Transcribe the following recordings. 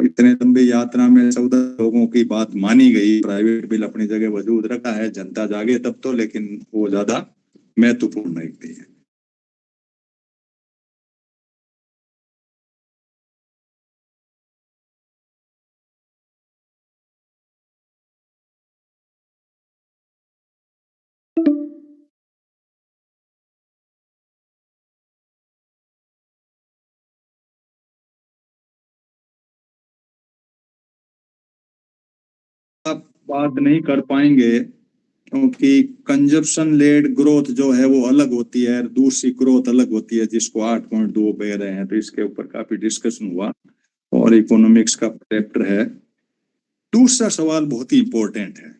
तो इतने लंबी यात्रा में 14 लोगों की बात मानी गई। प्राइवेट बिल अपनी जगह वजूद रखा है, जनता जागे तब तो, लेकिन वो ज्यादा महत्वपूर्ण नहीं है। आप बात नहीं कर पाएंगे क्योंकि कंजप्शन लेड ग्रोथ जो है वो अलग होती है, दूसरी ग्रोथ अलग होती है, जिसको 8.2 कह रहे हैं। तो इसके ऊपर काफी डिस्कशन हुआ और इकोनॉमिक्स का चैप्टर है। दूसरा सवाल बहुत ही इंपॉर्टेंट है,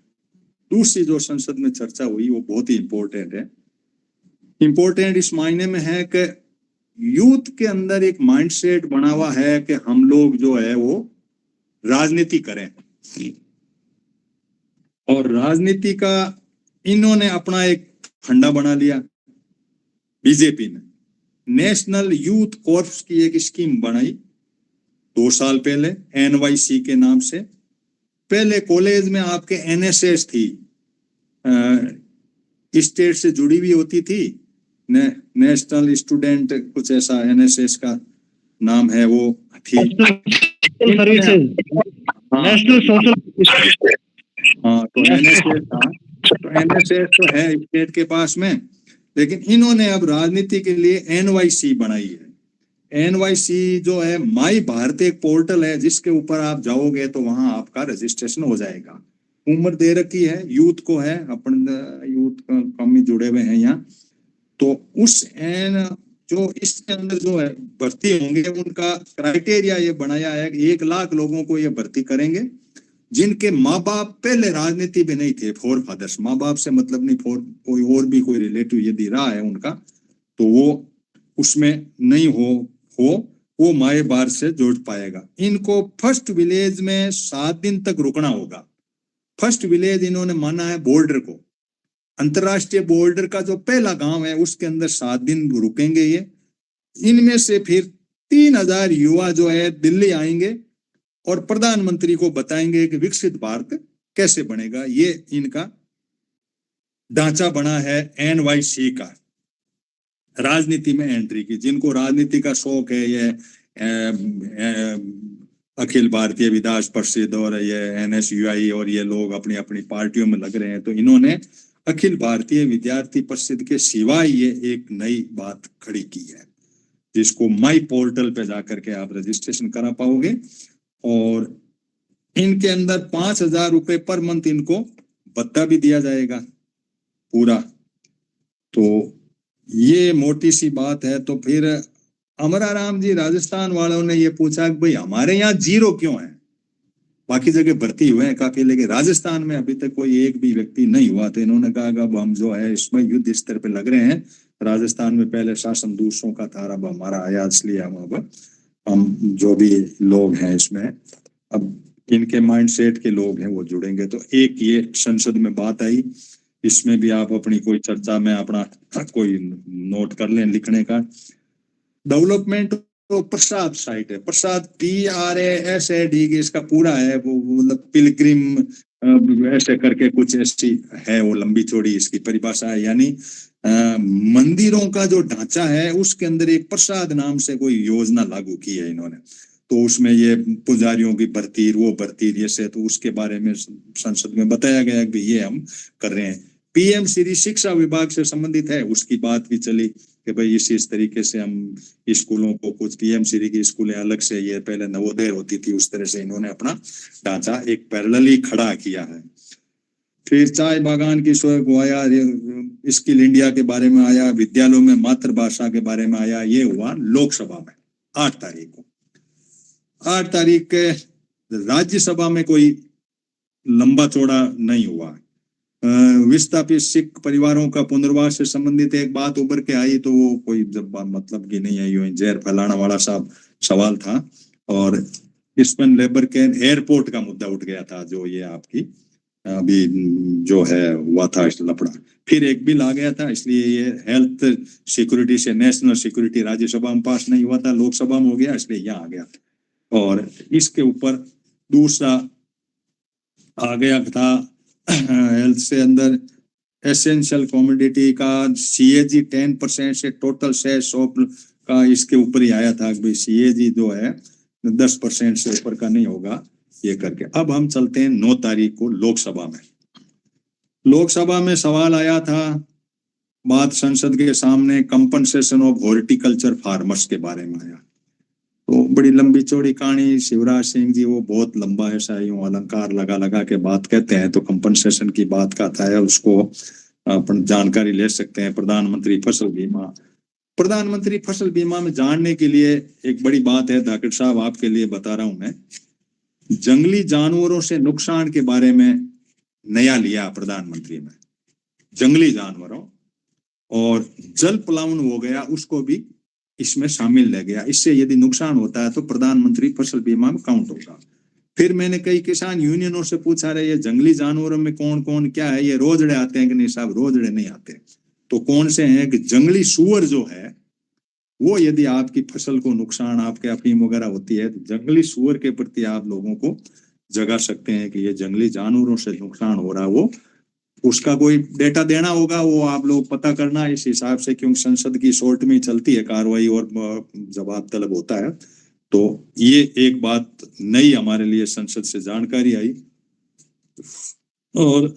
दूसरी जो संसद में चर्चा हुई वो बहुत ही इंपॉर्टेंट है। इंपॉर्टेंट इस मायने में है कि यूथ के अंदर एक माइंडसेट बना हुआ है कि हम लोग जो है वो राजनीति करें, और राजनीति का इन्होंने अपना एक फंडा बना लिया। बीजेपी ने नेशनल यूथ कॉर्प्स की एक स्कीम बनाई 2 साल पहले, NYC के नाम से। पहले कॉलेज में आपके NSS थी, स्टेट से जुड़ी हुई होती थी, नेशनल स्टूडेंट कुछ ऐसा NSS का नाम है वो थी, सर्विसेज, नेशनल सोशल। हाँ, तो NSS था, तो NSS तो है स्टेट के पास में, लेकिन इन्होंने अब राजनीति के लिए NYC बनाई है। NYC जो है माई भारत एक पोर्टल है, जिसके ऊपर आप जाओगे तो वहां आपका रजिस्ट्रेशन हो जाएगा। उम्र दे रखी है, यूथ को है, अपन यूथ कम ही जुड़े हुए हैं यहाँ। तो उस जो इसके अंदर जो है भर्ती होंगे, उनका क्राइटेरिया ये बनाया है कि 1 लाख लोगों को ये भर्ती करेंगे जिनके माँ बाप पहले राजनीति में नहीं थे, फोर फादर्स। माँ बाप से मतलब नहीं, फोर कोई और भी कोई रिलेटिव यदि रहा है उनका, तो वो उसमें नहीं हो वो माए बार से जुड़ पाएगा। इनको फर्स्ट विलेज में 7 दिन तक रुकना होगा। फर्स्ट विलेज इन्होंने माना है बॉर्डर को, अंतरराष्ट्रीय बॉर्डर का जो पहला गांव है उसके अंदर 7 दिन रुकेंगे ये। इनमें से फिर 3000 युवा जो है दिल्ली आएंगे और प्रधानमंत्री को बताएंगे कि विकसित भारत कैसे बनेगा। ये इनका ढांचा बना है NYC का, राजनीति में एंट्री की। जिनको राजनीति का शौक है, ये अखिल भारतीय विकास परिषद और ये NSUI और ये लोग अपनी अपनी पार्टियों में लग रहे हैं, तो इन्होंने अखिल भारतीय विद्यार्थी परिषद के सिवाय ये एक नई बात खड़ी की है, जिसको माई पोर्टल पे जाकर के आप रजिस्ट्रेशन करा पाओगे। और इनके अंदर 5000 रुपए पर मंथ इनको भत्ता भी दिया जाएगा पूरा। तो ये मोटी सी बात है। तो फिर अमराराम जी राजस्थान वालों ने ये पूछा कि भाई हमारे यहाँ 0 क्यों है, बाकी जगह भर्ती हुए हैं काफी, लेकिन राजस्थान में अभी तक कोई एक भी व्यक्ति नहीं हुआ। तो इन्होंने कहा कि अब हम जो है इसमें युद्ध स्तर पे लग रहे हैं। राजस्थान में पहले शासन दूसरों का था, अब हमारा आया, इसलिए हम जो भी लोग हैं इसमें अब इनके माइंडसेट के लोग हैं वो जुड़ेंगे। तो एक ये संसद में बात आई, इसमें भी आप अपनी कोई चर्चा में अपना कोई नोट कर लें लिखने का। डेवलपमेंट तो प्रसाद साइट है, प्रसाद PRASAD, इसका पूरा है वो, मतलब पिलग्रिम ऐसे करके कुछ ऐसी है वो, लंबी चौड़ी इसकी परिभाषा है। यानी मंदिरों का जो ढांचा है उसके अंदर एक प्रसाद नाम से कोई योजना लागू की है इन्होंने। तो उसमें ये पुजारियों की भर्ती, वो भर्ती जैसे, तो उसके बारे में संसद में बताया गया कि ये हम कर रहे हैं। PM श्री शिक्षा विभाग से संबंधित है, उसकी बात भी चली कि भाई इस तरीके से हम स्कूलों को, कुछ PM श्री की स्कूलें अलग से, ये पहले नवोदय होती थी, उस तरह से इन्होंने अपना ढांचा एक पैरेलली खड़ा किया है। फिर चाय बागान की शोध को आया, स्किल इंडिया के बारे में आया, विद्यालयों में मातृभाषा के बारे में आया। ये हुआ लोकसभा में 8 तारीख को। 8 तारीख के राज्यसभा में कोई लंबा चौड़ा नहीं हुआ। विस्थापित सिख परिवारों का पुनर्वास से संबंधित एक बात उभर के आई, तो वो कोई जब मतलब की नहीं आई, जहर फैलाने वाला सवाल था। और स्पेन लेबर कैंप एयरपोर्ट का मुद्दा उठ गया था, जो ये आपकी अभी जो है हुआ था लफड़ा। फिर एक बिल आ गया था, इसलिए ये हेल्थ सिक्योरिटी से नेशनल सिक्योरिटी राज्यसभा में पास नहीं हुआ था, लोकसभा में हो गया, इसलिए यहाँ आ गया। और इसके ऊपर दूसरा आ गया था हेल्थ से अंदर एसेंशियल कमोडिटी का CAG 10% से टोटल शेयर शॉप का इसके ऊपर ही आया था कि CAG जो है 10% से ऊपर का नहीं होगा ये करके। अब हम चलते हैं 9 तारीख को लोकसभा में। लोकसभा में सवाल आया था, बात संसद के सामने कंपनसेशन ऑफ हॉर्टिकल्चर फार्मर्स के बारे में आया। तो बड़ी लंबी चौड़ी कहानी, शिवराज सिंह जी वो बहुत लंबा ऐसा यूं अलंकार लगा लगा के बात कहते हैं, तो कंपनसेशन की बात का था है, उसको अपन जानकारी ले सकते हैं। प्रधानमंत्री फसल बीमा, प्रधानमंत्री फसल बीमा में जानने के लिए एक बड़ी बात है धाकड़ साहब, आपके लिए बता रहा हूं मैं। जंगली जानवरों से नुकसान के बारे में नया लिया प्रधानमंत्री में, जंगली जानवरों और जल प्लावन हो गया उसको भी इसमें शामिल ले गया। इससे यदि नुकसान होता है तो प्रधानमंत्री फसल बीमा में काउंट होगा। फिर मैंने कई किसान यूनियनों से पूछा, रहे ये जंगली जानवरों में कौन कौन क्या है, ये रोजड़े आते हैं कि नहीं साहब? रोजड़े नहीं आते। तो कौन से हैं कि जंगली सूअर जो है वो, यदि आपकी फसल को नुकसान, आपके अफीम वगैरह होती है, तो जंगली सूअर के प्रति आप लोगों को जगा सकते हैं कि ये जंगली जानवरों से नुकसान हो रहा है, वो उसका कोई डेटा देना होगा, वो आप लोग पता करना इस हिसाब से, क्योंकि संसद की शॉर्ट में चलती है कार्रवाई और जवाब तलब होता है। तो ये एक बात नई हमारे लिए संसद से जानकारी आई। और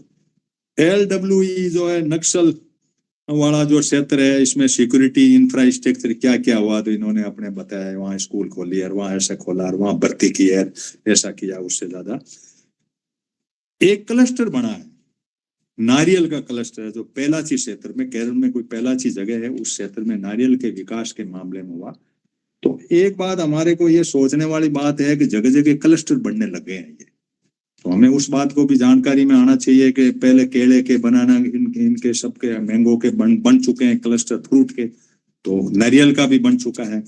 LWE जो है नक्सल वाला जो क्षेत्र है, इसमें सिक्योरिटी इंफ्रास्ट्रक्चर क्या क्या हुआ, तो इन्होंने अपने बताया वहां स्कूल खोली है, वहां ऐसा खोला, वहां भर्ती की है, ऐसा किया। उससे ज्यादा एक क्लस्टर बना है, नारियल का क्लस्टर है, जो पेलाची क्षेत्र में, केरल में कोई पेलाची जगह है, उस क्षेत्र में नारियल के विकास के मामले में हुआ। तो एक बात हमारे को ये सोचने वाली बात है कि जगह जगह क्लस्टर बनने लगे हैं ये, तो हमें उस बात को भी जानकारी में आना चाहिए कि पहले केले के, बनाना, इनके सबके, मैंगो के बन चुके हैं क्लस्टर, फ्रूट के, तो नारियल का भी बन चुका है।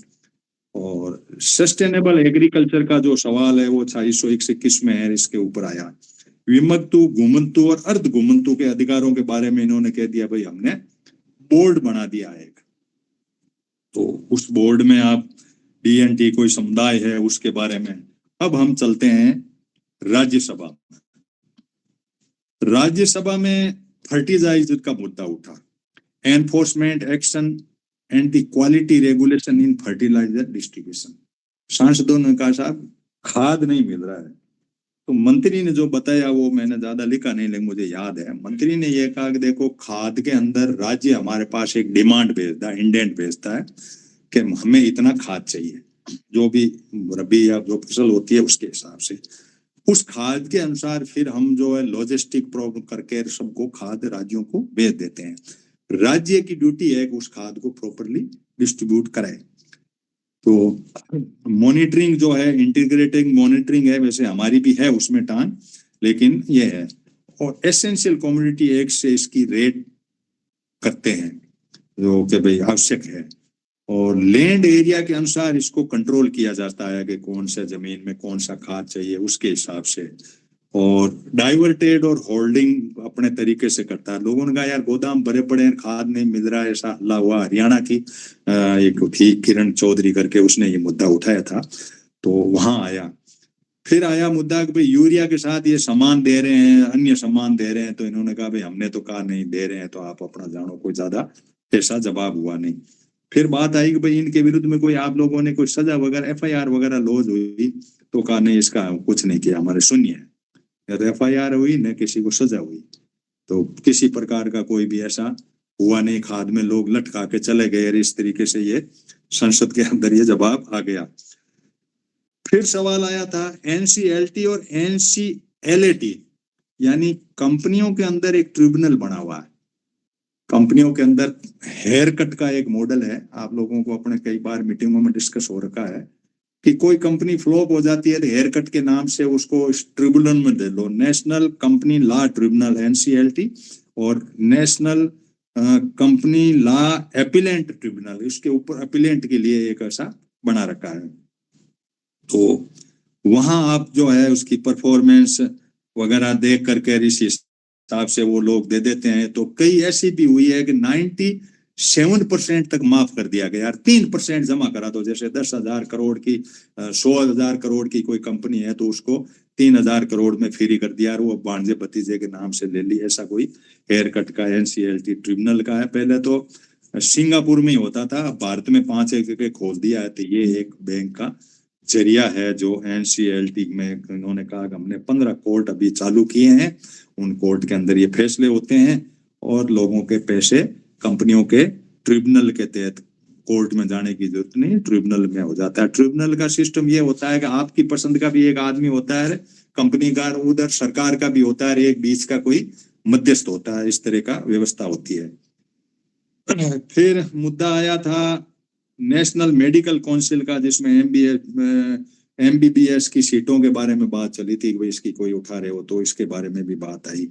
और सस्टेनेबल एग्रीकल्चर का जो सवाल है वो 421 में है, इसके ऊपर आया। विमक्तु, घुमंतु और अर्ध घुमंतु के अधिकारों के बारे में इन्होंने कह दिया भाई हमने बोर्ड बना दिया है एक, तो उस बोर्ड में आप DNT कोई समुदाय है उसके बारे में। अब हम चलते हैं राज्यसभा में। राज्यसभा में फर्टिलाइजर का मुद्दा उठा, enforcement action and the quality regulation in fertiliser distribution. सांसदों ने कहा साहब खाद नहीं मिल रहा है, तो मंत्री ने जो बताया वो मैंने ज्यादा लिखा नहीं, लेकिन मुझे याद है मंत्री ने ये कहा कि देखो खाद के अंदर राज्य हमारे पास एक डिमांड भेजता है, इंडेंट भेजता है कि हमें इतना खाद चाहिए, जो भी रबी या जो फसल होती है उसके हिसाब से, उस खाद के अनुसार फिर हम जो है लॉजिस्टिक प्रॉब्लम करके सबको खाद राज्यों को भेज देते हैं। राज्य की ड्यूटी है कि उस खाद को प्रॉपरली डिस्ट्रीब्यूट कराए। तो मॉनिटरिंग जो है, इंटीग्रेटिंग मॉनिटरिंग है, वैसे हमारी भी है उसमें टान, लेकिन ये है। और एसेंशियल कमोडिटी एक्ट से इसकी रेट करते हैं जो कि भाई आवश्यक है, और लैंड एरिया के अनुसार इसको कंट्रोल किया जाता है कि कौन सा जमीन में कौन सा खाद चाहिए उसके हिसाब से। और डाइवर्टेड और होल्डिंग अपने तरीके से करता है। लोगों ने कहा यार गोदाम भरे पड़े हैं, खाद नहीं मिल रहा है, ऐसा हल्ला हुआ। हरियाणा की एक थी किरण चौधरी करके, उसने ये मुद्दा उठाया था, तो वहां आया। फिर आया मुद्दा कि भाई यूरिया के साथ ये सामान दे रहे हैं, अन्य सामान दे रहे हैं, तो इन्होंने कहा भाई हमने तो कहा नहीं दे रहे हैं, तो आप अपना जानो, कोई ज्यादा ऐसा जवाब हुआ नहीं। फिर बात आई कि भाई इनके विरुद्ध में कोई आप लोगों ने कोई सजा वगैरह, FIR वगैरह लॉज हुई, तो कहा नहीं इसका कुछ नहीं किया, हमारे शून्य है। या तो FIR हुई न किसी को सजा हुई, तो किसी प्रकार का कोई भी ऐसा हुआ नहीं, खाद में लोग लटका के चले गए। इस तरीके से ये संसद के अंदर ये जवाब आ गया। फिर सवाल आया था NCLT और NCLAT, यानी कंपनियों के अंदर एक ट्रिब्यूनल बना हुआ है। कंपनियों के अंदर हेयर कट का एक मॉडल है, आप लोगों को अपने कई बार मीटिंगों में डिस्कस हो रखा है कि कोई कंपनी फ्लॉप हो जाती है तो हेयर कट के नाम से उसको ट्रिब्यूनल में दे लो, national company law tribunal NCLT और national company law appellate tribunal, इसके ऊपर अपीलेंट के लिए एक ऐसा बना रखा है। तो वहां आप जो है उसकी परफॉर्मेंस वगैरह देख करके इस हिसाब से वो लोग दे देते हैं। तो कई ऐसी भी हुई है कि 7% तक माफ कर दिया गया यार। 3% जमा करा दो, जैसे 10,000 करोड़ की 100,000 करोड़ की कोई कंपनी है तो उसको 3,000 करोड़ में फ्री कर दिया, वो भांजे भतीजे के नाम से ले ली। ऐसा कोई हेयर कट का एनसीएलटी ट्रिब्यूनल का है। पहले तो सिंगापुर में ही होता था, भारत में 5 एक खोल दिया है। तो ये एक बैंक का जरिया है जो एनसीएलटी में इन्होंने कहा कि हमने 15 कोर्ट अभी चालू किए हैं, उन कोर्ट के अंदर ये फैसले होते हैं और लोगों के पैसे कंपनियों के ट्रिब्यूनल के तहत कोर्ट में जाने की जरूरत नहीं, ट्रिब्यूनल में हो जाता है। ट्रिब्यूनल का सिस्टम ये होता है कि आपकी पसंद का भी एक आदमी होता है कंपनी का, उधर सरकार का भी होता है, एक बीच का कोई मध्यस्थ होता है। इस तरह का व्यवस्था होती है। फिर मुद्दा आया था नेशनल मेडिकल काउंसिल का, जिसमें एमबीबीएस की सीटों के बारे में बात चली थी कि भाई इसकी कोई उठा रहे हो, तो इसके बारे में भी बात आई।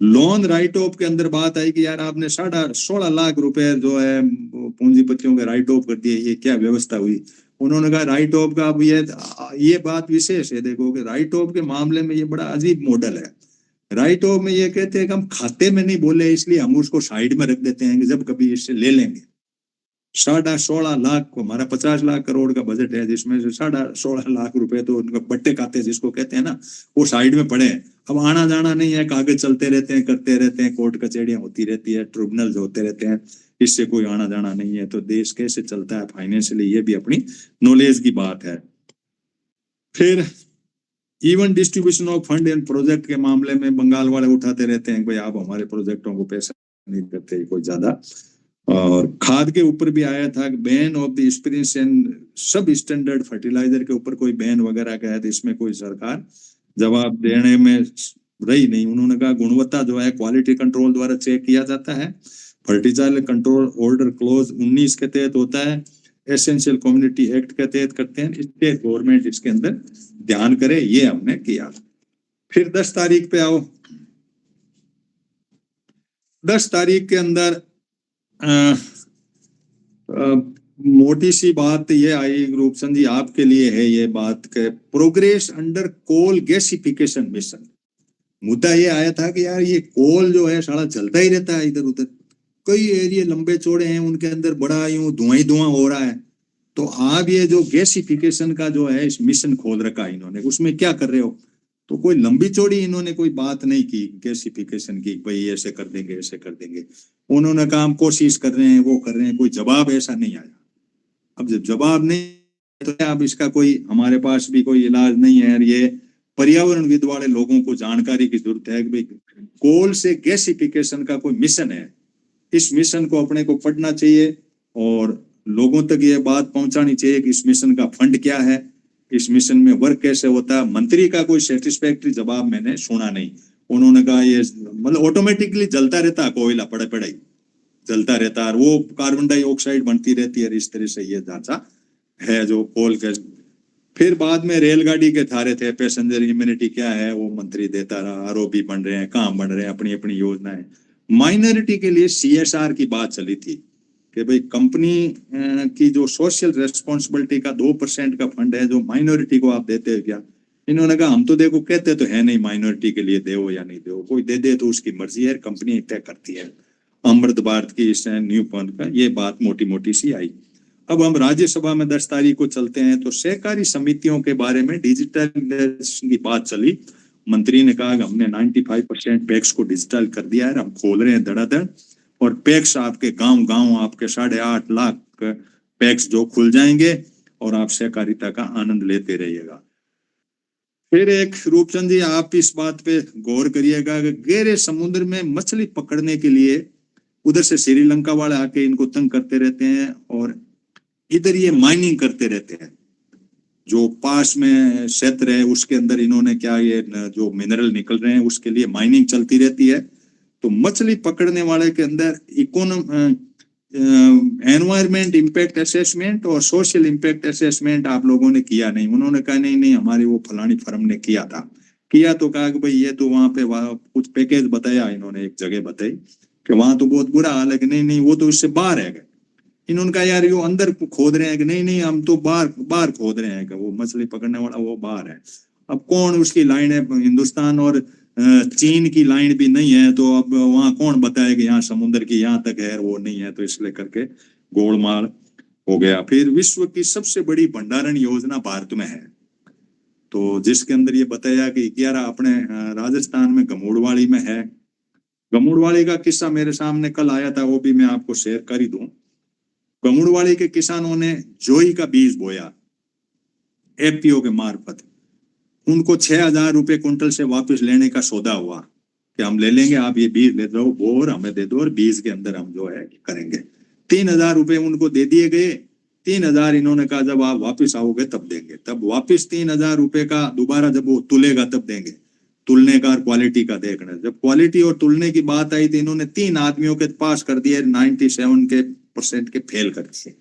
लोन राइट ऑफ के अंदर बात आई कि यार आपने 16.5 लाख रुपए जो है पूंजीपतियों के राइट ऑफ कर दिए, ये क्या व्यवस्था हुई। उन्होंने कहा राइट ऑफ का अब ये बात विशेष है, देखो कि राइट ऑफ के मामले में ये बड़ा अजीब मॉडल है। राइट ऑफ में ये कहते हैं कि हम खाते में नहीं बोले इसलिए हम उसको साइड में रख देते हैं कि जब कभी इससे ले लेंगे। 16.5 लाख को, हमारा 50 लाख करोड़ का बजट है, जिसमें से 16.5 लाख रुपए तो उनका बट्टे खाते जिसको कहते हैं ना, वो साइड में पड़े हैं। अब आना जाना नहीं है, कागज चलते रहते हैं, करते रहते हैं, कोर्ट कचहरियां होती रहती है, ट्रिब्यूनल होते रहते हैं, इससे कोई आना जाना नहीं है। तो देश कैसे चलता है फाइनेंशियली, ये भी अपनी नॉलेज की बात है। फिर even distribution of fund and project के मामले में बंगाल वाले उठाते रहते हैं भाई आप हमारे प्रोजेक्टों को पैसा नहीं करते कोई ज्यादा। और खाद के ऊपर भी आया था कि ban of the experience and सब स्टैंडर्ड फर्टिलाइजर के ऊपर कोई बैन वगैरह का है, तो इसमें कोई सरकार जवाब देने में रही नहीं। उन्होंने कहा गुणवत्ता जो है क्वालिटी कंट्रोल द्वारा चेक किया जाता है, फर्टिलाइजर कंट्रोल ऑर्डर क्लोज 19 के तहत होता है, एसेंशियल कम्युनिटी एक्ट के तहत करते हैं। स्टेट गवर्नमेंट इसके अंदर ध्यान करे, ये हमने किया। फिर 10 तारीख पे आओ। 10 तारीख के अंदर मोटी सी बात ये आई रूपचंद जी आपके लिए है, ये बात के progress under coal gasification mission. मुद्दा ये आया था कि यार ये कोल जो है साला चलता ही रहता है इधर उधर, कई एरिया लंबे चौड़े हैं, उनके अंदर बड़ा यूं धुआं ही धुआं हो रहा है। तो आप ये जो गैसिफिकेशन का जो है इस मिशन खोल रखा है इन्होंने, उसमें क्या कर रहे हो। तो कोई लंबी चौड़ी इन्होंने कोई बात नहीं की गैसिफिकेशन की, भाई ऐसे कर देंगे ऐसे कर देंगे। उन्होंने कहा हम कोशिश कर रहे हैं, वो कर रहे हैं, कोई जवाब ऐसा नहीं आया। अब जब जवाब नहीं तो अब इसका कोई हमारे पास भी कोई इलाज नहीं है। ये पर्यावरणविद वाले लोगों को जानकारी की जरूरत है कि भाई कोल से गैसिफिकेशन का कोई मिशन है, इस मिशन को अपने को पढ़ना चाहिए और लोगों तक ये बात पहुंचानी चाहिए कि इस मिशन का फंड क्या है, इस मिशन में वर्क कैसे होता है। मंत्री का कोई सेटिस्फैक्टरी जवाब मैंने सुना नहीं। उन्होंने कहा ये मतलब ऑटोमेटिकली जलता रहता है, कोयला पड़े पड़े जलता रहता है, वो कार्बन डाइऑक्साइड बनती रहती है। इस तरह से ये ढांचा है जो कोल के। फिर बाद में रेलगाड़ी के थारे थे, पैसेंजर इम्यूनिटी क्या है वो मंत्री देता रहा, आरओबी बन रहे हैं, कहाँ बन रहे हैं, अपनी अपनी योजनाएं। माइनॉरिटी के लिए सीएसआर की बात चली थी कि भाई कंपनी की जो सोशल रेस्पॉन्सिबिलिटी का 2% का फंड है जो माइनॉरिटी को आप देते हो क्या। इन्होंने कहा हम तो देखो कहते तो है नहीं माइनॉरिटी के लिए दे या नहीं दे, कोई दे दे तो उसकी मर्जी है, कंपनी तय करती है। अमृत भारत की इस न्यू फंड का ये बात मोटी मोटी सी आई। अब हम राज्यसभा में 10 तारीख को चलते हैं तो सहकारी समितियों के बारे में डिजिटलाइजेशन की बात चली। मंत्री ने कहा कि हमने 95% पैक्स को डिजिटल कर दिया है, हम खोल रहे हैं धड़ाधड़, और पैक्स आपके गांव गांव आपके 8.5 लाख पैक्स जो खुल जाएंगे और आप सहकारिता का आनंद लेते रहिएगा। फिर एक रूपचंद जी आप इस बात पे गौर करिएगा कि गहरे समुद्र में मछली पकड़ने के लिए उधर से श्रीलंका वाले आके इनको तंग करते रहते हैं और इधर ये माइनिंग करते रहते हैं। जो पास में क्षेत्र है उसके अंदर इन्होंने क्या ये जो मिनरल निकल रहे हैं उसके लिए माइनिंग चलती रहती है। तो मछली पकड़ने वाले के अंदर एनवायरमेंट इम्पैक्ट असेसमेंट और सोशल इम्पैक्ट असेसमेंट आप लोगों ने किया नहीं। उन्होंने कहा नहीं नहीं हमारी वो फलानी फर्म ने किया था, किया तो कहा कि भाई ये तो वहां पे कुछ पैकेज बताया, इन्होंने एक जगह बताई कि वहां तो बहुत बुरा हाल है, कि नहीं नहीं वो तो इससे बाहर है। इन्होंने कहा यार यो अंदर खोद रहे हैं कि नहीं नहीं हम तो बाहर खोद रहे हैं कि वो मछली पकड़ने वाला वो बाहर है। अब कौन उसकी लाइन है, हिंदुस्तान और चीन की लाइन भी नहीं है, तो अब वहां कौन बताए कि यहाँ समुद्र की यहाँ तक है, वो नहीं है, तो इसलिए करके गोलमाल हो गया। फिर विश्व की सबसे बड़ी भंडारण योजना भारत में है, तो जिसके अंदर ये बताया कि 11 अपने राजस्थान में गमोड़वाड़ी में है। गमोड़वाड़ी का किस्सा मेरे सामने कल आया था, वो भी मैं आपको शेयर कर ही दूं। गमोड़वाड़ी के किसानों ने जोई का बीज बोया एफपीओ के मार्फत, उनको 6,000 रुपए कुंटल से वापस लेने का सौदा हुआ कि हम ले लेंगे, आप ये बीज ले दो, बोर हमें दे दो और बीज के अंदर हम जो है करेंगे। 3,000 रुपए उनको दे दिए गए। 3,000 इन्होंने कहा जब आप वापस आओगे तब देंगे। तब वापस 3,000 रुपए का दोबारा जब वो तुलेगा तब देंगे। तुलने का और क्वालिटी का देखना, जब क्वालिटी और तुलने की बात आई तो इन्होंने 3 आदमियों के पास कर दिए, 97% के फेल कर दिए।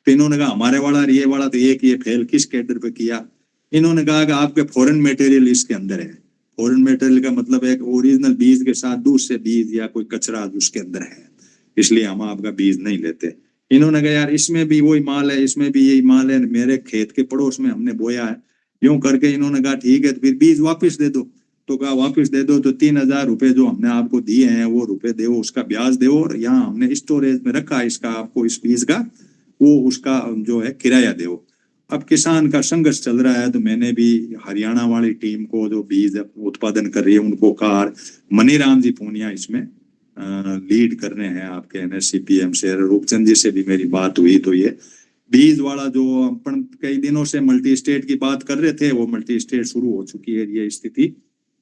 फिर इन्होंने कहा हमारे वाला और ये वाला तो एक ये फेल किस कैडर पे किया। इन्होंने कहा कि आपके फॉरेन मटेरियल इसके अंदर है। फॉरेन मटेरियल का मतलब है ओरिजिनल बीज के साथ दूसरे बीज या कोई कचरा उसके अंदर है, इसलिए हम आपका बीज नहीं लेते। इन्होंने कहा यार इसमें भी वही माल है, इसमें भी यही माल है, मेरे खेत के पड़ोस में हमने बोया है। यूं करके इन्होंने कहा ठीक है तो फिर बीज वापस दे दो। तो कहा वापस दे दो तो 3,000 रुपए जो हमने आपको दिए हैं वो रुपए दो, उसका ब्याज दो, और यहाँ हमने स्टोरेज में रखा है इसका आपको इस बीज का, वो उसका जो है किराया दो। अब किसान का संघर्ष चल रहा है, तो मैंने भी हरियाणा वाली टीम को जो बीज उत्पादन कर रही है उनको कहा, मनीराम जी पूनिया इसमें लीड कर रहे हैं आपके NSCPM से, रूपचंद जी से भी मेरी बात हुई। तो ये बीज वाला जो अपन कई दिनों से मल्टी स्टेट की बात कर रहे थे, वो मल्टी स्टेट शुरू हो चुकी है, ये स्थिति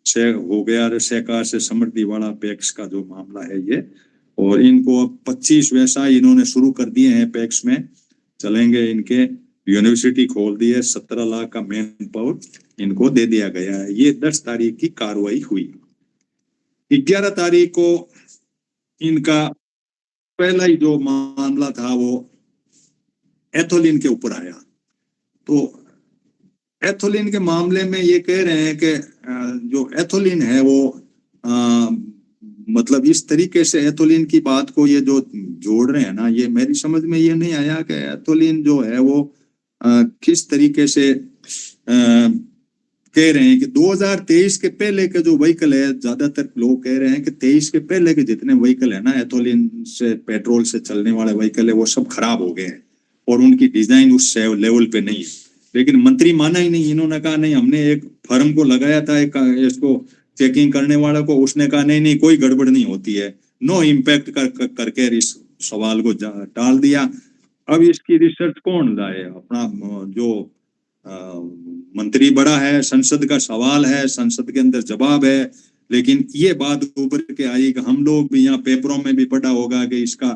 से हो गया। सहकार से समृद्धि वाला पैक्स का जो मामला है ये, और इनको अब 25 व्यवसाय इन्होंने शुरू कर दिए हैं, पैक्स में चलेंगे। इनके यूनिवर्सिटी खोल दी है, 17 लाख का मैन पावर इनको दे दिया गया है। ये 10 तारीख की कार्रवाई हुई। 11 तारीख को इनका पहला ही जो मामला था वो एथोलिन के ऊपर आया। तो एथोलिन के मामले में ये कह रहे हैं कि जो एथोलिन है वो मतलब इस तरीके से एथोलिन की बात को ये जो जोड़ रहे हैं ना, ये मेरी समझ में ये नहीं आया कि एथोलिन जो है वो किस तरीके से कह रहे हैं कि 2023 के पहले के जो व्हीकल है, ज्यादातर लोग कह रहे हैं कि 23 के पहले के जितने व्हीकल है ना, एथोलिन से पेट्रोल से चलने वाले व्हीकल है, वो सब खराब हो गए हैं और उनकी डिजाइन उस लेवल पे नहीं है। लेकिन मंत्री माना ही नहीं, इन्होंने कहा नहीं, हमने एक फर्म को लगाया था एक इसको चेकिंग करने वाला को, उसने कहा नहीं नहीं कोई गड़बड़ नहीं होती है, नो इम्पैक्ट करके इस सवाल को टाल दिया। अब इसकी रिसर्च कौन लाए? अपना जो मंत्री बड़ा है, संसद का सवाल है, संसद के अंदर जवाब है। लेकिन ये बात उभर के आई कि हम लोग भी यहाँ पेपरों में भी पढ़ा होगा कि इसका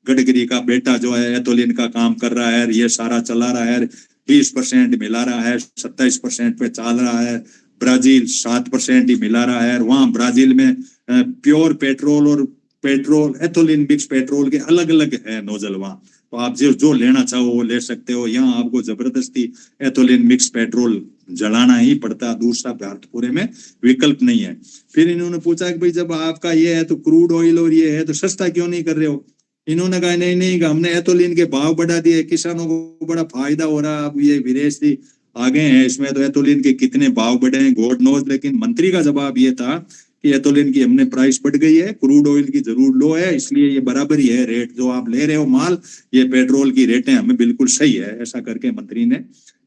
गडकरी का बेटा जो है एथोलिन का काम कर रहा है, ये सारा चला रहा है, 20% मिला रहा है, 27% पे चल रहा है। ब्राजील 7% ही मिला रहा है। वहां ब्राजील में प्योर पेट्रोल और पेट्रोल एथोलिन मिक्स पेट्रोल के अलग अलग है नोजल वहां, तो आप जो लेना चाहो वो ले सकते हो। यहाँ आपको जबरदस्ती एथोलिन मिक्स पेट्रोल जलाना ही पड़ता, दूसरा भारत पूरे में विकल्प नहीं है। फिर इन्होंने पूछा कि भाई जब आपका ये है तो क्रूड ऑयल और ये है तो सस्ता क्यों नहीं कर रहे हो? इन्होंने कहा नहीं नहीं, हमने एथोलिन के भाव बढ़ा दिए, किसानों को बड़ा फायदा हो रहा। अब ये विदेशी आगे हैं इसमें, तो एथोलिन के कितने भाव बढ़े हैं गॉड नोज। लेकिन मंत्री का जवाब ये था कि एथोलिन की हमने प्राइस बढ़ गई है, क्रूड ऑयल की जरूर लो है, इसलिए ये बराबर ही है रेट, जो आप ले रहे हो माल, ये पेट्रोल की रेटें हमें बिल्कुल सही है, ऐसा करके मंत्री ने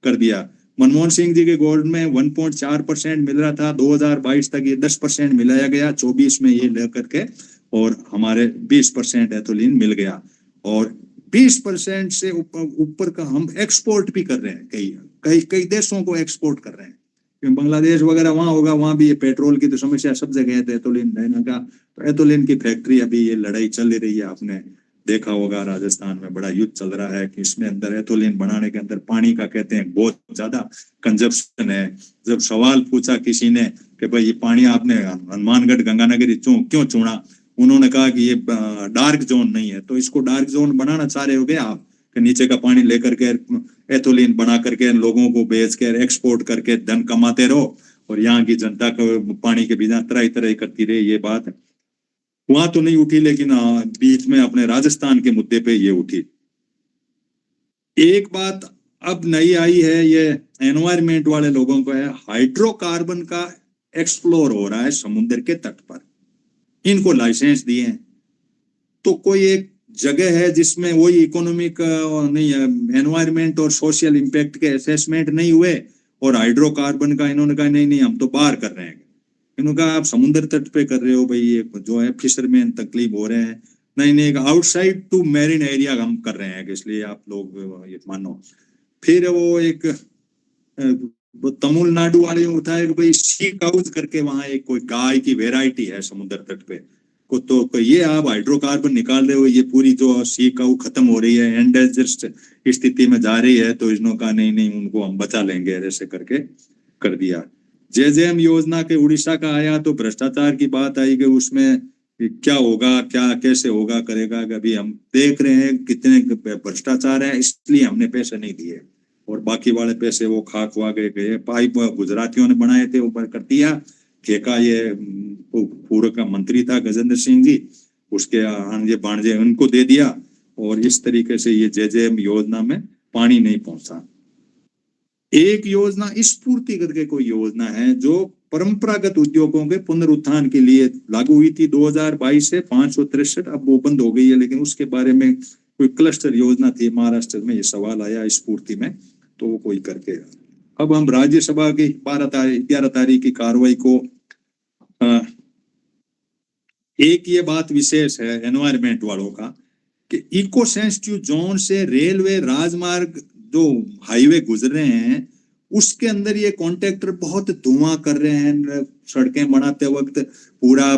कर दिया। मनमोहन सिंह जी के गवर्नमेंट में 1.4% मिल रहा था, 2022 तक ये 10% मिलाया गया, 24 में ये लेकर के और हमारे 20% एथोलिन मिल गया। और 20% से ऊपर का हम एक्सपोर्ट भी कर रहे हैं, कई कई कई देशों को एक्सपोर्ट कर रहे हैं। बांग्लादेश वगैरह वहां होगा, वहां भी ये पेट्रोल की तो समस्या सब जगह है, तो एथोलिन लेने का, तो एथोलिन की फैक्ट्री अभी ये लड़ाई चल रही है। आपने देखा होगा राजस्थान में बड़ा युद्ध चल रहा है कि इसमें अंदर एथोलिन बनाने के अंदर पानी का कहते हैं बहुत ज्यादा कंजप्शन है। जब सवाल पूछा किसी ने कि भाई ये पानी आपने हनुमानगढ़ गंगानगर क्यों चुना, उन्होंने कहा कि ये डार्क जोन नहीं है, तो इसको डार्क जोन बनाना चाह रहे हो क्या आप, कि नीचे का पानी लेकर के एथोलिन बना करके लोगों को बेच कर एक्सपोर्ट करके धन कमाते रहो और यहाँ की जनता को पानी के बिना तराई तराई करती रहे। ये बात वहां तो नहीं उठी, लेकिन बीच में अपने राजस्थान के मुद्दे पे ये उठी। एक बात अब नई आई है, ये एनवायरमेंट वाले लोगों को है, हाइड्रोकार्बन का एक्सप्लोर हो रहा है समुद्र के तट पर, इनको लाइसेंस दिए हैं। तो कोई एक जगह है जिसमें वही इकोनॉमिक नहीं, एनवायरमेंट और सोशल इम्पैक्ट के असेसमेंट नहीं हुए, और हाइड्रोकार्बन का इन्होंने कहा नहीं नहीं हम तो बाहर कर रहे हैं। इन्होंने कहा आप समुद्र तट पे कर रहे हो भाई, ये जो है फिशरमैन तकलीफ हो रहे हैं। नहीं नहीं, आउटसाइड टू मैरिन एरिया हम कर रहे हैं, इसलिए आप लोग ये मानो। फिर वो एक वो तमिलनाडु वाले में होता है कि भाई सी काउज करके वहां एक कोई गाय की वेराइटी है समुद्र तट पे को, तो ये आप हाइड्रोकार्बन निकाल रहे हो, ये पूरी जो सी काउ खत्म हो रही है, एंडेंजर स्थिति में जा रही है। तो इन्होंने कहा नहीं नहीं उनको हम बचा लेंगे, ऐसे करके कर दिया। जेजेएम योजना के उड़ीसा का आया तो भ्रष्टाचार की बात आई कि उसमें क्या होगा, क्या कैसे होगा करेगा, अभी हम देख रहे हैं कितने भ्रष्टाचार है, इसलिए हमने पैसे नहीं दिए, और बाकी वाले पैसे वो खा खुआ गए। पाइप गुजरातियों ने बनाए थे, ऊपर कर दिया। ठेका ये पूर्व का मंत्री था गजेंद्र सिंह जी, उसके आंजे बाणजे उनको दे दिया, और इस तरीके से ये जेजेएम योजना में पानी नहीं पहुंचा। एक योजना स्फूर्ति करके कोई योजना है जो परंपरागत उद्योगों के पुनरुत्थान के लिए लागू हुई थी 2022 से 563, अब वो बंद हो गई है, लेकिन उसके बारे में कोई क्लस्टर योजना थी महाराष्ट्र में, ये सवाल आया स्फूर्ति में, तो वो कोई करके। अब हम राज्यसभा की 11 तारीख की कार्रवाई को, एक ये बात विशेष है एनवायरमेंट वालों का कि इको सेंसिटिव जोन से रेलवे राजमार्ग जो हाईवे गुजर रहे हैं उसके अंदर ये कॉन्ट्रैक्टर बहुत धुआं कर रहे हैं, सड़कें बनाते वक्त पूरा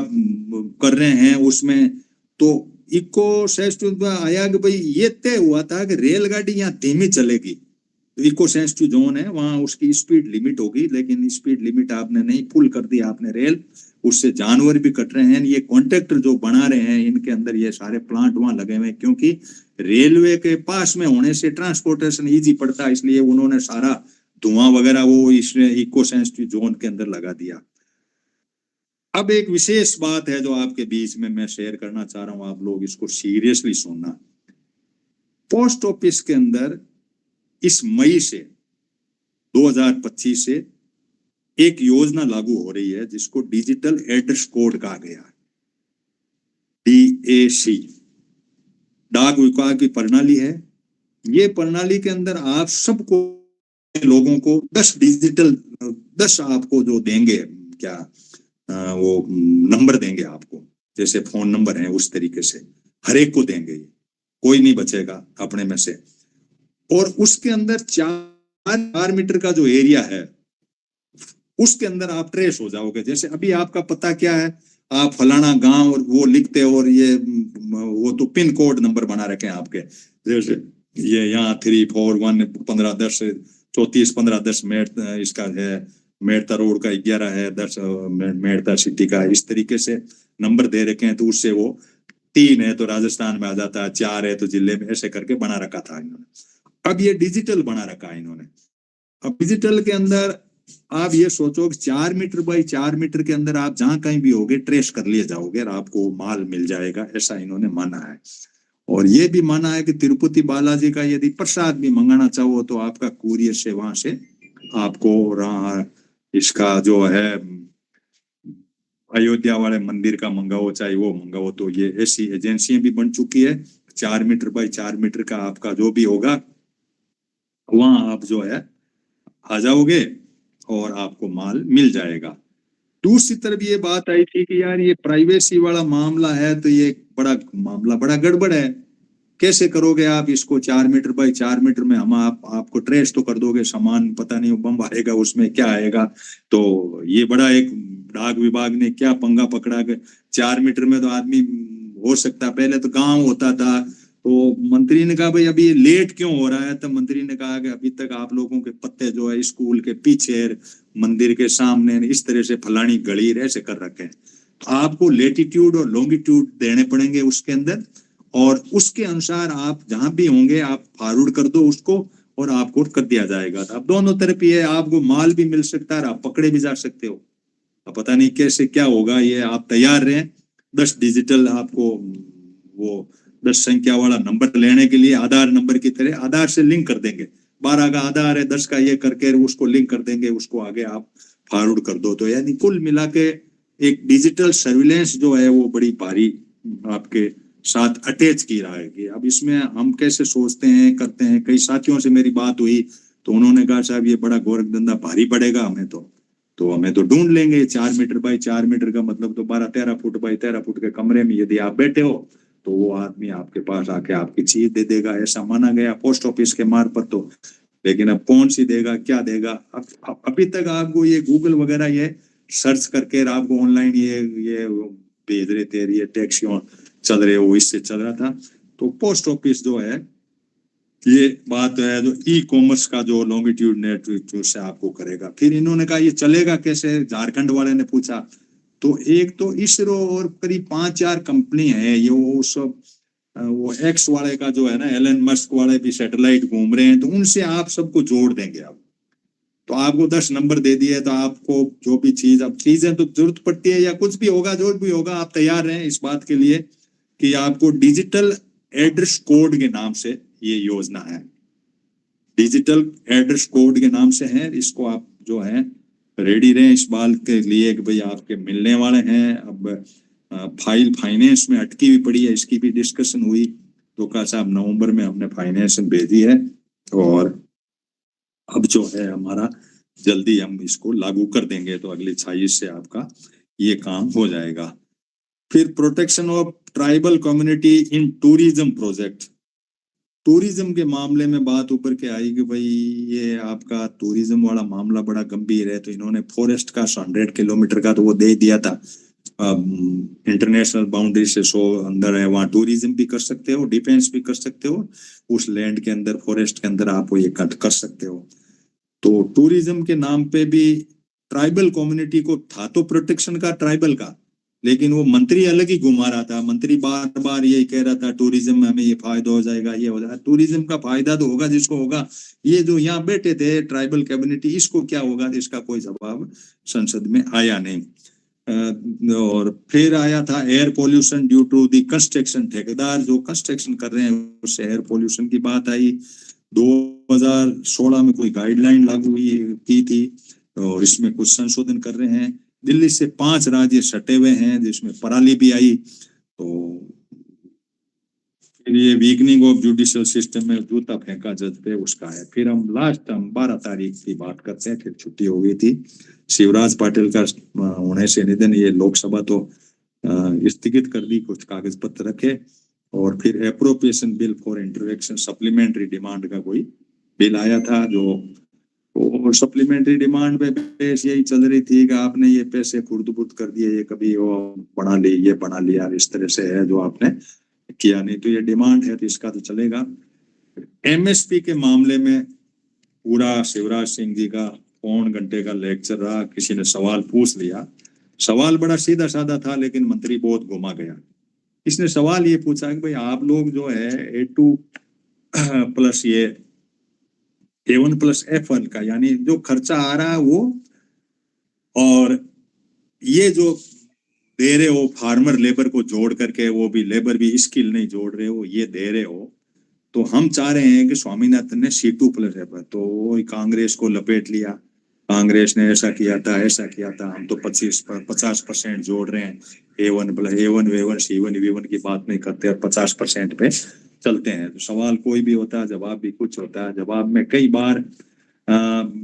कर रहे हैं उसमें। तो इको सेंसिटिव आया कि भाई ये तय हुआ था कि रेलगाड़ी यहाँ धीमी चलेगी, तो इको सेंसिटिव जोन है वहां उसकी स्पीड लिमिट होगी, लेकिन स्पीड लिमिट आपने नहीं फुल कर दी आपने रेल, उससे जानवर भी कट रहे हैं। ये कॉन्ट्रैक्टर जो बना रहे हैं इनके अंदर ये सारे प्लांट वहां लगे हुए हैं, क्योंकि रेलवे के पास में होने से ट्रांसपोर्टेशन इजी पड़ता है, इसलिए उन्होंने सारा धुआं वगैरह वो इसमें इको सेंसिटिव जोन के अंदर लगा दिया। अब एक विशेष बात है जो आपके बीच में मैं शेयर करना चाह रहा हूं, आप लोग इसको सीरियसली सुनना। पोस्ट ऑफिस के अंदर इस मई से 2025 से एक योजना लागू हो रही है जिसको डिजिटल एड्रेस कोड कहा गया, DAC, डाक विभाग की प्रणाली है। ये प्रणाली के अंदर आप सबको लोगों को 10 आपको जो देंगे, क्या वो नंबर देंगे आपको, जैसे फोन नंबर है उस तरीके से हर एक को देंगे, कोई नहीं बचेगा अपने में से। और उसके अंदर 4 मीटर का जो एरिया है उसके अंदर आप ट्रेस हो जाओगे। जैसे अभी आपका पता क्या है, आप फलाना गांव और वो लिखते हो, और ये वो तो पिन कोड नंबर बना रखे हैं आपके, जैसे ये यहाँ 341 1510 34 1510 मेड़ इसका है, मेड़ता रोड का 11 है, 10 मेड़ता सिटी का, इस तरीके से नंबर दे रखे हैं। तो उससे वो 3 है तो राजस्थान में आ जाता है, 4 है तो जिले में, ऐसे करके बना रखा था इन्होंने। अब ये डिजिटल बना रखा है इन्होंने। अब डिजिटल के अंदर आप ये सोचो कि 4 मीटर बाई 4 मीटर के अंदर आप जहां कहीं भी होगे ट्रेस कर लिए जाओगे और आपको माल मिल जाएगा, ऐसा इन्होंने माना है। और ये भी माना है कि तिरुपति बालाजी का यदि प्रसाद भी मंगाना चाहो तो आपका कुरियर से वहां से आपको इसका जो है अयोध्या वाले मंदिर का मंगाओ चाहे वो मंगाओ, तो ये ऐसी एजेंसियां भी बन चुकी है। 4 मीटर बाई 4 मीटर का आपका जो भी होगा वहां आप जो है आ जाओगे और आपको माल मिल जाएगा। दूसरी तरफ ये बात आई थी कि यार ये प्राइवेसी वाला मामला है तो ये बड़ा मामला बड़ा गड़बड़ है, कैसे करोगे आप इसको 4 मीटर बाई 4 मीटर में, हम आपको ट्रेस तो कर दोगे, सामान पता नहीं बम आएगा उसमें क्या आएगा। तो ये बड़ा एक डाक विभाग ने क्या पंगा पकड़ा कि 4 मीटर में तो आदमी हो सकता, पहले तो गांव होता था। तो मंत्री ने कहा भाई अभी लेट क्यों हो रहा है, तो मंत्री ने कहा कि अभी तक आप लोगों के पत्ते जो है स्कूल के पीछे मंदिर के सामने इस तरह से फलानी गली ऐसे कर रखे हैं, आपको लेटीट्यूड और लॉन्गिट्यूड देने पड़ेंगे उसके अंदर, और उसके अनुसार आप जहां भी होंगे आप फॉरवर्ड कर दो उसको और आपको कर दिया जाएगा। तो अब दोनों तरफ ये आपको माल भी मिल सकता है, आप पकड़े भी जा सकते हो। अब पता नहीं कैसे क्या होगा, ये आप तैयार रहें। 10 डिजिटल आपको वो 10 संख्या वाला नंबर लेने के लिए आधार नंबर की तरह आधार से लिंक कर देंगे, 12 का आधार है 10 का ये करके उसको लिंक कर देंगे, उसको आगे आप फॉरवर्ड कर दो। तो यानी कुल मिला के एक डिजिटल सर्विलेंस जो है वो बड़ी भारी आपके साथ अटैच की रहा है। कि अब इसमें हम कैसे सोचते हैं करते हैं। कई साथियों से मेरी बात हुई तो उन्होंने कहा साहब ये बड़ा गोरख धंधा भारी पड़ेगा हमें, तो हमें तो ढूंढ लेंगे। 4 मीटर बाई 4 मीटर का मतलब तो 12-13 फुट बाई 13 फुट के कमरे में यदि आप बैठे हो तो वो आदमी आपके पास आके आपकी चीज दे देगा, ऐसा माना गया पोस्ट ऑफिस के मार्फत। तो लेकिन अब कौन सी देगा, क्या देगा, अभी तक आपको ये गूगल वगैरह ये सर्च करके आपको ऑनलाइन ये भेज रहे थे, ये टैक्सी चल रहे वो इससे चल रहा था। तो पोस्ट ऑफिस जो है ये बात है जो ई कॉमर्स का जो लॉन्गिट्यूड नेट से आपको करेगा। फिर इन्होंने कहा ये चलेगा कैसे, झारखंड वाले ने पूछा। तो एक तो इसरो और करीब 5-4 कंपनी है ये वो सब वो एक्स वाले का जो है ना, एलन मस्क वाले भी सैटेलाइट घूम रहे हैं, तो उनसे आप सबको जोड़ देंगे। आप तो आपको 10 नंबर दे दिए तो आपको जो भी चीज, अब चीजें तो जरूरत पड़ती है या कुछ भी होगा जो भी होगा, आप तैयार रहें इस बात के लिए कि आपको डिजिटल एड्रेस कोड के नाम से ये योजना है, डिजिटल एड्रेस कोड के नाम से है। इसको आप जो है रेडी रहें इस बात के लिए कि भाई आपके मिलने वाले हैं। अब फाइल फाइनेंस में अटकी हुई पड़ी है, इसकी भी डिस्कशन हुई तो कहा साहब नवंबर में हमने फाइनेंस भेजी है और अब जो है हमारा जल्दी हम इसको लागू कर देंगे, तो अगली 26 से आपका ये काम हो जाएगा। फिर protection of tribal community in tourism project, tourism के मामले में बात ऊपर के आई कि भाई ये आपका टूरिज्म वाला मामला बड़ा गंभीर है। तो इन्होंने फॉरेस्ट का 100 किलोमीटर का तो वो दे दिया था, इंटरनेशनल बाउंड्री से 100 अंदर है, वहाँ टूरिज्म भी कर सकते हो, डिफेंस भी कर सकते हो, उस लैंड के अंदर फॉरेस्ट के अंदर आप वो ये कट कर सकते हो। तो टूरिज्म के नाम पे भी ट्राइबल कम्युनिटी को था तो प्रोटेक्शन का ट्राइबल का, लेकिन वो मंत्री अलग ही घुमा रहा था। मंत्री बार बार यही कह रहा था टूरिज्म में हमें ये फायदा हो जाएगा, ये हो जाएगा। टूरिज्म का फायदा तो होगा जिसको होगा, ये जो यहाँ बैठे थे ट्राइबल कम्युनिटी इसको क्या होगा, इसका कोई जवाब संसद में आया नहीं। और फिर आया था air pollution due to the construction, ठेकेदार जो कंस्ट्रक्शन कर रहे हैं उससे एयर पोल्यूशन की बात आई। 2016 में कोई गाइडलाइन लागू हुई की थी और इसमें कुछ संशोधन कर रहे हैं। दिल्ली से 5 राज्य सटे हुए हैं जिसमें पराली भी आई। तो फिर ये वीकनिंग ऑफ जुडिशियल सिस्टम में जूता फेंका जज पे उसका है। फिर हम 12 तारीख की बात करते हैं, फिर छुट्टी हो गई थी। शिवराज पाटिल का होने से निधन, ये लोकसभा तो स्थगित कर दी, कुछ कागज पत्र रखे। और फिर appropriation bill for intervention supplementary demand का कोई बिल आया था जो, और सप्लीमेंट्री डिमांड पे पेश यही चल रही थी कि आपने ये पैसे खुर्द-बुर्द कर दिए, ये कभी वो बना ली, ये बना लिया, इस तरह से है जो आपने किया नहीं। तो ये डिमांड है तो इसका तो चलेगा। एमएसपी के मामले में पूरा शिवराज सिंह जी का 1.25 घंटे का लेक्चर रहा। किसी ने सवाल पूछ लिया, सवाल बड़ा सीधा साधा था लेकिन मंत्री बहुत घुमा गया। इसने सवाल ये पूछा कि भाई आप लोग जो है A2 प्लस ये A1 प्लस F1 का यानी जो खर्चा आ रहा है वो, और ये जो दे रहे हो फार्मर लेबर को जोड़ करके, वो भी लेबर भी स्किल नहीं जोड़ रहे हो, ये दे रहे हो। तो हम चाह रहे हैं कि स्वामीनाथन ने C2 प्लस F1, तो कांग्रेस को लपेट लिया। कांग्रेस ने ऐसा किया था, ऐसा किया था, हम तो 50% जोड़ रहे हैं, A1 plus A1 V1 C1 V1 की बात नहीं करते और 50% पे चलते हैं। तो सवाल कोई भी होता है, जवाब भी कुछ होता है। जवाब में कई बार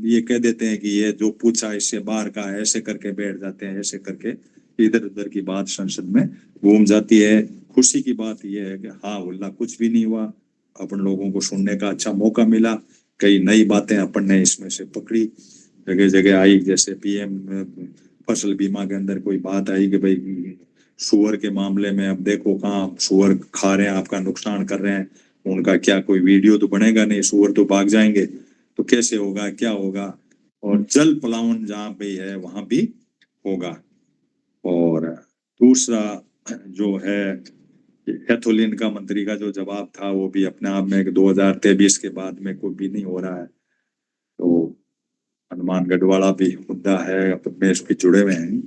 ये कह देते हैं कि ये जो पूछा इससे बाहर का, ऐसे करके बैठ जाते हैं, ऐसे करके इधर उधर की बात संसद में घूम जाती है। खुशी की बात यह है कि हाँ उल्ला कुछ भी नहीं हुआ, अपन लोगों को सुनने का अच्छा मौका मिला। कई नई बातें अपन ने इसमें से पकड़ी, जगह जगह आई। जैसे PM फसल बीमा के अंदर कोई बात आई कि भाई सुअर के मामले में अब देखो कहाँ सुअर खा रहे हैं, आपका नुकसान कर रहे हैं, उनका क्या कोई वीडियो तो बनेगा नहीं, सुअर तो भाग जाएंगे, तो कैसे होगा, क्या होगा। और जल पलावन जहाँ पे है वहां भी होगा। और दूसरा जो है एथोलिन का मंत्री का जो जवाब था वो भी अपने आप में 2023 के बाद में कोई भी नहीं हो रहा है। तो हनुमानगढ़ वाला भी मुद्दा है, अपन में इस पे जुड़े हुए हैं।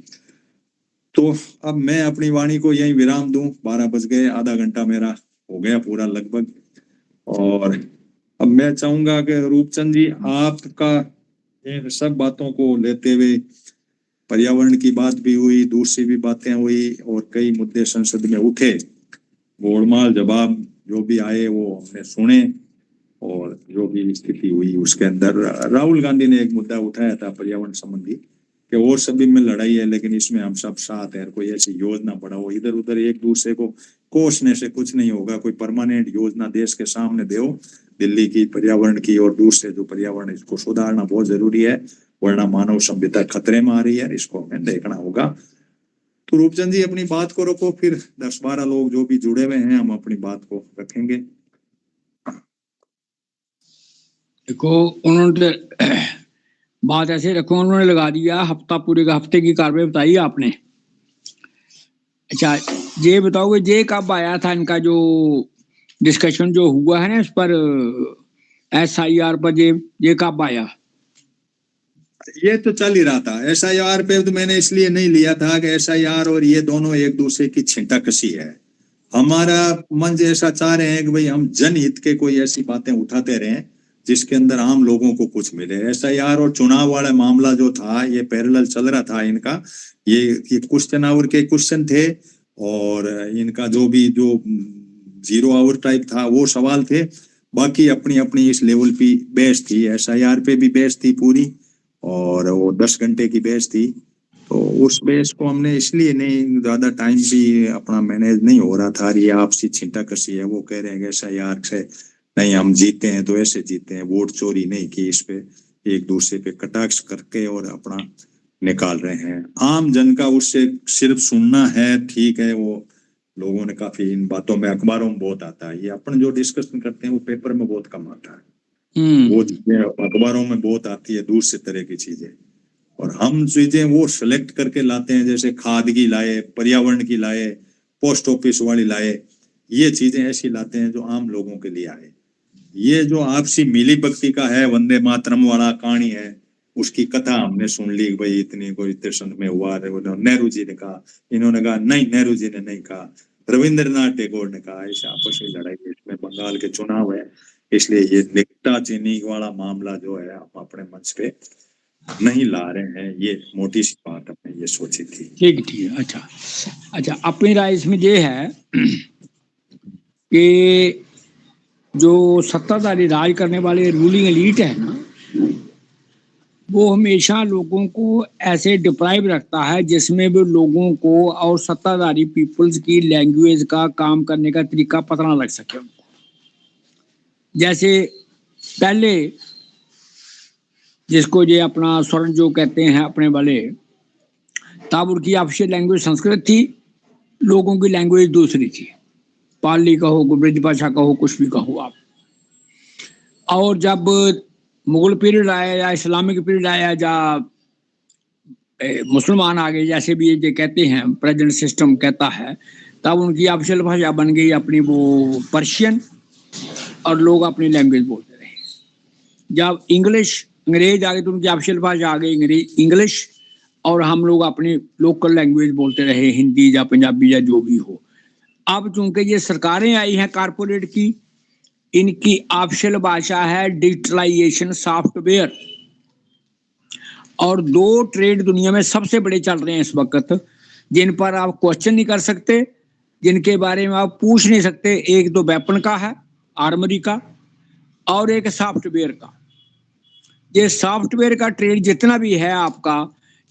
तो अब मैं अपनी वाणी को यहीं विराम दूं, 12 बज गए, आधा घंटा मेरा हो गया पूरा लगभग। और अब मैं चाहूंगा कि रूपचंद जी आपका इन सब बातों को लेते हुए पर्यावरण की बात भी हुई, दूसरी भी बातें हुई और कई मुद्दे संसद में उठे। गोलमाल जवाब जो भी आए वो हमने सुने और जो भी स्थिति हुई उसके अंदर राहुल गांधी ने एक मुद्दा उठाया था पर्यावरण संबंधी कि और सभी में लड़ाई है लेकिन इसमें हम सब साथ हैं, कोई ऐसी योजना बनाओ, इधर उधर एक दूसरे को कोसने से कुछ नहीं होगा, कोई परमानेंट योजना देश के सामने दो, दिल्ली की पर्यावरण की और दूसरे जो पर्यावरण इसको सुधारना बहुत जरूरी है वरना मानव सभ्यता खतरे में आ रही है, इसको हमें देखना होगा। तो रूपचंद जी अपनी बात को रखो, फिर 10-12 लोग जो भी जुड़े हुए हैं हम अपनी बात को रखेंगे। देखो उन्होंने बात ऐसे रखो, उन्होंने लगा दिया हफ्ता, पूरे का हफ्ते की कार्रवाई बताई आपने। अच्छा ये बताओगे ये कब आया था इनका जो डिस्कशन जो हुआ है ना इस पर SIR पर, ये कब आया? ये तो चल ही रहा था SIR पे, तो मैंने इसलिए नहीं लिया था कि SIR और ये दोनों एक दूसरे की छींटाकशी है। हमारा मंच ऐसा चाह रहे हैं कि भाई हम जनहित के कोई ऐसी बातें उठाते रहें जिसके अंदर आम लोगों को कुछ मिले। SIR और चुनाव वाला मामला जो था ये पैरेलल चल रहा था इनका, ये क्वेश्चन आवर के क्वेश्चन थे और इनका जो भी जो 0 आवर टाइप था वो सवाल थे। बाकी अपनी अपनी इस लेवल पे बहस थी, SIR पे भी बहस थी पूरी और वो 10 घंटे की बहस थी। तो उस बेस को हमने इसलिए नहीं, ज्यादा टाइम भी अपना मैनेज नहीं हो रहा था। ये आपसी छींटाकशी है, वो कह रहे हैं SIR से नहीं हम जीते हैं तो ऐसे जीते हैं, वोट चोरी नहीं की, इस पे एक दूसरे पे कटाक्ष करके और अपना निकाल रहे हैं। आम जन का उससे सिर्फ सुनना है, ठीक है, वो लोगों ने काफी इन बातों में अखबारों में बहुत आता है, ये अपन जो डिस्कशन करते हैं वो पेपर में बहुत कम आता है, वो चीजें अखबारों में बहुत आती है दूसरे तरह की चीजें, और हम चीजें वो सिलेक्ट करके लाते हैं, जैसे खाद की लाए, पर्यावरण की लाए, पोस्ट ऑफिस वाली लाए, ये चीजें ऐसी लाते हैं जो आम लोगों के लिए आए। ये जो आपसी मिली भक्ति का है, वंदे मातरम वाला कहानी है, उसकी कथा हमने सुन ली, भाई इतनी कोई स्टेशन में हुआ, नेहरू जी ने कहा, इन्होंने कहा नहीं, नेहरू जी ने नहीं कहा, रविंद्रनाथ टैगोर ने कहा, ऐसे आपस में लड़ाई है। इसमें बंगाल के चुनाव है, इसलिए ये निकटा चीनी वाला मामला जो है हम अपने मंच पे नहीं ला रहे हैं, ये मोटी सी बात हमने ये सोची थी। ठीक है। अच्छा अपनी राय इसमें ये है कि जो सत्ताधारी राज करने वाले रूलिंग एलीट है ना, वो हमेशा लोगों को ऐसे डिप्राइव रखता है जिसमें भी लोगों को और सत्ताधारी पीपल्स की लैंग्वेज का, काम करने का तरीका पता ना लग सके उनको। जैसे पहले जिसको ये अपना स्वर्ण जो कहते हैं अपने वाले, तब उनकी ऑफिशियल लैंग्वेज संस्कृत थी, लोगों की लैंग्वेज दूसरी थी, पाली कहो, ब्रज भाषा कहो, कुछ भी कहो आप। और जब मुगल पीरियड आया या इस्लामिक पीरियड आया या मुसलमान आ गए, जैसे भी ये कहते हैं प्रेजेंट सिस्टम कहता है, तब उनकी ऑफिशियल भाषा बन गई अपनी वो पर्शियन, और लोग अपनी लैंग्वेज बोलते रहे। जब इंग्लिश अंग्रेज आ गए तो उनकी ऑफिशियल भाषा आ गई इंग्लिश, और हम लोग अपनी लोकल लैंग्वेज बोलते रहे, हिंदी या पंजाबी या जो भी हो। अब चूंकि ये सरकारें आई हैं कारपोरेट की, इनकी ऑफिशियल भाषा है डिजिटलाइजेशन सॉफ्टवेयर, और 2 ट्रेड दुनिया में सबसे बड़े चल रहे हैं इस वक्त, जिन पर आप क्वेश्चन नहीं कर सकते, जिनके बारे में आप पूछ नहीं सकते। एक तो वेपन का है, आर्मरी का, और एक सॉफ्टवेयर का। ये सॉफ्टवेयर का ट्रेड जितना भी है आपका,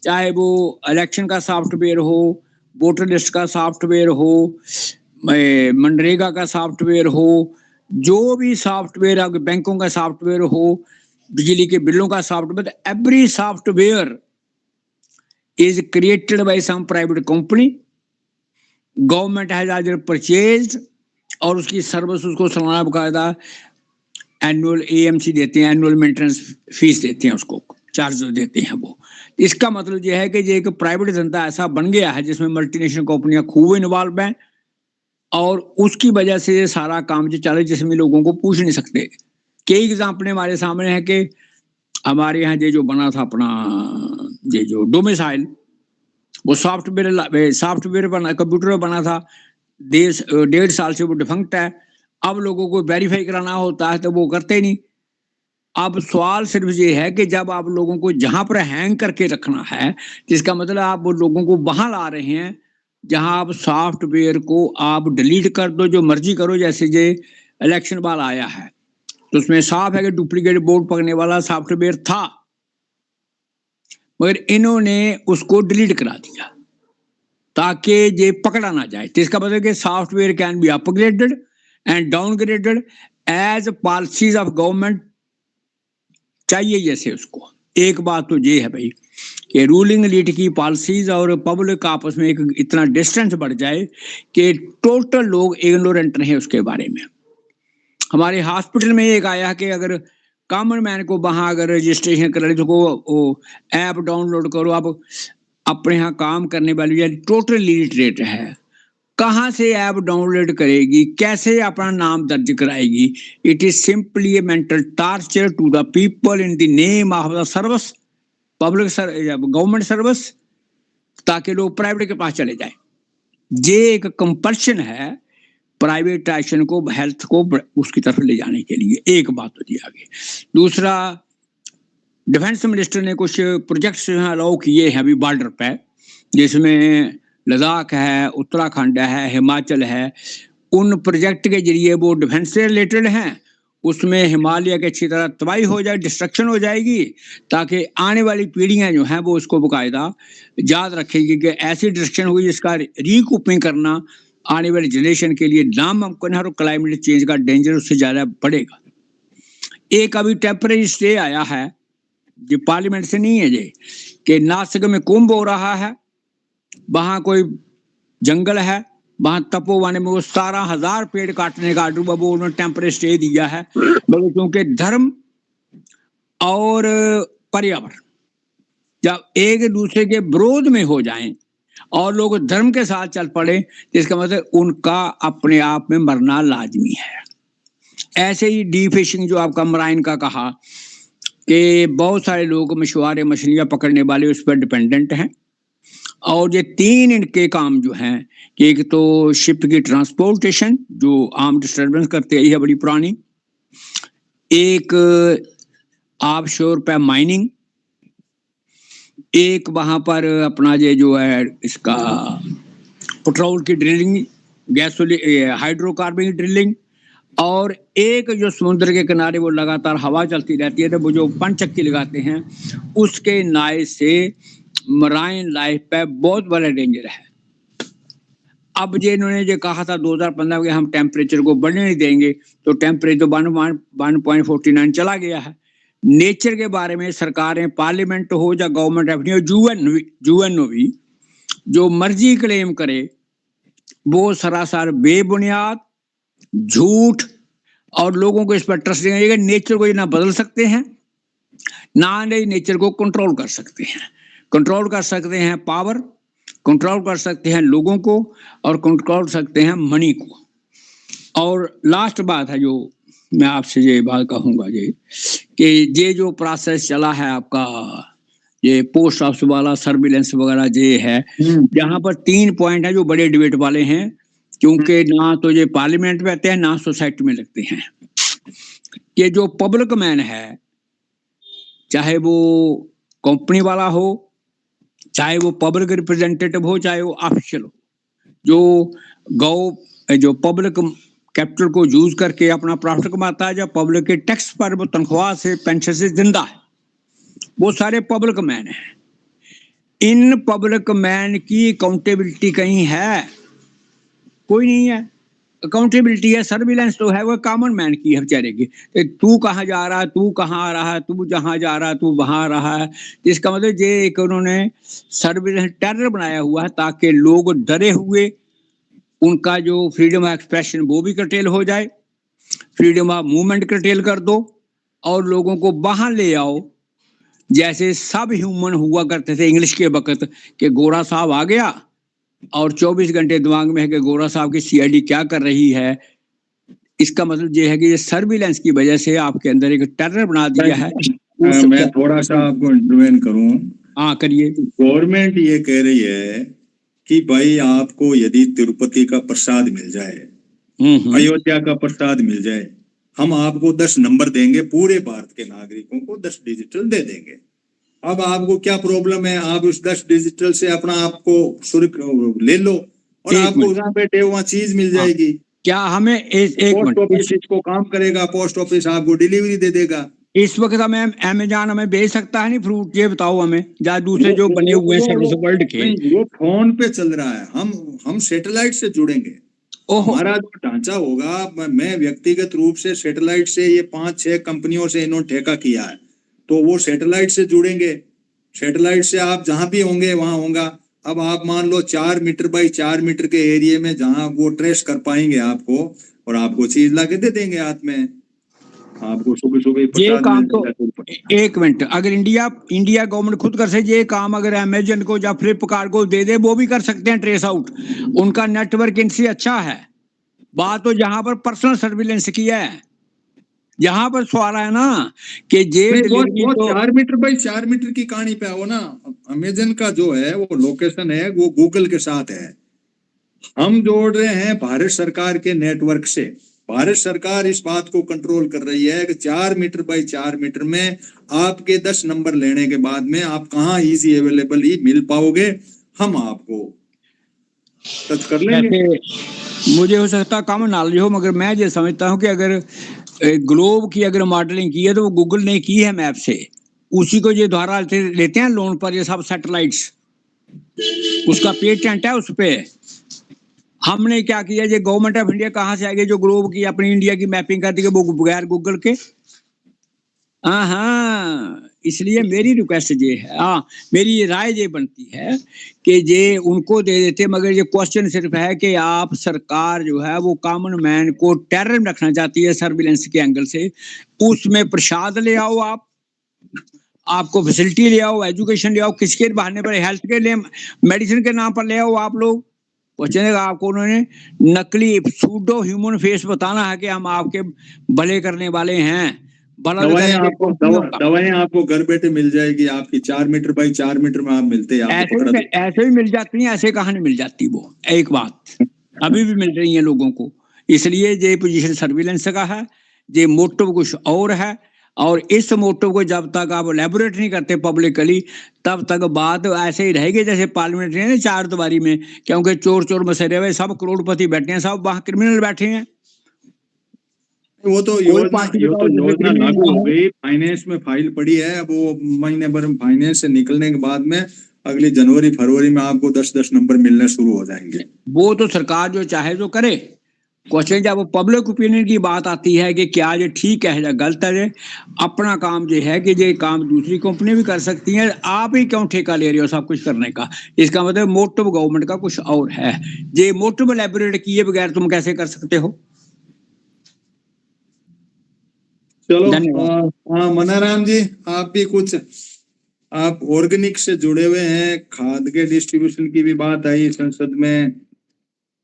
चाहे वो इलेक्शन का सॉफ्टवेयर हो, वोटर लिस्ट का सॉफ्टवेयर हो, मनरेगा का सॉफ्टवेयर हो, जो भी सॉफ्टवेयर, बैंकों का सॉफ्टवेयर हो, बिजली के बिलों का software, every software is created by some private company, government has either purchased, और उसकी सर्विस उसको चलाना बकायदा एनुअल AMC देते हैं, एनुअल मेंटेनेंस फीस देते हैं, उसको चार्ज देते हैं वो। इसका मतलब यह है कि ये एक प्राइवेट धंधा ऐसा बन गया है जिसमें मल्टीनेशनल कंपनियां खूब इन्वॉल्व हैं, और उसकी वजह से ये सारा काम जो चल रहा है जिसमें लोगों को पूछ नहीं सकते। कई एग्जाम्पल हमारे सामने है कि हमारे यहाँ ये जो बना था अपना ये जो डोमिसाइल, वो सॉफ्टवेयर बना, कंप्यूटर बना था, 1.5 साल से वो डिफंक्ट है। अब लोगों को वेरीफाई कराना होता है तो वो करते नहीं, अब सवाल सिर्फ ये है कि जब आप लोगों को जहां पर हैंग करके रखना है, जिसका मतलब आप वो लोगों को वहां ला रहे हैं जहां आप सॉफ्टवेयर को आप डिलीट कर दो, जो मर्जी करो। जैसे ये इलेक्शन वाला आया है तो उसमें साफ है कि डुप्लीकेट वोट पकड़ने वाला सॉफ्टवेयर था, मगर इन्होंने उसको डिलीट करा दिया ताकि ये पकड़ा ना जाए। तो इसका मतलब कि software can be upgraded and downgraded as policies of government चाहिए जैसे उसको। एक बात तो ये है भाई कि रूलिंग एलीट की पॉलिसीज और पब्लिक आपस में एक इतना डिस्टेंस बढ़ जाए कि टोटल लोग इग्नोरेंट रहे उसके बारे में। हमारे हॉस्पिटल में एक आया कि अगर कॉमन मैन को वहां अगर रजिस्ट्रेशन कर तो वो ऐप डाउनलोड करो, आप अपने यहाँ काम करने वाली टोटल लिटरेट है, कहां से ऐप डाउनलोड करेगी, कैसे अपना नाम दर्ज कराएगी? It is simply a mental torture to the people in the name of the service, public government service, ताकि लोग प्राइवेट के पास चले जाए। ये एक कंपल्शन है प्राइवेटाइजेशन को, हेल्थ को उसकी तरफ ले जाने के लिए। एक बात तो दी आगे। दूसरा, डिफेंस मिनिस्टर ने कुछ प्रोजेक्ट्स अलाउ किए हैं अभी बॉर्डर पे, जिसमें लद्दाख है, उत्तराखंड है, हिमाचल है। उन प्रोजेक्ट के जरिए वो डिफेंस से रिलेटेड हैं, उसमें हिमालय की अच्छी तरह तबाही हो जाए, डिस्ट्रक्शन हो जाएगी, ताकि आने वाली पीढ़ियां जो हैं वो उसको बाकायदा याद रखेगी कि ऐसी डिस्ट्रक्शन हुई जिसका रिकूपिंग करना आने वाली जनरेशन के लिए नामुमकिन है और क्लाइमेट चेंज का डेंजर उससे ज्यादा बढ़ेगा। एक अभी टेम्परेरी स्टे आया है, ये पार्लियामेंट से नहीं है, ये कि नासिक में कुंभ हो रहा है, वहां कोई जंगल है, वहां तपोवन में वो 17,000 पेड़ काटने का आर्डर वो उन्होंने टेम्परेरी स्टे दिया है। मगर क्योंकि धर्म और पर्यावरण जब एक दूसरे के विरोध में हो जाएं और लोग धर्म के साथ चल पड़े, तो इसका मतलब उनका अपने आप में मरना लाजमी है। ऐसे ही डी फिशिंग जो आपका मराइन का कहा कि बहुत सारे लोग मछुआरे मछलियां पकड़ने वाले उस पर डिपेंडेंट हैं, और ये तीन इनके काम जो हैं कि एक तो शिप की ट्रांसपोर्टेशन जो आर्म डिस्टर्बेंस करते है बड़ी पुरानी, एक ऑफशोर पे माइनिंग, एक वहां पर अपना ये जो है इसका पेट्रोल की ड्रिलिंग, गैसोलीन हाइड्रोकार्बन की ड्रिलिंग, और एक जो समुद्र के किनारे वो लगातार हवा चलती रहती है तो वो जो पंचक्की लगाते हैं, उसके नाए से मराइन लाइफ पे बहुत बड़ा डेंजर है। अब ये इन्होंने जो कहा था 2015 में हम टेम्परेचर को बढ़ने नहीं देंगे, तो टेम्परेचर 1.49 चला गया है। नेचर के बारे में सरकारें, पार्लियामेंट हो या गवर्नमेंट ऑफ यूएनओ भी जो मर्जी क्लेम करे वो सरासर बेबुनियाद, झूठ, और लोगों को इस पर ट्रस्ट देंगे। नेचर को ये ना बदल सकते हैं ना नेचर को कंट्रोल कर सकते हैं। कंट्रोल कर सकते हैं पावर, कंट्रोल कर सकते हैं लोगों को, और कंट्रोल कर सकते हैं मनी को। और लास्ट बात है जो मैं आपसे ये बात कहूंगा ये कि ये जो प्रोसेस चला है आपका, ये पोस्ट ऑफिस वाला सर्विलेंस वगैरह ये है, जहां पर 3 पॉइंट है जो बड़े डिबेट वाले हैं, क्योंकि ना तो ये पार्लियामेंट में आते हैं ना सोसाइटी में लगते हैं। ये जो पब्लिक मैन है, चाहे वो कंपनी वाला हो, चाहे वो पब्लिक रिप्रेजेंटेटिव हो, चाहे वो ऑफिशियल हो, जो पब्लिक कैपिटल को यूज करके अपना प्रॉफिट कमाता है, या पब्लिक के टैक्स पर वो तनख्वाह से पेंशन से जिंदा है, वो सारे पब्लिक मैन हैं। इन पब्लिक मैन की अकाउंटेबिलिटी कहीं है? कोई नहीं है। अकाउंटेबिलिटी है, सर्विलेंस तो है वो कॉमन मैन की है बेचारे की। तू कहाँ जा रहा है, तू कहाँ आ रहा है, तू जहाँ जा रहा है, तू वहां आ रहा है। इसका मतलब ये एक उन्होंने सर्विलेंस टेरर बनाया हुआ है ताकि लोग डरे हुए, उनका जो फ्रीडम ऑफ एक्सप्रेशन वो भी कर्टेल हो जाए, फ्रीडम ऑफ मूवमेंट कर्टेल कर दो, और लोगों को वहां ले आओ जैसे सब ह्यूमन हुआ करते थे इंग्लिश के वक्त कि गोरा साहब आ गया और 24 घंटे दिमाग में है कि गोरा साहब की सीआईडी क्या कर रही है। इसका मतलब ये है कि ये सर्विलेंस की वजह से आपके अंदर एक टेरर बना दिया है। मैं थोड़ा सा आपको इंटरवेन करूं। हाँ करिए। गवर्नमेंट ये कह रही है कि भाई आपको यदि तिरुपति का प्रसाद मिल जाए, अयोध्या का प्रसाद मिल जाए, हम आपको 10 नंबर देंगे, पूरे भारत के नागरिकों को 10 डिजिटल दे देंगे। अब आपको क्या प्रॉब्लम है, आप उस 10 डिजिटल से अपना आपको ले लो और एक आपको मिनट। जहाँ बैठे वहां चीज मिल हाँ, जाएगी। क्या हमें एक पोस्ट मिनट ऑफिस इसको काम करेगा, पोस्ट ऑफिस आपको डिलीवरी दे देगा। इस वक्त हमें अमेजॉन हमें भेज सकता है नहीं फ्रूट, ये बताओ हमें, या दूसरे जो बने हुए हैं सर्विस वर्ल्ड के। नहीं, वो फोन पे चल रहा है। हम सैटेलाइट से जुड़ेंगे। ओहो, हमारा जो ढांचा होगा, मैं व्यक्तिगत रूप से सैटेलाइट से, ये 5-6 कंपनियों से इन्होंने ठेका किया है, तो वो सैटेलाइट से जुड़ेंगे। सैटेलाइट से आप जहां भी होंगे वहां होगा। अब आप मान लो 4 मीटर बाई 4 मीटर के एरिया में जहां वो ट्रेस कर पाएंगे आपको, और आपको चीज ला के दे देंगे हाथ में। आपको सुबह सुबह ये प्रसाद काम मिल तो जाएगा। एक मिनट, अगर इंडिया गवर्नमेंट खुद कर सके ये काम, अगर अमेजन को या फ्लिपकार्ट को दे दे, वो भी कर सकते हैं ट्रेस आउट। उनका नेटवर्क इनसे अच्छा है। बात तो जहां पर पर्सनल सर्विलेंस की है, यहाँ पर सवाल है ना कि ये नहीं, डिलीवरी वो तो 4 मीटर बाई 4 मीटर की कहानी पे आओ ना। अमेजन का जो है वो लोकेशन है, वो गूगल के साथ है। हम जोड़ रहे हैं भारत सरकार के नेटवर्क से। भारत सरकार इस बात को कंट्रोल कर रही है कि 4 मीटर बाई 4 मीटर में आपके 10 नंबर लेने के बाद में आप कहाँ इजी अवेलेबल ही मिल पाओगे, हम आपको टच कर लेंगे। ऐसे मुझे हो सकता है कम नॉलेज हो, मगर मैं ये समझता हूँ कि अगर ग्लोब की अगर मॉडलिंग की है तो वो गूगल ने की है मैप से, उसी को ये द्वारा लेते हैं लोन पर ये सब सैटेलाइट्स, उसका पेटेंट है उस पे। हमने क्या किया, ये गवर्नमेंट ऑफ इंडिया कहाँ से आएगी जो ग्लोब की अपनी इंडिया की मैपिंग करती है वो बगैर गूगल के। हाँ हाँ, इसलिए मेरी रिक्वेस्ट ये है, हाँ मेरी ये राय ये बनती है कि ये उनको दे देते, मगर ये क्वेश्चन सिर्फ है कि आप सरकार जो है वो कॉमन मैन को टेरर में रखना चाहती है सर्विलेंस के एंगल से। उसमें प्रसाद ले आओ आप, आपको फैसिलिटी ले आओ, एजुकेशन ले आओ, किसके बहाने पर, हेल्थ के लिए, मेडिसिन के नाम पर ले आओ आप लोग। क्वेश्चन है आपको उन्होंने नकली सूडो ह्यूमन फेस बताना है कि हम आपके भले करने वाले हैं, भला तो दवाएं करेंगे आपको कंपनियों का। दवाएं आपको घर बैठे मिल जाएगी आपकी। 4 मीटर बाई 4 मीटर में आप मिलते हैं, आपको पकड़ा दे। ऐसे भी मिल जाती हैं, ऐसे कहाँ नहीं मिल जाती वो, एक बात अभी भी मिल रही है लोगों को। इसलिए ये पोजीशन सर्विलेंस का है, ये मोटिव कुछ और है, और इस मोटिव को जब तक आप एलेबोरेट नहीं करते पब्लिकली, तब तक बात ऐसे ही रहेगी जैसे पार्लियामेंट है ना 4 दीवारी में, क्योंकि चोर चोर मसेरे हुए सब करोड़पति बैठे हैं, सब वहां क्रिमिनल बैठे हैं। वो तो कोई पार्टी बताओ जिसमें योजना क्रिमिनल लागू ना हो हो। गई, फाइनेंस में फाइल पड़ी है। अब वो महीने भर में फाइनेंस से निकलने के बाद में अगली जनवरी फरवरी में आपको 10-10 नंबर मिलने शुरू हो जाएंगे। वो तो सरकार जो चाहे जो करे। क्वेश्चन जब पब्लिक ओपिनियन की बात आती है कि क्या ये ठीक है या गलत है, अपना काम ये है कि ये काम दूसरी कंपनी भी कर सकती है, आप ही क्यों ठेका ले रहे हो सब कुछ करने का। इसका मतलब मोटिव गवर्नमेंट का कुछ और है, ये मोटिव एलेबोरेट किए बगैर तुम कैसे कर सकते हो। चलो, धन्यवाद। मनाराम जी, आप भी कुछ, आप ऑर्गेनिक से जुड़े हुए हैं, खाद के डिस्ट्रीब्यूशन की भी बात आई संसद में,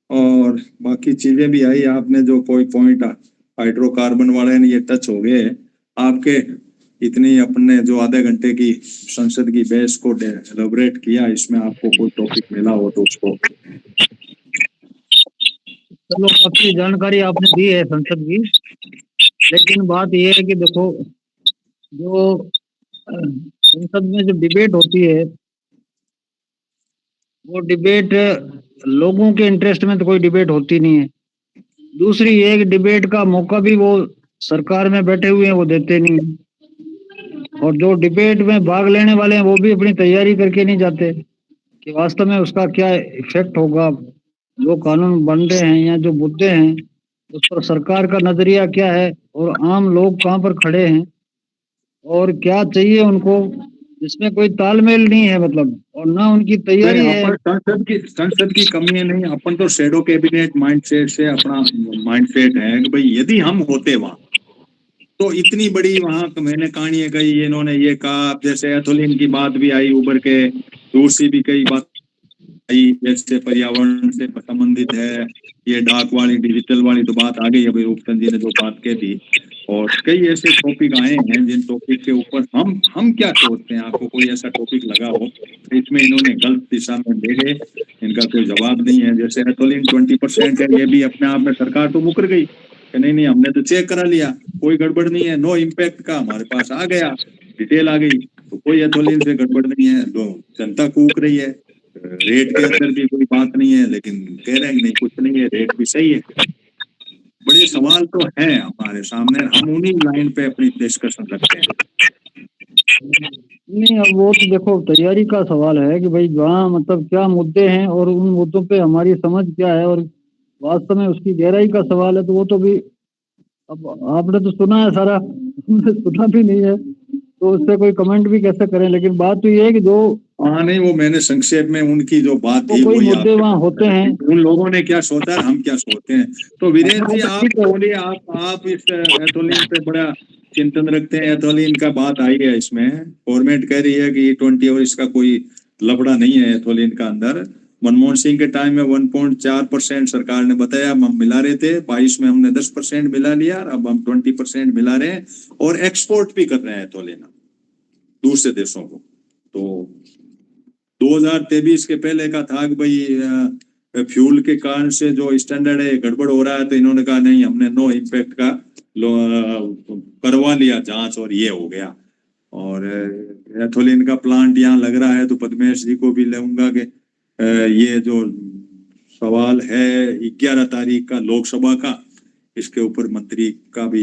और बाकी चीजें भी आई। आपने जो कोई पॉइंट हाइड्रोकार्बन वाले ने ये टच हो गए आपके, इतनी अपने जो आधे घंटे की संसद की बहस को एलोबरेट किया, इसमें आपको कोई टॉपिक मिला हो तो उसको। चलो, काफी जानकारी आपने दी है संसद की, लेकिन बात यह है कि देखो, जो संसद में जो डिबेट होती है वो डिबेट लोगों के इंटरेस्ट में तो कोई डिबेट होती नहीं है। दूसरी एक डिबेट का मौका भी वो सरकार में बैठे हुए हैं वो देते नहीं है, और जो डिबेट में भाग लेने वाले हैं वो भी अपनी तैयारी करके नहीं जाते कि वास्तव में उसका क्या इफेक्ट होगा, जो कानून बन रहे हैं या जो मुद्दे हैं उस पर सरकार का नजरिया क्या है, और आम लोग कहाँ पर खड़े हैं और क्या चाहिए उनको, इसमें कोई तालमेल नहीं है मतलब, और ना उनकी तैयारी है। संसद की कमी है नहीं, अपन तो शेडो कैबिनेट माइंडसेट से अपना माइंडसेट है कि भाई यदि हम होते वहां तो इतनी बड़ी वहां मैंने कहानी कही, इन्होंने ये कहा, जैसे एथोलिन की बात भी आई, उबर के दूसरी भी कई बात आई, जैसे पर्यावरण से संबंधित है, ये डाक वाली डिजिटल वाली तो बात आ गई अभी रूपचंद जी ने जो बात कह दी, और कई ऐसे टॉपिक आए हैं जिन टॉपिक के ऊपर हम क्या सोचते हैं। आपको कोई ऐसा टॉपिक लगा हो इसमें इन्होंने गलत दिशा में ले गए, इनका कोई जवाब नहीं है। जैसे एथोलिन 20% है, ये भी अपने आप में सरकार तो मुकर गई, कि नहीं नहीं हमने तो चेक करा लिया, कोई गड़बड़ नहीं है, नो इम्पैक्ट का हमारे पास आ गया, डिटेल आ गई, तो कोई एथोलिन से गड़बड़ नहीं है। लोग जनता कूक रही है, रेट के अंदर भी कोई बात नहीं है, लेकिन कह रहे हैं नहीं कुछ नहीं है, रेट भी सही है। बड़े सवाल तो हैं हमारे सामने, हम उन्हीं लाइन पे अपनी डिस्कशन रखते हैं। नहीं, अब वो तो देखो तैयारी का सवाल है कि भाई वहाँ मतलब क्या मुद्दे हैं और उन मुद्दों पे हमारी समझ क्या है और वास्तव में उसकी गहराई का सवाल है, तो वो तो भी अब आपने तो सुना है सारा, हमने सुना भी नहीं है तो उससे कोई कमेंट भी कैसे करें। लेकिन बात तो ये है कि जो हाँ नहीं, वो मैंने संक्षेप में उनकी जो बात वो थी कोई वही मुद्दे वहाँ होते हैं। उन लोगों ने क्या सोचा और हम क्या सोचते हैं। तो वीरेंद्र जी आप बोलिए, आप इस एथोलिन पे बड़ा चिंतन रखते हैं, एथोलिन का बात आई है इसमें, गवर्नमेंट कह रही है कि E20 और इसका कोई लफड़ा नहीं है एथोलिन का अंदर। मनमोहन सिंह के टाइम में 1.4% सरकार ने बताया, हम मिला रहे थे, 22 में हमने 10% मिला लिया, अब हम 20% मिला रहे हैं और एक्सपोर्ट भी कर रहे हैं एथोलिन दूसरे देशों को। तो 2023 के पहले का था कि भाई फ्यूल के कारण से जो स्टैंडर्ड है गड़बड़ हो रहा है, तो इन्होंने कहा नहीं हमने नो इम्पैक्ट का करवा लिया जांच और ये हो गया। और एथोलिन का प्लांट यहाँ लग रहा है, तो पद्मेश जी को भी लूंगा कि ये जो सवाल है 11 तारीख का लोकसभा का, इसके ऊपर मंत्री का भी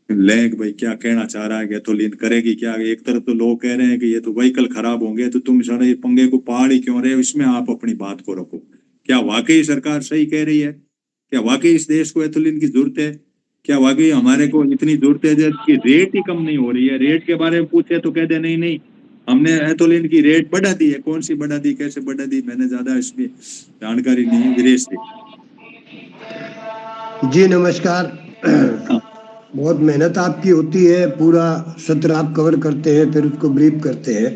लेंग भाई क्या कहना चाह रहा है कि एथोलिन करेगी क्या। एक तरफ तो लोग कह रहे हैं कि ये तो व्हीकल खराब होंगे, तो तुम सारे पंगे को पहाड़ ही क्यों रहे हो, इसमें आप अपनी बात को रखो। क्या वाकई सरकार सही कह रही है? क्या वाकई इस देश को एथोलिन की जरूरत है? क्या वाकई हमारे को इतनी जरूरत है जबकि रेट ही कम नहीं हो रही है? रेट के बारे में पूछे तो कह दे नहीं नहीं हमने एथोलिन की रेट बढ़ा दी है। कौन सी बढ़ा दी, कैसे बढ़ा दी, मैंने ज्यादा इसमें जानकारी नहीं है। वीरेश जी नमस्कार। बहुत मेहनत आपकी होती है, पूरा सत्र आप कवर करते हैं फिर उसको ब्रीफ करते हैं,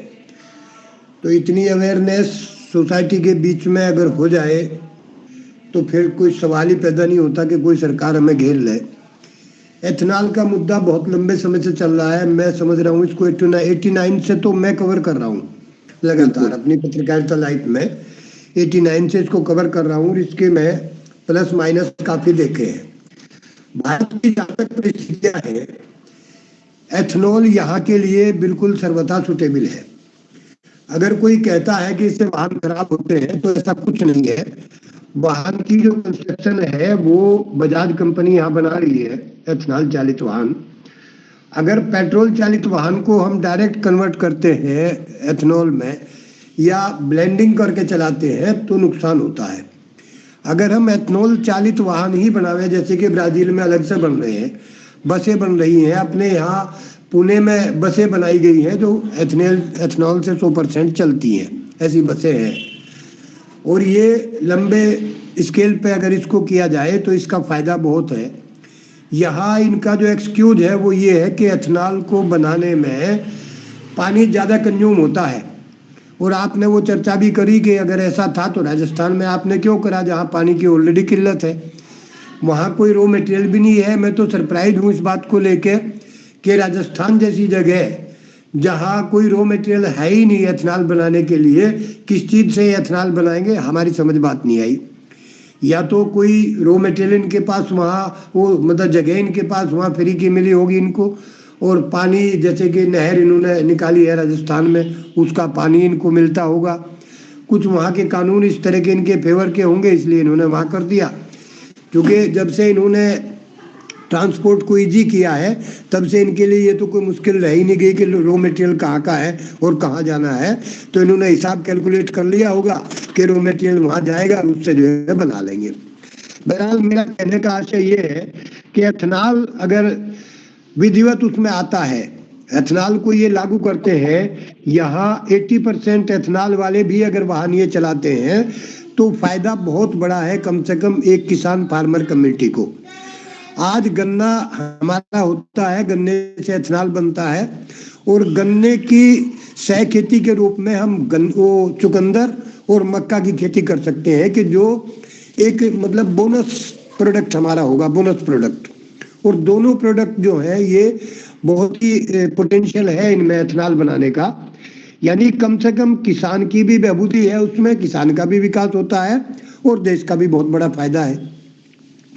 तो इतनी अवेयरनेस सोसाइटी के बीच में अगर हो जाए तो फिर कोई सवाल ही पैदा नहीं होता कि कोई सरकार हमें घेर ले। एथेनॉल का मुद्दा बहुत लंबे समय से चल रहा है, मैं समझ रहा हूँ इसको 89 से तो मैं कवर कर रहा हूँ लगातार अपनी पत्रकारिता लाइफ में। 89 से इसको कवर कर रहा हूँ और इसके मैं प्लस माइनस काफी देखे हैं। भारत की जहाँ तक परिस्थितियां है, एथेनॉल यहाँ के लिए बिल्कुल सर्वथा सुटेबल है। अगर कोई कहता है कि इससे वाहन खराब होते हैं तो ऐसा कुछ नहीं है। वाहन की जो कंस्ट्रक्शन है वो बजाज कंपनी यहाँ बना रही है एथेनॉल चालित वाहन। अगर पेट्रोल चालित वाहन को हम डायरेक्ट कन्वर्ट करते हैं एथेनॉल में या ब्लेंडिंग करके चलाते हैं तो नुकसान होता है। अगर हम एथेनॉल चालित वाहन ही बनावे, जैसे कि ब्राजील में अलग से बन रहे हैं, बसें बन रही हैं, अपने यहाँ पुणे में बसें बनाई गई हैं जो एथेनॉल से 100% चलती हैं, ऐसी बसें हैं। और ये लंबे स्केल पे अगर इसको किया जाए तो इसका फायदा बहुत है। यहाँ इनका जो एक्सक्यूज है वो ये है कि एथेनॉल को बनाने में पानी ज़्यादा कंज्यूम होता है। और आपने वो चर्चा भी करी कि अगर ऐसा था तो राजस्थान में आपने क्यों करा, जहाँ पानी की ऑलरेडी किल्लत है, वहाँ कोई रॉ मटेरियल भी नहीं है। मैं तो सरप्राइज हूँ इस बात को लेके कि राजस्थान जैसी जगह जहाँ कोई रॉ मटेरियल है ही नहीं एथेनॉल बनाने के लिए, किस चीज़ से एथेनॉल बनाएंगे, हमारी समझ बात नहीं आई। या तो कोई रॉ मटेरियल इनके पास वहाँ वो मतलब जगह इनके पास वहाँ फ्री की मिली होगी इनको, और पानी जैसे कि नहर इन्होंने निकाली है राजस्थान में उसका पानी इनको मिलता होगा। कुछ वहाँ के कानून इस तरह के इनके फेवर के होंगे इसलिए इन्होंने वहाँ कर दिया। क्योंकि जब से इन्होंने ट्रांसपोर्ट को इजी किया है तब से इनके लिए ये तो कोई मुश्किल रह ही नहीं गई कि रॉ मटेरियल कहाँ का है और कहाँ जाना है। तो इन्होंने हिसाब कैलकुलेट कर लिया होगा कि रॉ मटेरियल वहाँ जाएगा, उससे जो है बना लेंगे। बहरहाल मेरा कहने का आशय ये है कि एथेनॉल अगर विधिवत उसमें आता है, एथेनॉल को ये लागू करते हैं, यहाँ 80% एथेनॉल वाले भी अगर वाहन ये चलाते हैं तो फायदा बहुत बड़ा है, कम से कम एक किसान फार्मर कम्युनिटी को। आज गन्ना हमारा होता है, गन्ने से एथेनॉल बनता है और गन्ने की सह खेती के रूप में हम वो चुकंदर और मक्का की खेती कर सकते हैं कि जो एक मतलब बोनस प्रोडक्ट हमारा होगा, बोनस प्रोडक्ट। और दोनों प्रोडक्ट जो है ये बहुत ही पोटेंशियल है इनमें एथेनॉल बनाने का। यानी कम से कम किसान की भी बहबूदी है उसमें, किसान का भी विकास होता है और देश का भी बहुत बड़ा फायदा है।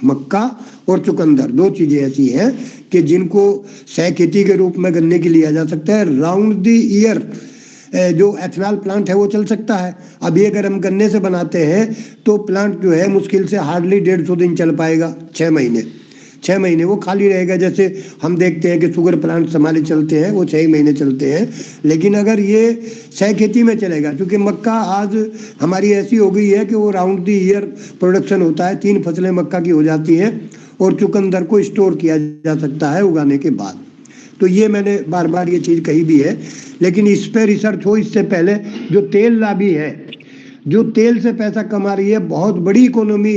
मक्का और चुकंदर, दो चीजें ऐसी हैं कि जिनको सह खेती के रूप में गन्ने की लिया जा सकता है। राउंड द ईयर जो एथनॉल प्लांट है वो चल सकता है। अभी अगर हम गन्ने से बनाते हैं तो प्लांट जो है मुश्किल से हार्डली 150 दिन चल पाएगा, 6 महीने वो खाली रहेगा। जैसे हम देखते हैं कि शुगर प्लांट हमारे चलते हैं वो 6 महीने चलते हैं, लेकिन अगर ये सह खेती में चलेगा, क्योंकि मक्का आज हमारी ऐसी हो गई है कि वो राउंड द ईयर प्रोडक्शन होता है, 3 फसलें मक्का की हो जाती हैं और चुकंदर को स्टोर किया जा सकता है उगाने के बाद। तो ये मैंने बार बार ये चीज कही भी है, लेकिन इस पे रिसर्च हो इससे पहले। जो तेल लॉबी है, जो तेल से पैसा कमा रही है, बहुत बड़ी इकोनॉमी,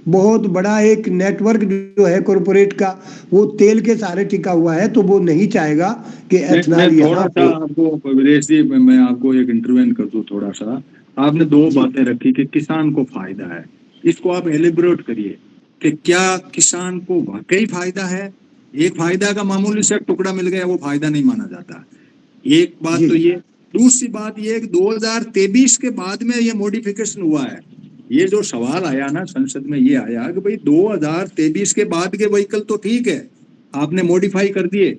बहुत बड़ा एक नेटवर्क जो है कॉरपोरेट का, वो तेल के सहारे टिका हुआ है, तो वो नहीं चाहेगा कि एथनॉल थोड़ा सा आपको वीरेश जी, मैं आपको एक इंटरवेंशन कर दूं थोड़ा सा। आपने दो बातें रखी कि किसान को फायदा है, इसको आप एलिब्रेट करिए कि क्या किसान को वाकई फायदा है। एक फायदा का मामूली से टुकड़ा मिल गया वो फायदा नहीं माना जाता, एक बात तो ये। दूसरी बात ये कि 2023 के बाद में ये मॉडिफिकेशन हुआ है। ये जो सवाल आया ना संसद में, ये आया कि भाई 2023 के बाद के व्हीकल तो ठीक है, आपने मॉडिफाई कर दिए,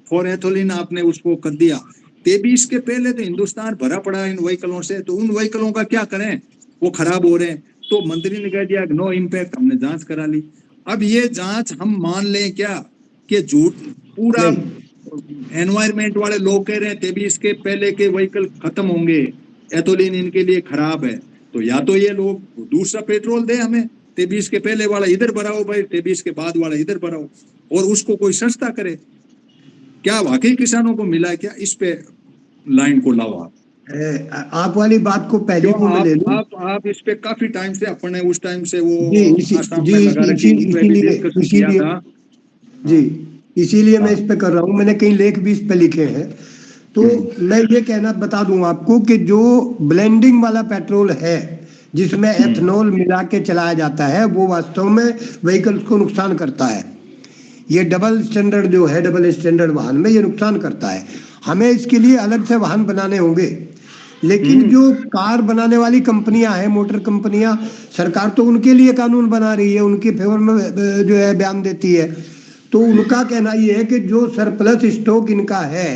फॉर एथोलिन आपने उसको कर दिया। 23 के पहले तो हिंदुस्तान भरा पड़ा इन व्हीकलों से, तो उन व्हीकलों का क्या करें, वो खराब हो रहे हैं। तो मंत्री ने कह दिया नो इम्पैक्ट, हमने जांच करा ली। अब ये जांच हम मान लें क्या कि झूठ, पूरा एनवायरमेंट वाले लोग कह रहे हैं 23 के पहले के व्हीकल खत्म होंगे, एथोलिन इनके लिए खराब है, तो या तो ये लोग दूसरा पेट्रोल दे हमें, 23 के पहले वाला इधर भराओ भाई, 23 के बाद वाला इधर भराओ, और उसको कोई सस्ता करे। क्या वाकई किसानों को मिला है क्या? इस पे लाइन को लाओ आप वाली बात को पहले को मैं ले लूं। आप इस पे काफी टाइम से अपने उस टाइम से वो जी इसीलिए मैं इस पे कर रहा हूँ, मैंने कई लेख भी इस पे लिखे हैं। तो मैं ये कहना बता दूं आपको कि जो ब्लेंडिंग वाला पेट्रोल है जिसमें एथनॉल मिला के चलाया जाता है, वो वास्तव में व्हीकल्स को नुकसान करता है। ये डबल स्टैंडर्ड जो है, डबल स्टैंडर्ड वाहन में ये नुकसान करता है। हमें इसके लिए अलग से वाहन बनाने होंगे, लेकिन जो कार बनाने वाली कंपनियां हैं, मोटर कंपनियां, सरकार तो उनके लिए कानून बना रही है, उनके फेवर में जो है बयान देती है। तो उनका कहना ये है कि जो सरप्लस स्टॉक इनका है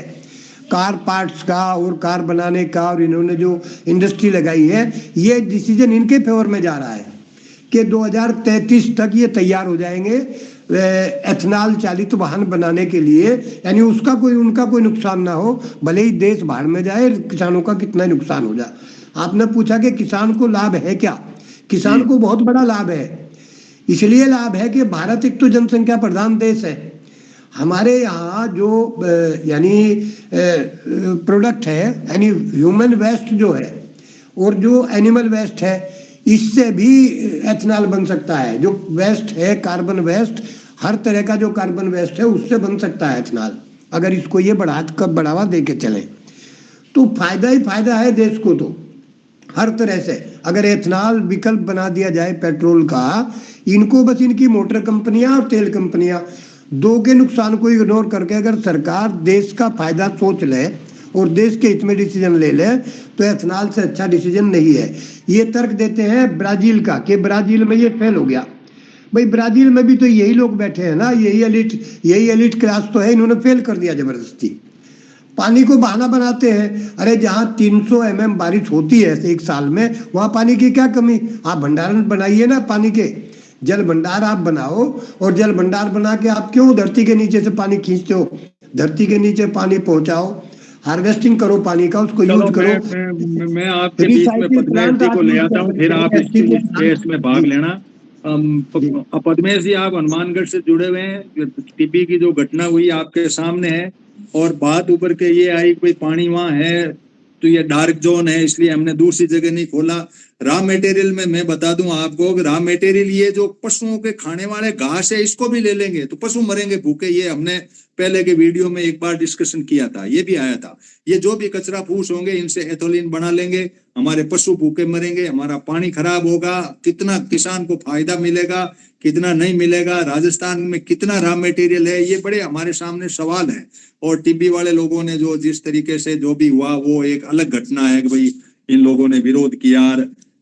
कार पार्ट्स का और कार बनाने का, और इन्होंने जो इंडस्ट्री लगाई है, ये डिसीजन इनके फेवर में जा रहा है कि 2033 तक ये तैयार हो जाएंगे एथनॉल चालित वाहन बनाने के लिए, यानी उसका कोई उनका कोई नुकसान ना हो, भले ही देश बाहर में जाए, किसानों का कितना नुकसान हो जाए। आपने पूछा कि किसान को लाभ है क्या? किसान को बहुत बड़ा लाभ है। इसलिए लाभ है कि भारत एक तो जनसंख्या प्रधान देश है। हमारे यहाँ जो यानी प्रोडक्ट है, यानी ह्यूमन वेस्ट जो है और जो एनिमल वेस्ट है, इससे भी एथनॉल बन सकता है। जो वेस्ट है, कार्बन वेस्ट, हर तरह का जो कार्बन वेस्ट है उससे बन सकता है एथनॉल, अगर इसको ये बढ़ावा दे के चले तो फायदा ही फायदा है देश को। तो हर तरह से अगर एथनॉल विकल्प बना दिया जाए पेट्रोल का, इनको बस इनकी मोटर कंपनियां और तेल कंपनियां, दो के नुकसान को इग्नोर करके अगर सरकार देश का फायदा सोच ले और देश के हित में डिसीजन ले ले, तो एथनॉल से अच्छा डिसीजन नहीं है। ये तर्क देते हैं ब्राजील का कि ब्राजील में ये फेल हो गया। भाई ब्राजील में भी तो यही लोग बैठे हैं ना, यही एलिट क्लास तो है, इन्होंने फेल कर दिया जबरदस्ती। पानी को बहाना बनाते हैं। अरे जहाँ 300 mm बारिश होती है एक साल में, वहाँ पानी की क्या कमी? आप भंडारण बनाइए ना पानी के, जल भंडार आप बनाओ, और जल भंडार बना के आप क्यों धरती के नीचे से पानी खींचते हो? धरती के नीचे पानी पहुंचाओ, हार्वेस्टिंग करो पानी का, उसको यूज करो। मैं आपके बीच में पद्मेश जी को ले आता हूँ, फिर आप इस केस में भाग लेना। पद्मेश जी, आप हनुमानगढ़ से जुड़े हुए हैं, टीबी की जो घटना हुई आपके सामने है, और बात ऊपर के ये आई कि पानी वहां है तो ये डार्क जोन है, इसलिए हमने दूसरी जगह नहीं खोला। रॉ मटेरियल में मैं बता दूं आपको, रॉ मटेरियल ये जो पशुओं के खाने वाले घास है, इसको भी ले लेंगे तो पशु मरेंगे भूखे। ये हमने पहले के वीडियो में एक बार डिस्कशन किया था, ये भी आया था। ये जो भी कचरा फूस होंगे, इनसे एथोलिन बना लेंगे, हमारे पशु भूखे मरेंगे, हमारा पानी खराब होगा। कितना किसान को फायदा मिलेगा, कितना नहीं मिलेगा, राजस्थान में कितना रॉ मटेरियल है, ये बड़े हमारे सामने सवाल है। और टीबी वाले लोगों ने जो जिस तरीके से जो भी हुआ, वो एक अलग घटना है कि भाई इन लोगों ने विरोध किया।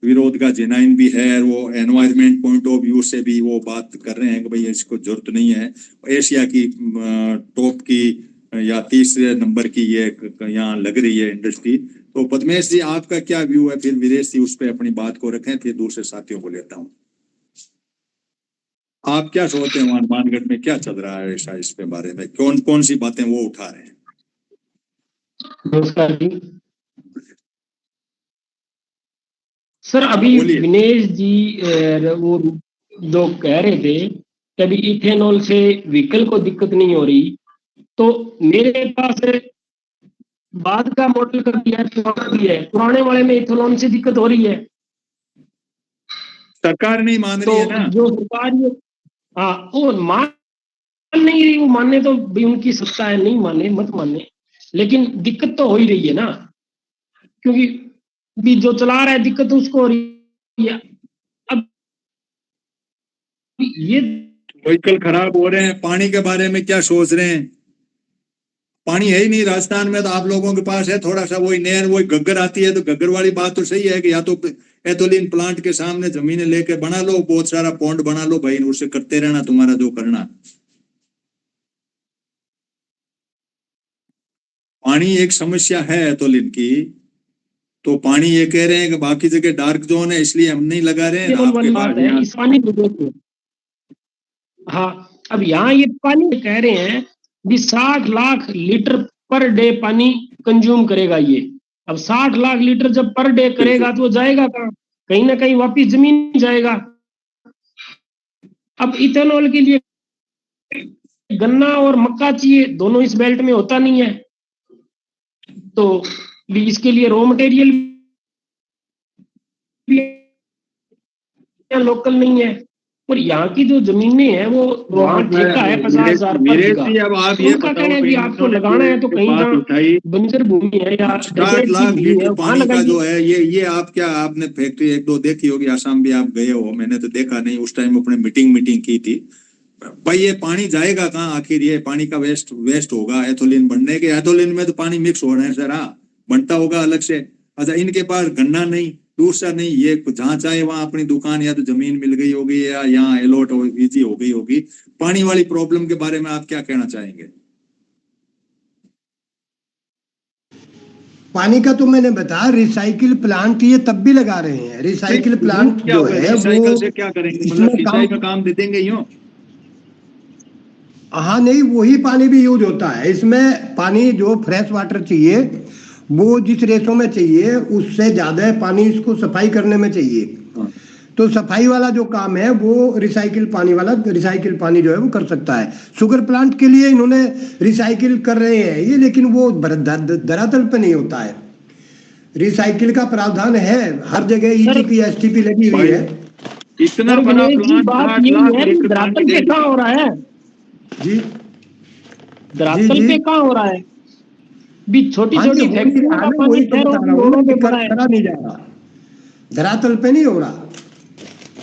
विरोध का जेनाइन भी है, वो एनवायरमेंट पॉइंट ऑफ व्यू से भी वो बात कर रहे हैं कि भाई इसको जरूरत नहीं है। एशिया की टॉप की या तीसरे नंबर की ये यहाँ लग रही है इंडस्ट्री। तो पद्मेश जी, आपका क्या व्यू है? फिर वीरेश जी उस पर अपनी बात को रखें, फिर दूसरे साथियों को लेता हूँ। आप क्या सोचते हैं हनुमानगढ़ में क्या चल रहा है ऐसा, इस पे बारे में कौन कौन सी बातें वो उठा रहे हैं? नमस्कार जी सर। अभी बोलिए। विनेश जी वो जो कह रहे थे कि अभी इथेनॉल से व्हीकल को दिक्कत नहीं हो रही, तो मेरे पास बाद का मॉडल का भी है, पुराना भी है। पुराने वाले में इथेनॉल से दिक्कत हो रही है, सरकार नहीं मान तो रही है ना। जो सरकार हाँ वो मान नहीं रही, वो मानने तो भी उनकी सत्ता है, नहीं माने मत माने, लेकिन दिक्कत तो हो ही रही है ना, क्योंकि भी जो चला रहा है दिक्कत उसको हो रही है। अब ये व्हीकल खराब हो रहे हैं। पानी के बारे में क्या सोच रहे हैं? पानी है ही नहीं राजस्थान में, तो आप लोगों के पास है थोड़ा सा, वही नहर, वही घग्गर आती है, तो घग्गर वाली बात तो सही है कि या तो एथोलिन प्लांट के सामने जमीनें लेके बना लो, बहुत सारा पॉन्ड बना लो भाई, उससे करते रहना तुम्हारा जो करना। पानी एक समस्या है एथोलिन की, तो पानी ये कह रहे हैं कि बाकी जगह डार्क जोन है इसलिए हम नहीं लगा रहे हैं। केवल आपके वाली बात है पास इस पानी को देखो। हाँ, अब यहाँ ये पानी कह रहे हैं भी 60 लाख लीटर पर डे पानी कंज्यूम करेगा ये। अब 60 लाख लीटर जब पर डे करेगा तो वो जाएगा कहाँ? कहीं ना कहीं वापिस जमीन जाएगा। अब इथेनॉल के लिए गन्ना और मक्का चाहिए, दोनों इस बेल्ट में होता नहीं है, तो भी इसके लिए रॉ मटेरियल भी लोकल नहीं है, और यहाँ की जो जमीनें हैं वो वहाँ ठेका है 50,000 पर बीघा। अब आप तो ये उनका बताओ कहना है कि आपको लगाना है तो कहीं बात जहाँ उठाई, बंजर भूमि है या 60 डेजर्ट सी लाख भूमि है लीटर वहाँ पानी का जो लगाइए। है ये आप क्या, आपने फैक्ट्री एक दो देखी होगी, आसाम भी आप गए हो, मैंने तो देखा नहीं, उस टाइम अपने मीटिंग की थी भाई। ये पानी जाएगा कहाँ आखिर? ये पानी का वेस्ट होगा एथोलिन बनने के। एथोलिन में तो पानी मिक्स हो रहे हैं सर, हाँ बनता होगा अलग से। अच्छा, इनके पास गन्ना नहीं, दूसरा नहीं, ये जहाँ चाहे वहां अपनी दुकान या तो जमीन मिल गई होगी या यहाँ अलॉट इजी हो गई होगी। पानी वाली प्रॉब्लम के बारे में आप क्या कहना चाहेंगे? पानी का तो मैंने बताया, रिसाइकिल प्लांट ये तब भी लगा रहे हैं। रिसाइकिल प्लांट जो है वो से क्या करेंगे? इसमें सिंचाई का काम दे देंगे यूं? हाँ नहीं, वही पानी भी यूज होता है इसमें। पानी जो फ्रेश वाटर चाहिए वो जिस रेशो में चाहिए उससे ज्यादा पानी इसको सफाई करने में चाहिए। तो सफाई वाला जो काम है वो रिसाइकिल पानी जो है वो कर सकता है। शुगर प्लांट के लिए इन्होंने रिसाइकिल कर रहे हैं ये, लेकिन वो धरातल पे नहीं होता है। रिसाइकिल का प्रावधान है हर जगह, ईटीपी एसटीपी लगी हुई है। इतना बड़ा प्लांट बात यही है कि धरातल पे कहाँ हो रहा है जी, धरातल पे कहाँ हो रहा है? भी छोटी छोटी फैक्ट्रियों का पानी करा नहीं जा रहा, धरातल पे नहीं हो रहा।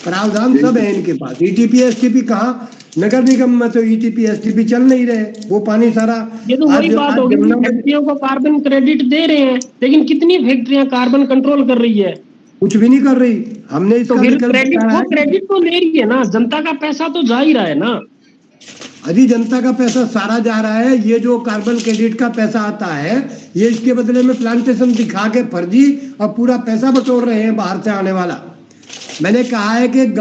प्रावधान सब है इनके पास। ईटीपी एसटीपी कहाँ, नगर निगम में तो ईटीपी एसटीपी चल नहीं रहे, वो पानी सारा। ये तो वही बात होगी, फैक्ट्रियों को कार्बन क्रेडिट दे रहे हैं, लेकिन कितनी फैक्ट्रियां कार्बन कंट्रोल कर रही है? कुछ भी नहीं कर रही। हमने इसका तो फिर क्रेडिट तो ले रही है ना, जनता का पैसा तो जा ही रहा है ना। अभी जनता का पैसा सारा जा रहा है। ये जो कार्बन क्रेडिट का पैसा आता है ये इसके बदले में प्लांटेशन दिखा के फर्जी और पूरा पैसा बटोर रहे हैं बाहर से आने वाला। मैंने कहा है कि एक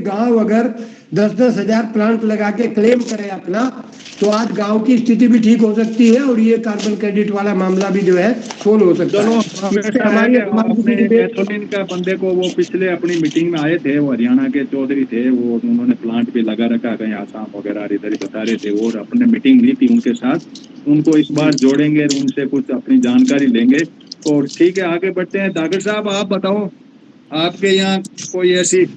गांव अगर 10-10 हजार प्लांट लगा के क्लेम करे अपना, तो आज गांव की स्थिति भी ठीक हो सकती है और ये कार्बन क्रेडिट वाला मामला भी जो है सोल्व हो सकता है। एथोलिन का बंदे को वो पिछले अपनी मीटिंग में आए थे, वो हरियाणा के चौधरी थे, वो उन्होंने प्लांट भी लगा रखा कहीं आसाम वगैरह इधर ही बता रहे थे, और अपने मीटिंग ली थी उनके साथ। उनको इस बार जोड़ेंगे, उनसे कुछ अपनी जानकारी लेंगे। और ठीक है, आगे बढ़ते हैं। दागर साहब, आप बताओ, आपके यहाँ कोई ऐसी,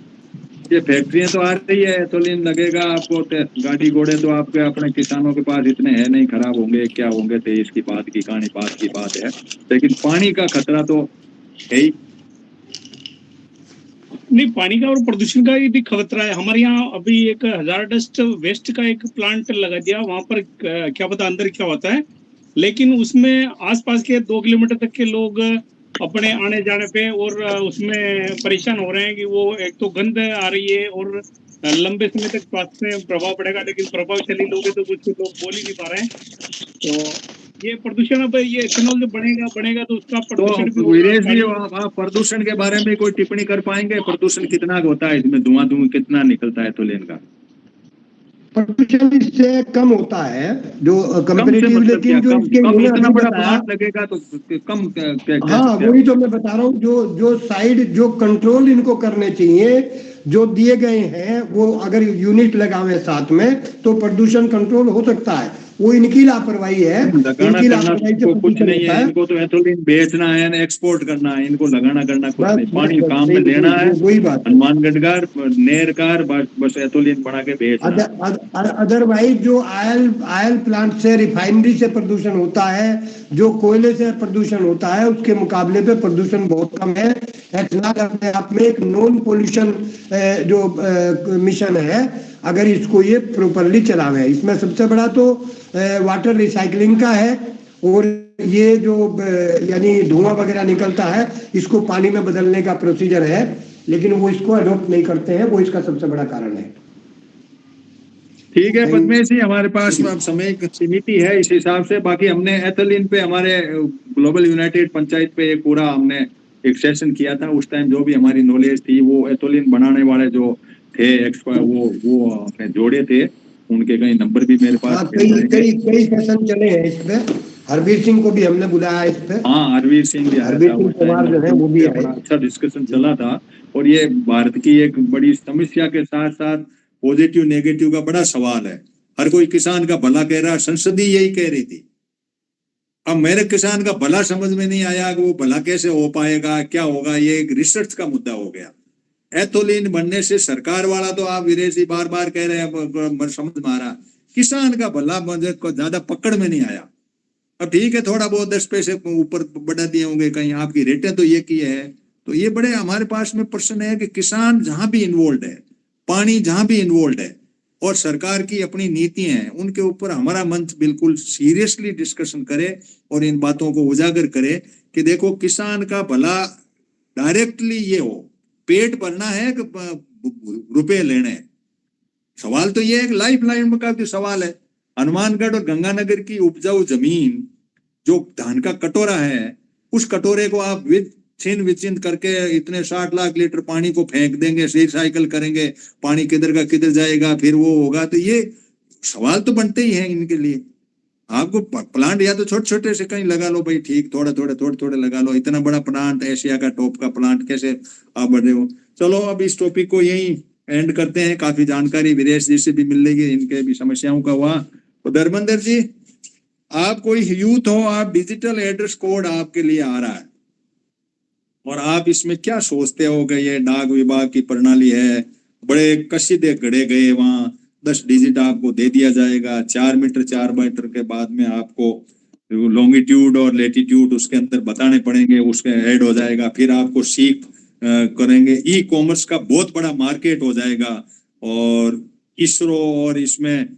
ये फैक्ट्रियां तो आ रही है, एथोलिन लगेगा आपको, गाड़ी घोड़े तो आपके अपने किसानों के पास इतने हैं नहीं, खराब होंगे क्या होंगे, 23 की बात की कहानी, बात की बात है, लेकिन पानी का खतरा तो है ही नहीं। पानी का और प्रदूषण का भी खतरा है। हमारे यहाँ अभी एक हजारडस्ट वेस्ट का एक प्लांट लगा दिया, वहां पर क्या पता अंदर क्या होता है, लेकिन उसमें आसपास के 2 किलोमीटर तक के लोग अपने आने जाने पे, और उसमें परेशान हो रहे हैं कि वो एक तो गंध आ रही है और लंबे समय तक स्वास्थ्य में प्रभाव पड़ेगा, लेकिन प्रभावशाली लोग हैं तो कुछ लोग बोल ही नहीं पा रहे हैं। तो ये प्रदूषण, अब ये इथेनॉल जो बनेगा तो उसका प्रदूषण भी तो होगा। वीरेश जी, आप प्रदूषण के बारे में कोई टिप्पणी कर पाएंगे? प्रदूषण कितना होता है इसमें, धुआं कितना निकलता है एथोलिन का? प्रदूषण इससे कम होता है जो कम से कंपेरेटिव, मतलब लेकिन क्या? जो कम इसके कम मैंने इतना अभी बड़ा बताया, प्लांट लगेगा तो कम कैसे? हाँ वही तो मैं बता रहा हूँ, जो साइड जो कंट्रोल इनको करने चाहिए जो दिए गए हैं, वो अगर यूनिट लगावे साथ में तो प्रदूषण कंट्रोल हो सकता है। वो इनकी लापरवाही है, लगाना इनकी करना लापरवाही से तो कुछ प्रदूषण नहीं होता है, है। इनको तो एथोलिन बेचना है ना एक्सपोर्ट करना है, इनको लगाना करना कुछ बस नहीं, बस पानी बस काम सही, में लेना है, वही बात है। हनुमानगढ़ नेरकार बस एथोलिन बना के बेचना है। अदरवाइज जो ऑयल प्लांट से, रिफाइनरी से प्रदूषण होता है, जो कोयले से प्रदूषण होता है, उसके मुकाबले पे प्रदूषण बहुत कम है। एथेनॉल अपने आप में एक नॉन पोल्यूशन जो मिशन है, अगर इसको ये प्रॉपरली चलावे। इसमें सबसे बड़ा तो वाटर रिसाइकलिंग का है, और ये जो यानी धुआं वगैरह निकलता है इसको पानी में बदलने का प्रोसीजर है, लेकिन वो इसको अडॉप्ट नहीं करते हैं, वो इसका सबसे बड़ा कारण है। ठीक है पद्मेश जी, हमारे पास में अब समय सीमित ही है इस हिसाब से। बाकी हमने एथोलिन पे हमारे ग्लोबल यूनाइटेड पंचायत पे एक पूरा हमने एक सेशन किया था, उस टाइम जो भी हमारी नॉलेज थी वो एथोलिन बनाने वाले जो थे एक्सपर्ट वो हमने जोड़े थे, उनके कई नंबर भी मेरे पास हाँ, मिल जाएंगे। कई सेशन चले हैं इस पे। हरबीर सिंह को भी हमने बुलाया इस पे। हाँ, हरवीर सिंह भी आया हरबीर था सिंह उस टाइम, कुमार जो है वो भी आए। बड़ा अच्छा डिस्कशन चला था। और ये भारत की एक बड़ी समस्या के साथ साथ पॉजिटिव नेगेटिव का बड़ा सवाल है। हर कोई किसान का भला कह रहा, संसद ही यही कह रही थी। अब मेरे किसान का भला समझ में नहीं आया कि वो भला कैसे हो पाएगा, क्या होगा, ये एक रिसर्च का मुद्दा हो गया। एथोलिन बनने से सरकार वाला तो आप वीरेश जी बार बार कह रहे हैं समझ में आ रहा, किसान का भला मुझे को ज्यादा पकड़ में नहीं आया। अब ठीक है, थोड़ा बहुत 10 पैसे ऊपर बढ़ा दिए होंगे कहीं, आपकी रेटें तो ये की है। तो ये बड़े हमारे पास में प्रश्न है कि किसान जहां भी इन्वॉल्व है, पानी जहां भी इन्वॉल्व है, और सरकार की अपनी नीतियां हैं, उनके ऊपर हमारा मंच बिल्कुल सीरियसली डिस्कशन करे और इन बातों को उजागर करे कि देखो किसान का भला डायरेक्टली ये हो, पेट भरना है कि रुपए लेने हैं। सवाल तो ये एक लाइफ लाइन का भी सवाल है। हनुमानगढ़ और गंगानगर की उपजाऊ जमीन जो धान का कटोरा है, उस कटोरे को आप छीन विचिन करके इतने 60 लाख लीटर पानी को फेंक देंगे, रिसाइकल करेंगे, पानी किधर का किधर जाएगा, फिर वो होगा। तो ये सवाल तो बनते ही हैं इनके लिए। आपको प्लांट या तो छोटे छोटे से कहीं लगा लो भाई, ठीक, थोड़े थोड़े लगा लो। इतना बड़ा प्लांट, एशिया का टॉप का प्लांट कैसे आप बढ़ रहे हो? चलो अब इस टॉपिक को यही एंड करते हैं। काफी जानकारी वीरेश जी से भी मिल लेगी, इनके भी समस्याओं का हुआ। तो धर्मेंद्र जी, आप कोई यूथ हो, आप डिजिटल एड्रेस कोड आपके लिए आ रहा है, और आप इसमें क्या सोचते हो कि ये डाक विभाग की प्रणाली है, बड़े कसीदे गढ़े गए, वहां 10 डिजिट आपको दे दिया जाएगा, 4 मीटर 4 मीटर के बाद में आपको लॉन्गिट्यूड और लेटीट्यूड उसके अंदर बताने पड़ेंगे, उसके ऐड हो जाएगा, फिर आपको सीख करेंगे। ई कॉमर्स का बहुत बड़ा मार्केट हो जाएगा, और इसरो और इसमें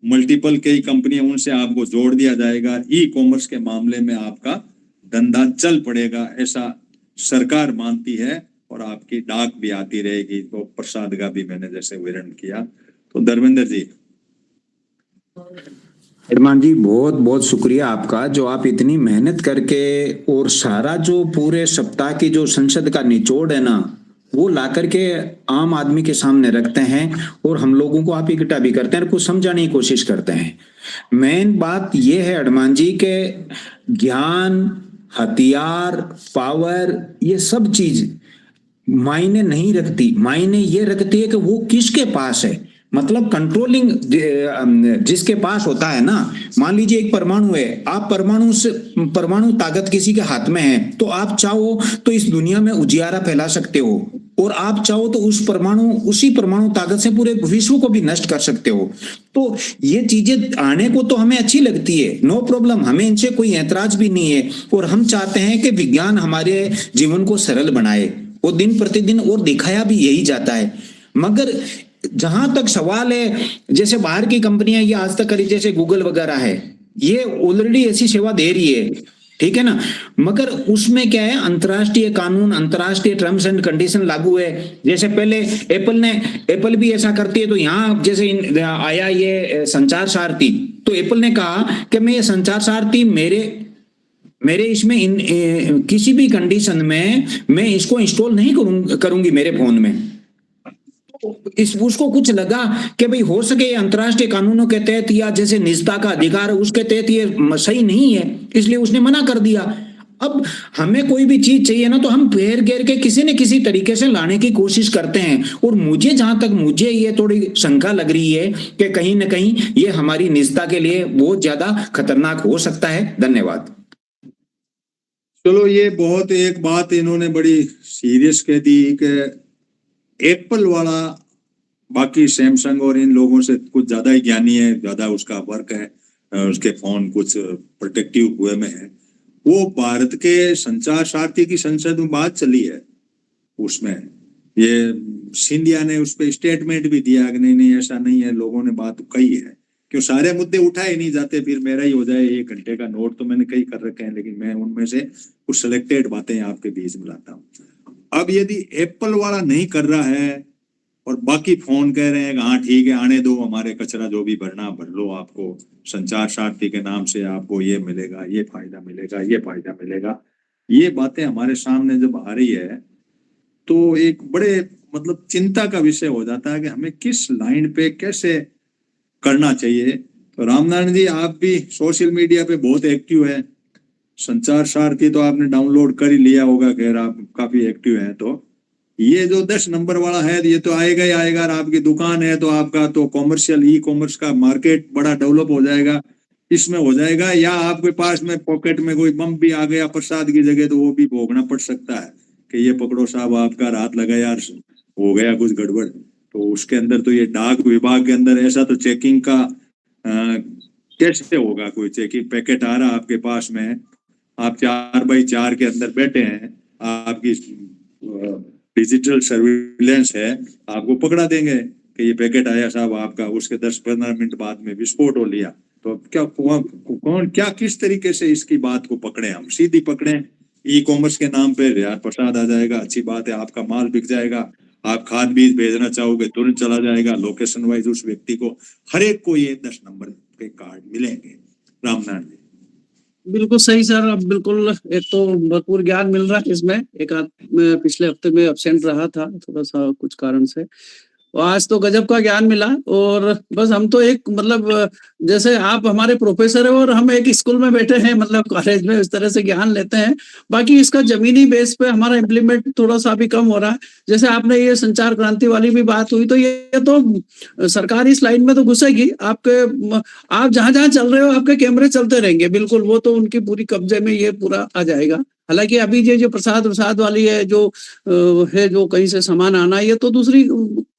मल्टीपल कई कंपनियां, उनसे आपको जोड़ दिया जाएगा। ई कॉमर्स के मामले में आपका धंधा चल पड़ेगा, ऐसा सरकार मानती है, और आपकी डाक भी आती रहेगी। तो प्रसाद का भी मैंने जैसे विवरण किया। तो धर्मेंद्र जी। इरमान जी, बहुत बहुत शुक्रिया आपका, जो आप इतनी मेहनत करके और सारा जो पूरे सप्ताह की जो संसद का निचोड़ है ना, वो ला करके आम आदमी के सामने रखते हैं, और हम लोगों को आप इकट्ठा भी करते हैं और कुछ समझाने की कोशिश करते हैं। मेन बात ये है अरमान जी के ज्ञान, हथियार, पावर, ये सब चीज मायने नहीं रखती। मायने ये रखती है कि वो किसके पास है। मतलब कंट्रोलिंग जिसके पास होता है ना, मान लीजिए एक परमाणु है, आप परमाणु ताकत किसी के हाथ में है, तो आप चाहो तो इस दुनिया में उजियारा फैला सकते हो, और आप चाहो तो उसी परमाणु ताकत से पूरे विश्व को भी नष्ट कर सकते हो। तो ये चीजें आने को तो हमें अच्छी लगती है, नो प्रॉब्लम, हमें इनसे कोई ऐतराज भी नहीं है, और हम चाहते हैं कि विज्ञान हमारे जीवन को सरल बनाए, वो दिन प्रतिदिन और दिखाया भी यही जाता है। मगर जहां तक सवाल है, जैसे बाहर की कंपनियां ये आज तक करी, जैसे गूगल वगैरह है, ये ऑलरेडी ऐसी सेवा दे रही है, ठीक है ना। मगर उसमें क्या है, अंतर्राष्ट्रीय कानून, अंतर्राष्ट्रीय टर्म्स एंड कंडीशन लागू है। जैसे पहले एप्पल भी ऐसा करती है, तो यहाँ जैसे आया ये संचार सारथी, तो एप्पल ने कहा कि मैं ये संचार सारथी मेरे इसमें किसी भी कंडीशन में मैं इसको इंस्टॉल नहीं करूंगी मेरे फोन में। उसको कुछ लगा कि भाई हो सके अंतर्राष्ट्रीय कानूनों के तहत या जैसे निजता का अधिकार है उसके तहत ये सही नहीं है, इसलिए उसने मना कर दिया। अब हमें कोई भी चीज चाहिए ना, तो हम घेर के किसी न किसी तरीके से लाने की कोशिश करते हैं। और जहां तक मुझे ये थोड़ी शंका लग रही है कि कहीं ना कहीं ये हमारी निजता के लिए बहुत ज्यादा खतरनाक हो सकता है। धन्यवाद। चलो, ये बहुत एक बात इन्होंने बड़ी सीरियस कह दी कि एप्पल वाला बाकी सैमसंग और इन लोगों से कुछ ज्यादा ही ज्ञानी है, ज्यादा उसका वर्क है, उसके फोन कुछ प्रोटेक्टिव हुए में है। वो भारत के संचार सारथी की संसद में बात चली है, उसमें ये सिंधिया ने उस पर स्टेटमेंट भी दिया कि नहीं ऐसा नहीं है, लोगों ने बात कही है। क्यों सारे मुद्दे उठाए नहीं जाते, फिर मेरा ही हो जाए। 1 घंटे का नोट तो मैंने कई कर रखे हैं, लेकिन मैं उनमें से कुछ सिलेक्टेड बातें आपके बीच में लाता हूँ। अब यदि एप्पल वाला नहीं कर रहा है और बाकी फोन कह रहे हैं हाँ ठीक है आने दो, हमारे कचरा जो भी भरना भर लो, आपको संचार सारथी के नाम से आपको ये मिलेगा, ये फायदा मिलेगा, ये फायदा मिलेगा, ये बातें हमारे सामने जब आ रही है तो एक बड़े मतलब चिंता का विषय हो जाता है कि हमें किस लाइन पे कैसे करना चाहिए। तो रामनारायण जी, आप भी सोशल मीडिया पे बहुत एक्टिव है, संचार सारथी तो आपने डाउनलोड कर ही लिया होगा, खैर आप काफी एक्टिव हैं। तो ये जो 10 नंबर वाला है ये तो आएगा ही आएगा। आपकी दुकान है तो आपका तो कॉमर्शियल ई कॉमर्स का मार्केट बड़ा डेवलप हो जाएगा, इसमें हो जाएगा। या आपके पास में पॉकेट में कोई बम भी आ गया प्रसाद की जगह, तो वो भी भोगना पड़ सकता है कि ये पकड़ो साहब, आपका रात लगा यार, हो गया कुछ गड़बड़। तो उसके अंदर तो ये डाक विभाग के अंदर ऐसा तो चेकिंग का कैसे होगा? कोई चेकिंग पैकेट आ रहा आपके पास में, आप 4x4 के अंदर बैठे हैं, आपकी डिजिटल सर्विलेंस है, आपको पकड़ा देंगे कि ये पैकेट आया साहब आपका, उसके 10-15 मिनट बाद में विस्फोट हो लिया। तो क्या कौन क्या किस तरीके से इसकी बात को पकड़े? हम सीधी पकड़े ई कॉमर्स के नाम पे यार प्रसाद आ जाएगा, अच्छी बात है, आपका माल बिक जाएगा, आप खाद बीज भेजना चाहोगे तुरंत चला जाएगा, लोकेशन वाइज उस व्यक्ति को, हर एक को ये 10 नंबर के कार्ड मिलेंगे। रामनारायण जी। बिल्कुल सही सर। अब बिल्कुल एक तो भरपूर ज्ञान मिल रहा है इसमें। एक आध पिछले हफ्ते में अब्सेंट रहा था थोड़ा सा कुछ कारण से, आज तो गजब का ज्ञान मिला। और बस हम तो एक मतलब जैसे आप हमारे प्रोफेसर है और हम एक स्कूल में बैठे हैं, मतलब कॉलेज में, इस तरह से ज्ञान लेते हैं। बाकी इसका जमीनी बेस पे हमारा इम्प्लीमेंट थोड़ा सा भी कम हो रहा है। जैसे आपने ये संचार क्रांति वाली भी बात हुई, तो ये तो सरकार इस लाइन में तो घुसेगी। आप जहां जहां चल रहे हो आपके कैमरे चलते रहेंगे, बिल्कुल वो तो उनकी पूरी कब्जे में ये पूरा आ जाएगा। हालांकि अभी ये जो प्रसाद वाली है, जो है जो कहीं से सामान आना, ये तो दूसरी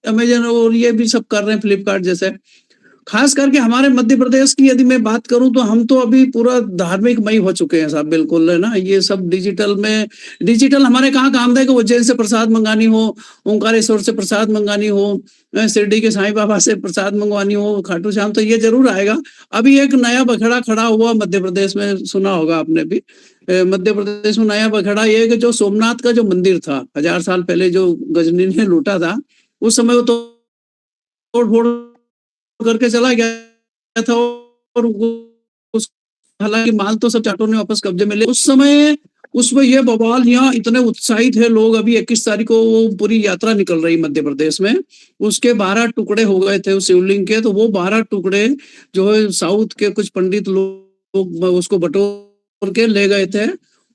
अमेजन और ये भी सब कर रहे हैं, फ्लिपकार्ट जैसे। खास करके हमारे मध्य प्रदेश की यदि मैं बात करूं तो हम तो अभी पूरा धार्मिक मई हो चुके हैं साहब, बिल्कुल है ना। ये सब डिजिटल हमारे कहाँ काम देगा? उज्जैन से प्रसाद मंगानी हो, ओंकारेश्वर से प्रसाद मंगानी हो, शिरडी के साईं बाबा से प्रसाद मंगवानी हो, खाटू श्याम, तो ये जरूर आएगा। अभी एक नया बखड़ा खड़ा हुआ मध्य प्रदेश में, सुना होगा आपने भी। मध्य प्रदेश में नया बखड़ा ये कि जो सोमनाथ का जो मंदिर था 1000 साल पहले जो गजनी ने लूटा था, उस समय वो तोड़ फोड़ करके चला गया था। और हालांकि माल तो सब चाटों ने वापस कब्जे में ले। उस समय उसमें ये बवाल, यहाँ इतने उत्साहित है लोग। अभी 21 तारीख को वो पूरी यात्रा निकल रही मध्य प्रदेश में, उसके 12 टुकड़े हो गए थे उस शिवलिंग के। तो वो 12 टुकड़े जो है साउथ के कुछ पंडित लोग उसको बटोर के ले गए थे।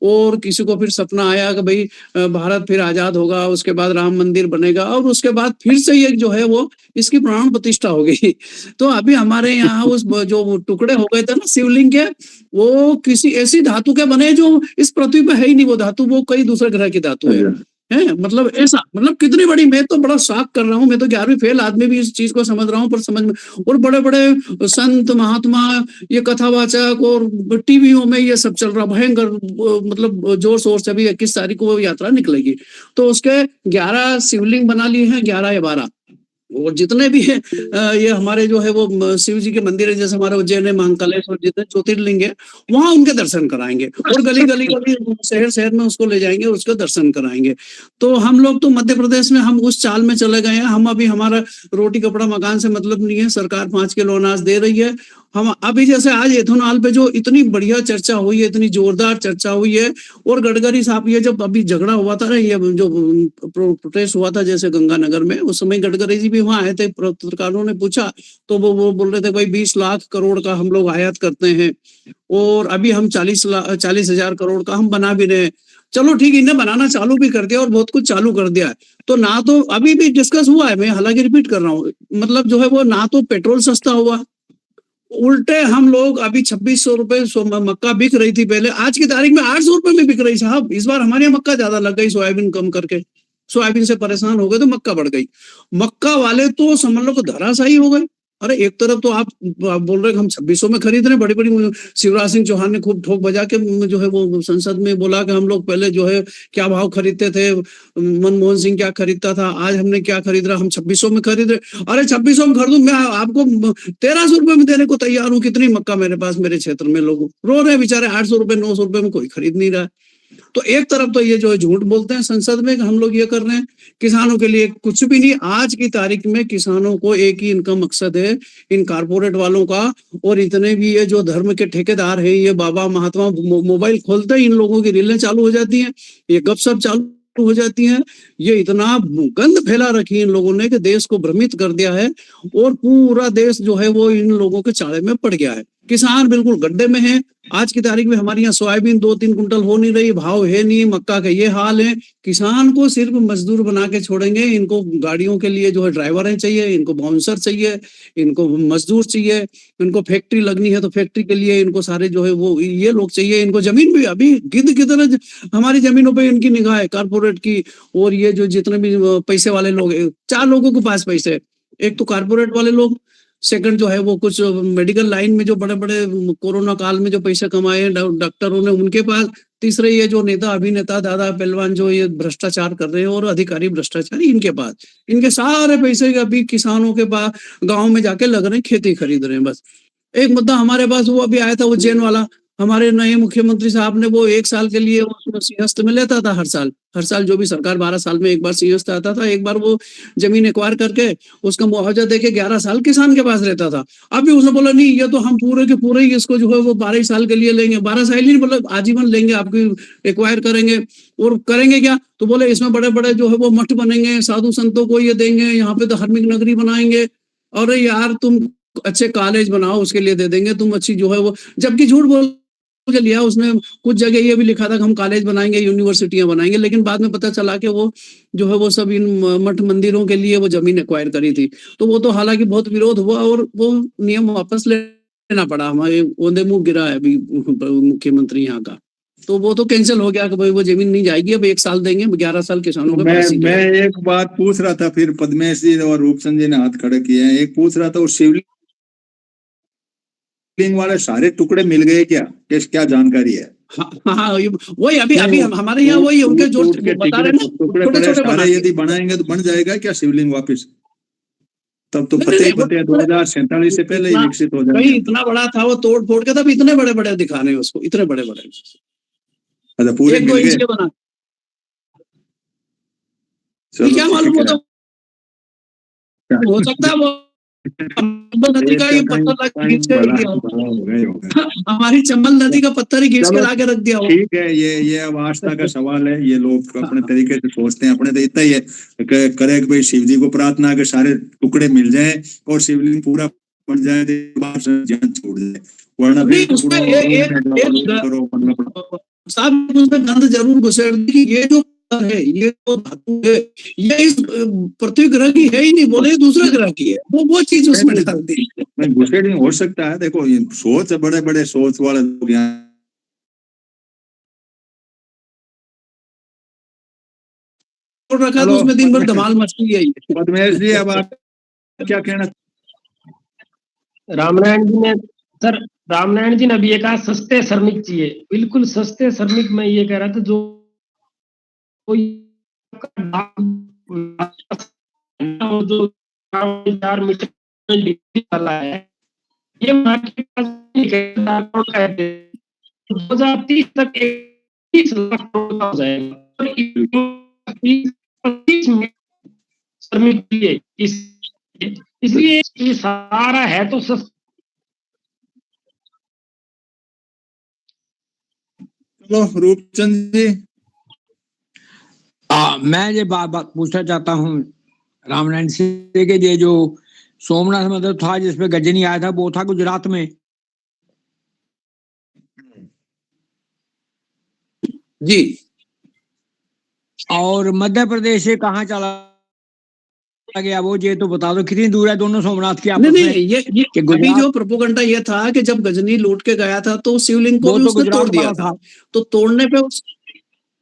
और किसी को फिर सपना आया कि भाई भारत फिर आजाद होगा, उसके बाद राम मंदिर बनेगा, और उसके बाद फिर से ये जो है वो इसकी प्राण प्रतिष्ठा हो गई। तो अभी हमारे यहाँ उस जो टुकड़े हो गए थे ना शिवलिंग के, वो किसी ऐसी धातु के बने जो इस पृथ्वी पे है ही नहीं वो धातु, वो कई दूसरे ग्रह की धातु है। मतलब ऐसा, मतलब कितनी बड़ी, मैं तो बड़ा शॉक कर रहा हूँ। मैं तो 11वीं फेल आदमी भी इस चीज को समझ रहा हूँ, पर समझ में, और बड़े बड़े संत महात्मा, ये कथावाचक और टीवियों में ये सब चल रहा भयंकर, मतलब जोर शोर से। अभी 21 तारीख को वो यात्रा निकलेगी, तो उसके 11 शिवलिंग बना लिए हैं, 11 या 12। और जितने भी है ये हमारे जो है वो शिव जी के मंदिर है, जैसे हमारे उज्जैन है, महाकालेश्वर, जितने ज्योतिर्लिंग है वहां उनके दर्शन कराएंगे, और गली गली गली शहर शहर में उसको ले जाएंगे, उसके दर्शन कराएंगे। तो हम लोग तो मध्य प्रदेश में हम उस चाल में चले गए हैं। हम अभी हमारा रोटी कपड़ा मकान से मतलब नहीं है, सरकार 5 किलो अनाज दे रही है। हम अभी जैसे आज एथेनॉल पे जो इतनी बढ़िया चर्चा हुई है, इतनी जोरदार चर्चा हुई है, और गडकरी साहब ये जब अभी झगड़ा हुआ था ना, ये जो प्रोटेस्ट हुआ था जैसे गंगानगर में, उस समय गडकरी जी भी वहां आए थे, पत्रकारों ने पूछा तो वो बोल रहे थे भाई 20 लाख करोड़ का हम लोग आयात करते हैं, और अभी हम 40,000 करोड़ का हम बना भी रहे हैं। चलो ठीक, इन्हें बनाना चालू भी कर दिया और बहुत कुछ चालू कर दिया है। तो ना तो अभी भी डिस्कस हुआ है, मैं हालांकि रिपीट कर रहा हूँ, मतलब जो है वो ना तो पेट्रोल सस्ता हुआ, उल्टे हम लोग अभी 2600 रुपए मक्का बिक रही थी पहले, आज की तारीख में 800 रुपए में बिक रही साहब। इस बार हमारे यहाँ मक्का ज्यादा लग गई, सोयाबीन कम करके, सोयाबीन से परेशान हो गए तो मक्का बढ़ गई। मक्का वाले तो समझ लो कि धराशायी हो गए। अरे एक तरफ तो आप बोल रहे हैं हम 2600 में खरीद रहे हैं, बड़ी बड़ी शिवराज सिंह चौहान ने खूब ठोक बजा के जो है वो संसद में बोला कि हम लोग पहले जो है क्या भाव खरीदते थे, मनमोहन सिंह क्या खरीदता था, आज हमने क्या खरीद रहा, हम 2600 में खरीद रहे। अरे 2600 में खरीदूं मैं, आपको 1300 रुपए में देने को तैयार हूँ। कितनी मक्का मेरे पास, मेरे क्षेत्र में लोग रो रहे हैं बेचारे, 800 रुपए 900 रुपए में कोई खरीद नहीं रहा है। तो एक तरफ तो ये जो है झूठ बोलते हैं संसद में कि हम लोग ये कर रहे हैं, किसानों के लिए कुछ भी नहीं। आज की तारीख में किसानों को एक ही इनका मकसद है, इन कारपोरेट वालों का, और इतने भी ये जो धर्म के ठेकेदार हैं, ये बाबा महात्मा, मोबाइल खोलते ही इन लोगों की रीलें चालू हो जाती हैं, ये गपशप चालू हो जाती हैं। ये इतना गंद फैला रखी है इन लोगों ने कि देश को भ्रमित कर दिया है, और पूरा देश जो है वो इन लोगों के चाड़े में पड़ गया है। किसान बिल्कुल गड्ढे में है। आज की तारीख में हमारे यहाँ सोयाबीन 2-3 कुंटल हो नहीं रही, भाव है नहीं, मक्का का ये हाल है। किसान को सिर्फ मजदूर बना के छोड़ेंगे। इनको गाड़ियों के लिए जो है ड्राइवर चाहिए, इनको बाउंसर चाहिए, इनको मजदूर चाहिए, इनको फैक्ट्री लगनी है तो फैक्ट्री के लिए इनको सारे जो है वो ये लोग चाहिए। इनको जमीन भी अभी गिद्ध की तरह हमारी जमीनों पर इनकी निगाह है, कारपोरेट की। और ये जो जितने भी पैसे वाले लोग हैं, 4 लोगों के पास पैसे है। एक तो कारपोरेट वाले लोग, सेकंड जो है वो कुछ मेडिकल लाइन में जो बड़े बड़े कोरोना काल में जो पैसे कमाए हैं डॉक्टरों ने, उनके पास। तीसरे ये जो नेता अभिनेता दादा पहलवान जो ये भ्रष्टाचार कर रहे हैं, और अधिकारी भ्रष्टाचारी, इनके पास इनके सारे पैसे अभी किसानों के पास गाँव में जाके लग रहे हैं, खेती खरीद रहे हैं बस। एक मुद्दा हमारे पास वो अभी आया था उज्जैन वाला, हमारे नए मुख्यमंत्री साहब ने वो 1 साल के लिए सिंहस्थ में लेता था। हर साल जो भी सरकार 12 साल में एक बार सिंहस्थ आता था, एक बार वो जमीन एक्वायर करके उसका मुआवजा देके 11 साल किसान के पास रहता था। अभी उसने बोला नहीं, ये तो हम पूरे के पूरे ही इसको जो है वो 12 साल के लिए लेंगे, 12 साल ही मतलब आजीवन लेंगे, आपकी एक्वायर करेंगे। और करेंगे क्या, तो बोले इसमें बड़े बड़े जो है वो मठ बनेंगे, साधु संतों को ये देंगे, यहाँ पे धार्मिक नगरी बनाएंगे। और यार तुम अच्छे कॉलेज बनाओ, उसके लिए दे देंगे, तुम अच्छी जो है वो, जबकि झूठ बोल के लिया उसने। कुछ जगह ये भी लिखा था कि हम कॉलेज बनाएंगे, यूनिवर्सिटियां बनाएंगे, लेकिन बाद में पता चला कि वो जो है वो सब इन मठ मंदिरों के लिए वो जमीन एक्वायर करी थी। तो वो तो हालांकि बहुत विरोध हुआ और वो नियम वापस लेना पड़ा। हमारे ओंदे मुंह गिरा है अभी मुख्यमंत्री यहाँ का, तो वो तो कैंसिल हो गया कि भाई वो जमीन नहीं जाएगी, अब 1 साल देंगे, 11 साल किसानों को। मैं एक बात पूछ रहा था, फिर पद्मेश जी और रूपचंद जी ने हाथ खड़े किए हैं। एक पूछ रहा था, वो शिवलिंग वाले सारे टुकड़े मिल गए क्या? क्या जानकारी है? हाँ, वही अभी हमारे यहाँ वही उनके जो बता रहे हैं, छोटे यदि बनाएंगे तो बन जाएगा क्या शिवलिंग वापिस? तब तो पते 2047 से पहले ही विकसित हो जाएगा। इतना बड़ा था वो, तोड़ फोड़ के तब इतने बड़े बड़े दिखाने उसको, इतने बड़े बड़े। अच्छा, पूरे 1-2 इंच के बना, क्या मालूम हो सकता है वो नदी का ये पत्थर खींच के रख दिया, हमारी चंबल नदी का पत्थर ही खींच के लाके रख दिया। ठीक है, ये अब आस्था का सवाल है, ये लोग अपने तरीके से सोचते हैं। अपने तो इतना ही है करे कि भाई शिव जी को प्रार्थना के सारे टुकड़े मिल जाए और शिवलिंग पूरा बन जाए, जान छोड़ जाए, वरना उसमें गंध जरूर घुसेड़ दी। ये जो है, ये तो धातु है, ये इस पृथ्वी ग्रह की है ही नहीं, बोले दूसरे ग्रह की है, वो चीज उसमें डाल दी। घुसेड़ नहीं हो सकता है। देखो सोच, बड़े बड़े सोच वाले लोग यहाँ रखा, तो उसमें दिन भर धमाल मचती है। पद्मेश जी, अब आप क्या कहना? रामनारायण जी ने अभी ये कहा सस्ते श्रमिक चाहिए, बिल्कुल सस्ते श्रमिक। मैं ये कह रहा था जो कोई 4 मीटर डिग्री वाला है, ये मार्केट का 2030 तक 31 लाख करोड़ का हो जाएगा। और 25 में श्रमिक के लिए इसलिए ये सारा है तो चलो रूपचंद जी। मैं ये बात पूछना चाहता हूँ रामनारायण सिंह के, ये जो सोमनाथ मंदिर था जिसपे गजनी आया था वो था गुजरात में। जी। और मध्य प्रदेश से कहाँ चला गया वो, ये तो बता दो कितनी दूर है दोनों सोमनाथ की आपस में? नहीं, ये अभी जो प्रोपोगंडा ये था कि जब गजनी लूट के गया था तो शिवलिंग को भी तो उसने तोड़ दिया था। तो तोड़ने पे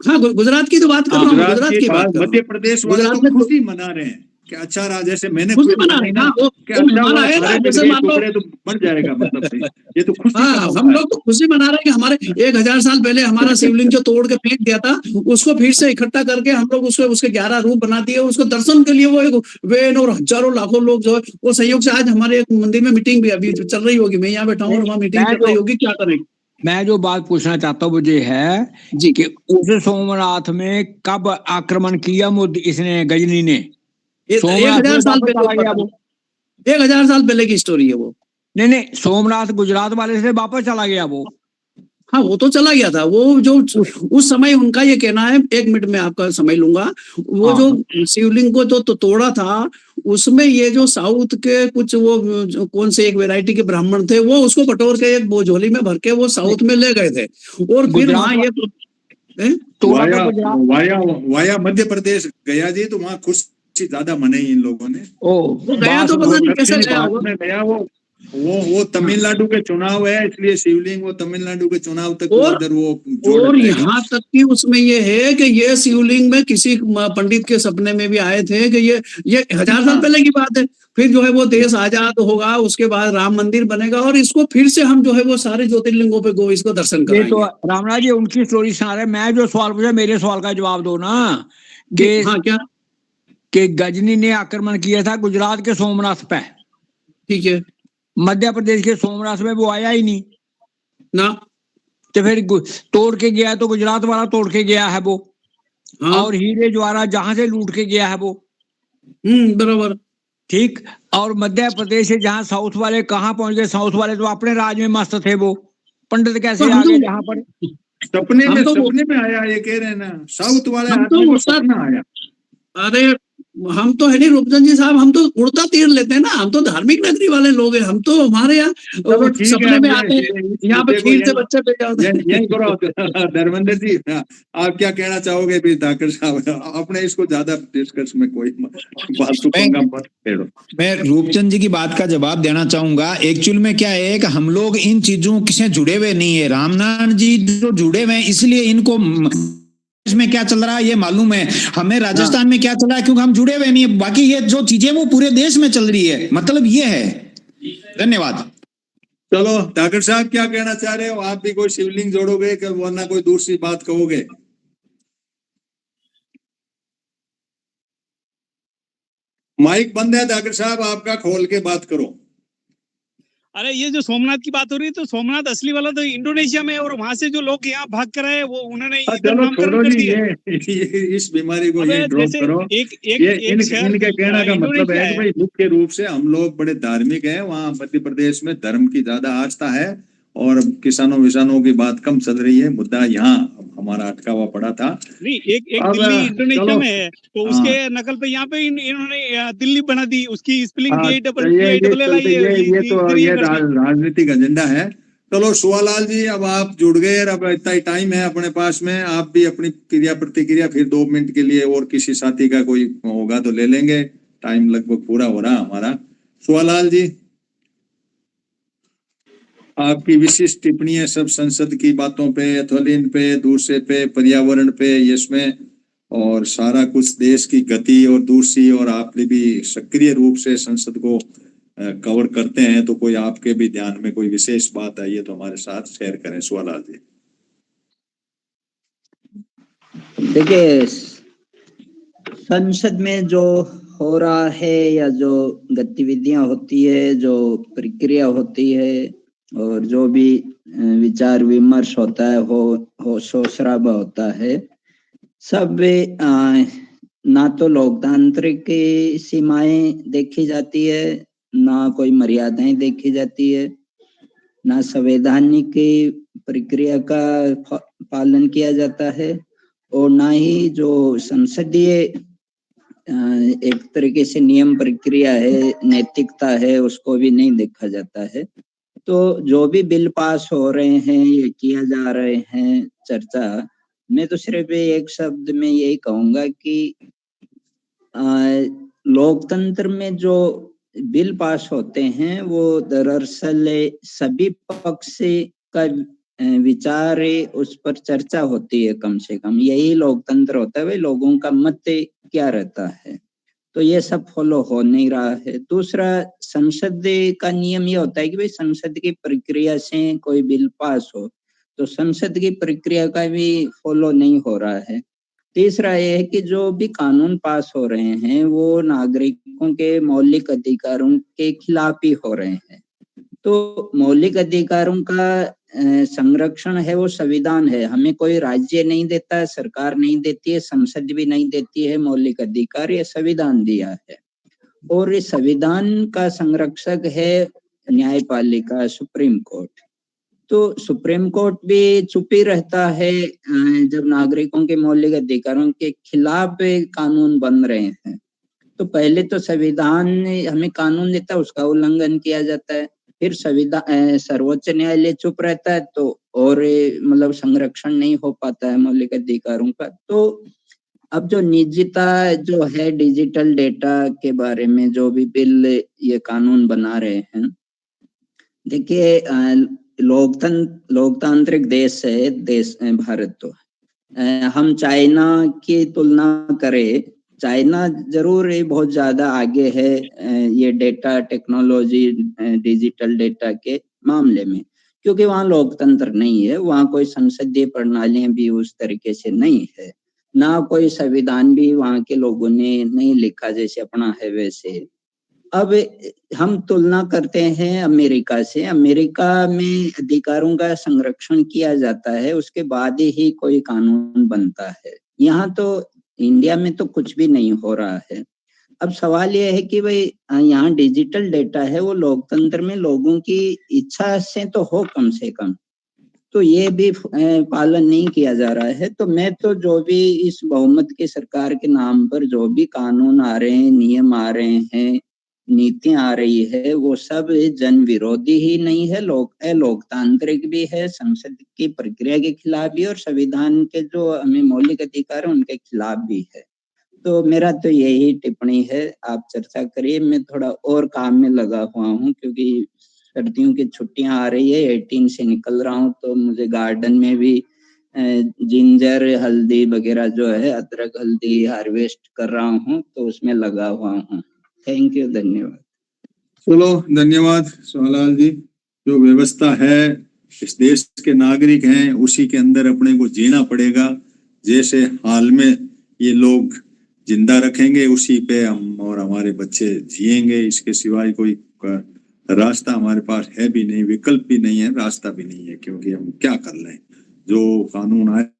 हाँ गुजरात की तो बात कर रहा हूँ, गुजरात की बात कर रहा हूँ। मध्य प्रदेश वाले तो खुशी मना रहे हैं कि अच्छा रहा, जैसे मैंने खुशी मना रहे हैं ना, वो मेहमान आए ना, जैसे मान लो तो बन जाएगा, मतलब ये तो खुशी। हाँ, हम लोग तो खुशी मना रहे हैं कि हमारे 1000 साल पहले हमारा शिवलिंग जो तोड़ के फेंक दिया था उसको फिर से इकट्ठा करके हम लोग उसके 11 रूप बना दिए। उसको दर्शन के लिए वो एक वैन और हजारों लाखों लोग जो है वो सहयोग से, आज हमारे एक मंदिर में मीटिंग भी अभी चल रही होगी, मैं यहाँ बैठा हूँ और वहाँ मीटिंग चल रही होगी, क्या करें। मैं जो बात पूछना चाहता हूँ वो ये है जी कि उस सोमनाथ में कब आक्रमण किया इसने गजनी ने? 1000 साल पहले, 1000 साल पहले की स्टोरी है वो। नहीं, सोमनाथ गुजरात वाले से वापस चला गया वो। हाँ वो तो चला गया था, वो जो उस समय उनका ये कहना है, 1 मिनट में आपका समय लूंगा, वो जो शिवलिंग को तो तोड़ा था उसमें ये जो साउथ के कुछ वो कौन से एक वैरायटी के ब्राह्मण थे वो उसको बटोर के एक झोली में भर के वो साउथ में ले गए थे। और फिर वहां ये वाया मध्य प्रदेश गया जी, तो वहाँ खुशी ज्यादा मनाई इन लोगों ने। गया तो पता नहीं कैसे गया वो तमिलनाडु के चुनाव है, इसलिए शिवलिंग वो तमिलनाडु के चुनाव तक उधर वो और यहाँ तक कि उसमें ये है कि ये शिवलिंग में किसी पंडित के सपने में भी आए थे कि ये 1000 साल पहले की बात है। फिर जो है वो देश आजाद होगा, उसके बाद राम मंदिर बनेगा और इसको फिर से हम जो है वो सारे ज्योतिर्लिंगों पे गो इसको दर्शन कराएंगे। तो रामराज जी उनकी स्टोरी सुना रहे, मैं जो सवाल पूछा मेरे सवाल का जवाब दो ना। हाँ क्या कि गजनी ने आक्रमण किया था गुजरात के सोमनाथ पे, ठीक है, मध्य प्रदेश के सोमनाथ में वो आया ही नहीं ना, तो फिर तोड़ के गया तो गुजरात वाला तोड़ के गया है वो। हाँ। और हीरे ज्वारात जहां से लूट के गया है वो। बराबर ठीक। और मध्य प्रदेश से जहां साउथ वाले कहाँ पहुंच गए? साउथ वाले तो अपने राज में मस्त थे, वो पंडित कैसे आ गए जहां पर? सपने में आया, ये कह रहे हैं ना, साउथ वाले आदमी को सपना आया। अरे हम तो है नहीं रूपचंद जी साहब, हम तो उड़ता तीर लेते हैं ना, हम तो धार्मिक नगरी वाले लोग हैं, हम तो हमारे यहाँ सपने में आते हैं, यहाँ पे खीर से बच्चे पे यही करो। धर्मेंद्र जी आप क्या कहना चाहोगे? भी धाकर साहब अपने इसको ज्यादा डिस्कस में कोई फालतू पंगा मत छेड़ो। मैं रूपचंद जी की बात का जवाब देना चाहूंगा। एक्चुअल में क्या है कि हम लोग इन चीजों से जुड़े हुए नहीं है, रामनारायण जी जो जुड़े हुए हैं इसलिए इनको में क्या चल रहा है ये मालूम है, हमें राजस्थान में क्या चल रहा है क्योंकि हम जुड़े हुए नहीं है। बाकी ये जो चीजें वो पूरे देश में चल रही है, मतलब ये है। धन्यवाद। चलो ठाकर साहब क्या कहना चाह रहे हो? आप भी कोई शिवलिंग जोड़ोगे कि वरना कोई दूसरी बात कहोगे? माइक बंद है ठाकर साहब, आपका खोल के बात करो। अरे ये जो सोमनाथ की बात हो रही है, तो सोमनाथ असली वाला तो इंडोनेशिया में, और वहां से जो लोग यहाँ भाग कर आए वो उन्होंने इधर नामकरण कर दिया। इस बीमारी को ये ड्रॉप करो। इनके कहने का मतलब है कि भाई मुख्य रूप से हम लोग बड़े धार्मिक हैं, वहाँ मध्य प्रदेश में धर्म की ज्यादा आस्था है और किसानों विसानों की बात कम चल रही है। मुद्दा यहाँ हमारा अटका हुआ पड़ा था। नहीं, एक दिल्ली इंडोनेशिया में है, तो उसके नकल पे यहाँ पे इन्होंने दिल्ली बना दी, उसकी स्पेलिंग ये राजनीतिक एजेंडा है। चलो सुवालाल जी अब आप जुड़ गए, अब इतना ही टाइम है अपने पास में, आप भी अपनी क्रिया प्रतिक्रिया फिर 2 मिनट के लिए और किसी साथी का कोई होगा तो ले लेंगे, टाइम लगभग पूरा हो रहा हमारा। सुवालाल जी आपकी विशिष्ट टिप्पणी है सब संसद की बातों पे, एथोलिन पे, दूसरे पे, पर्यावरण पे, इसमें और सारा कुछ देश की गति और दूसरी, और आपने भी सक्रिय रूप से संसद को कवर करते हैं, तो कोई आपके भी ध्यान में कोई विशेष बात आई है तो हमारे साथ शेयर करें। सुवालाल जी देखिए संसद में जो हो रहा है या जो गतिविधियां होती है, जो प्रक्रिया होती है और जो भी विचार विमर्श होता है, हो शोर शराबा होता है, सब ना तो लोकतांत्रिक की सीमाएं देखी जाती है, ना कोई मर्यादाएं देखी जाती है, ना संवैधानिक प्रक्रिया का पालन किया जाता है, और ना ही जो संसदीय एक तरीके से नियम प्रक्रिया है, नैतिकता है, उसको भी नहीं देखा जाता है। तो जो भी बिल पास हो रहे हैं या किया जा रहे हैं चर्चा, मैं तो सिर्फ एक शब्द में यही कहूंगा कि लोकतंत्र में जो बिल पास होते हैं वो दरअसल सभी पक्ष का विचार उस पर चर्चा होती है, कम से कम यही लोकतंत्र होता है, भाई लोगों का मत क्या रहता है। तो ये सब फॉलो हो नहीं रहा है। दूसरा, संसद का नियम ये होता है कि भाई संसद की प्रक्रिया से कोई बिल पास हो, तो संसद की प्रक्रिया का भी फॉलो नहीं हो रहा है। तीसरा ये है कि जो भी कानून पास हो रहे हैं वो नागरिकों के मौलिक अधिकारों के खिलाफ ही हो रहे हैं। तो मौलिक अधिकारों का संरक्षण है वो संविधान है, हमें कोई राज्य नहीं देता है, सरकार नहीं देती है, संसद भी नहीं देती है मौलिक अधिकार, ये संविधान दिया है। और इस संविधान का संरक्षक है न्यायपालिका, सुप्रीम कोर्ट। तो सुप्रीम कोर्ट भी चुप ही रहता है जब नागरिकों के मौलिक अधिकारों के खिलाफ कानून बन रहे हैं। तो पहले तो संविधान हमें कानून देता है, उसका उल्लंघन किया जाता है, फिर संविधान सर्वोच्च न्यायालय चुप रहता है तो और मतलब संरक्षण नहीं हो पाता है मौलिक अधिकारों का। तो अब जो निजता जो है, डिजिटल डेटा के बारे में जो भी बिल ये कानून बना रहे हैं, देखिए लोकतांत्रिक देश है भारत। तो हम चाइना की तुलना करें, चाइना जरूर बहुत ज्यादा आगे है ये डेटा टेक्नोलॉजी, डिजिटल डेटा के मामले में, क्योंकि वहाँ लोकतंत्र नहीं है, वहाँ कोई संसदीय प्रणालियां भी उस तरीके से नहीं है, ना कोई संविधान भी वहाँ के लोगों ने नहीं लिखा जैसे अपना है वैसे। अब हम तुलना करते हैं अमेरिका से। अमेरिका में अधिकारों का संरक्षण किया जाता है, उसके बाद ही कोई कानून बनता है। यहाँ तो इंडिया में तो कुछ भी नहीं हो रहा है। अब सवाल यह है कि भाई यहाँ डिजिटल डेटा है, वो लोकतंत्र में लोगों की इच्छा से तो हो कम से कम, तो ये भी पालन नहीं किया जा रहा है। तो मैं तो जो भी इस बहुमत की सरकार के नाम पर जो भी कानून आ रहे हैं, नियम आ रहे हैं, नीतियां आ रही है, वो सब जन विरोधी ही नहीं है, लोकतांत्रिक भी है, संसद की प्रक्रिया के खिलाफ भी और संविधान के जो हमें मौलिक अधिकार है उनके खिलाफ भी है। तो मेरा तो यही टिप्पणी है। आप चर्चा करिए, मैं थोड़ा और काम में लगा हुआ हूँ क्योंकि सर्दियों की छुट्टियां आ रही है, 18 से निकल रहा हूँ, तो मुझे गार्डन में भी जिंजर हल्दी वगैरह जो है, अदरक हल्दी हार्वेस्ट कर रहा हूँ, तो उसमें लगा हुआ हूँ। थैंक यू, धन्यवाद। चलो धन्यवाद सोहनलाल जी। जो व्यवस्था है, इस देश के नागरिक हैं, उसी के अंदर अपने को जीना पड़ेगा। जैसे हाल में ये लोग जिंदा रखेंगे उसी पे हम और हमारे बच्चे जिएंगे, इसके सिवाय कोई रास्ता हमारे पास है भी नहीं, विकल्प भी नहीं है, रास्ता भी नहीं है, क्योंकि हम क्या कर लें। जो कानून आए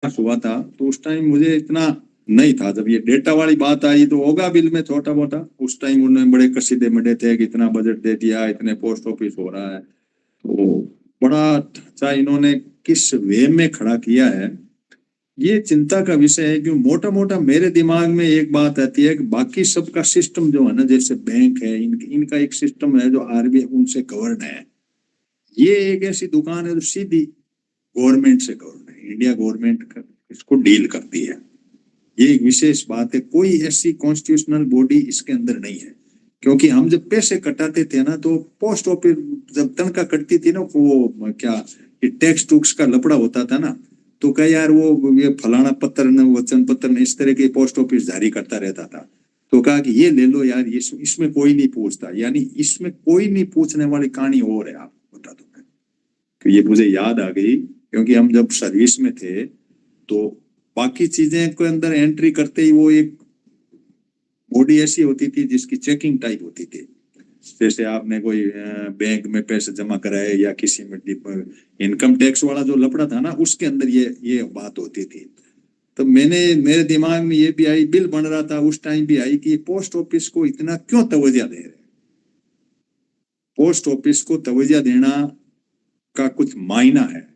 हुआ था तो उस टाइम मुझे इतना नहीं था, जब ये डेटा वाली बात आई तो होगा बिल में छोटा मोटा, उस टाइम उन्होंने बड़े कसीदे मडे थे कि इतना बजट दे दिया, इतने पोस्ट ऑफिस हो रहा है, तो बड़ा ढांचा इन्होंने किस वे में खड़ा किया है, ये चिंता का विषय है। क्यों मोटा मोटा मेरे दिमाग में एक बात आती है कि बाकी सबका सिस्टम जो है ना, जैसे बैंक है, इनका एक सिस्टम है जो आरबीआई उनसे गवर्न है, ये एक ऐसी दुकान है जो सीधी गवर्नमेंट से गवर्न है, इंडिया गवर्नमेंट इसको डील करती है। ये एक विशेष बात है, कोई ऐसी कॉन्स्टिट्यूशनल बॉडी इसके अंदर नहीं है। क्योंकि हम जब पैसे कटाते थे ना, तो पोस्ट ऑफिस जब तनख्वाह कटती थी ना, वो क्या टैक्स टूक्स का लफड़ा होता था ना, तो क्या यार वो ये फलाना पत्र न वचन पत्र न इस तरह के पोस्ट ऑफिस जारी करता रहता था, तो कहा कि ये ले लो यार, ये इसमें कोई नहीं पूछता, यानी इसमें कोई नहीं पूछने वाली कहानी और है, आपको बता दो। तो ये मुझे याद आ गई क्योंकि हम जब सर्विस में थे तो बाकी चीजें के अंदर एंट्री करते ही वो एक बॉडी ऐसी होती थी जिसकी चेकिंग टाइप होती थी। जैसे आपने कोई बैंक में पैसे जमा कराए या किसी में इनकम टैक्स वाला जो लफड़ा था ना, उसके अंदर ये बात होती थी। तो मेरे दिमाग में ये भी आई, बिल बन रहा था उस टाइम भी आई कि पोस्ट ऑफिस को इतना क्यों तवज्जो दे रहे। पोस्ट ऑफिस को तवज्जो देना का कुछ मायना है।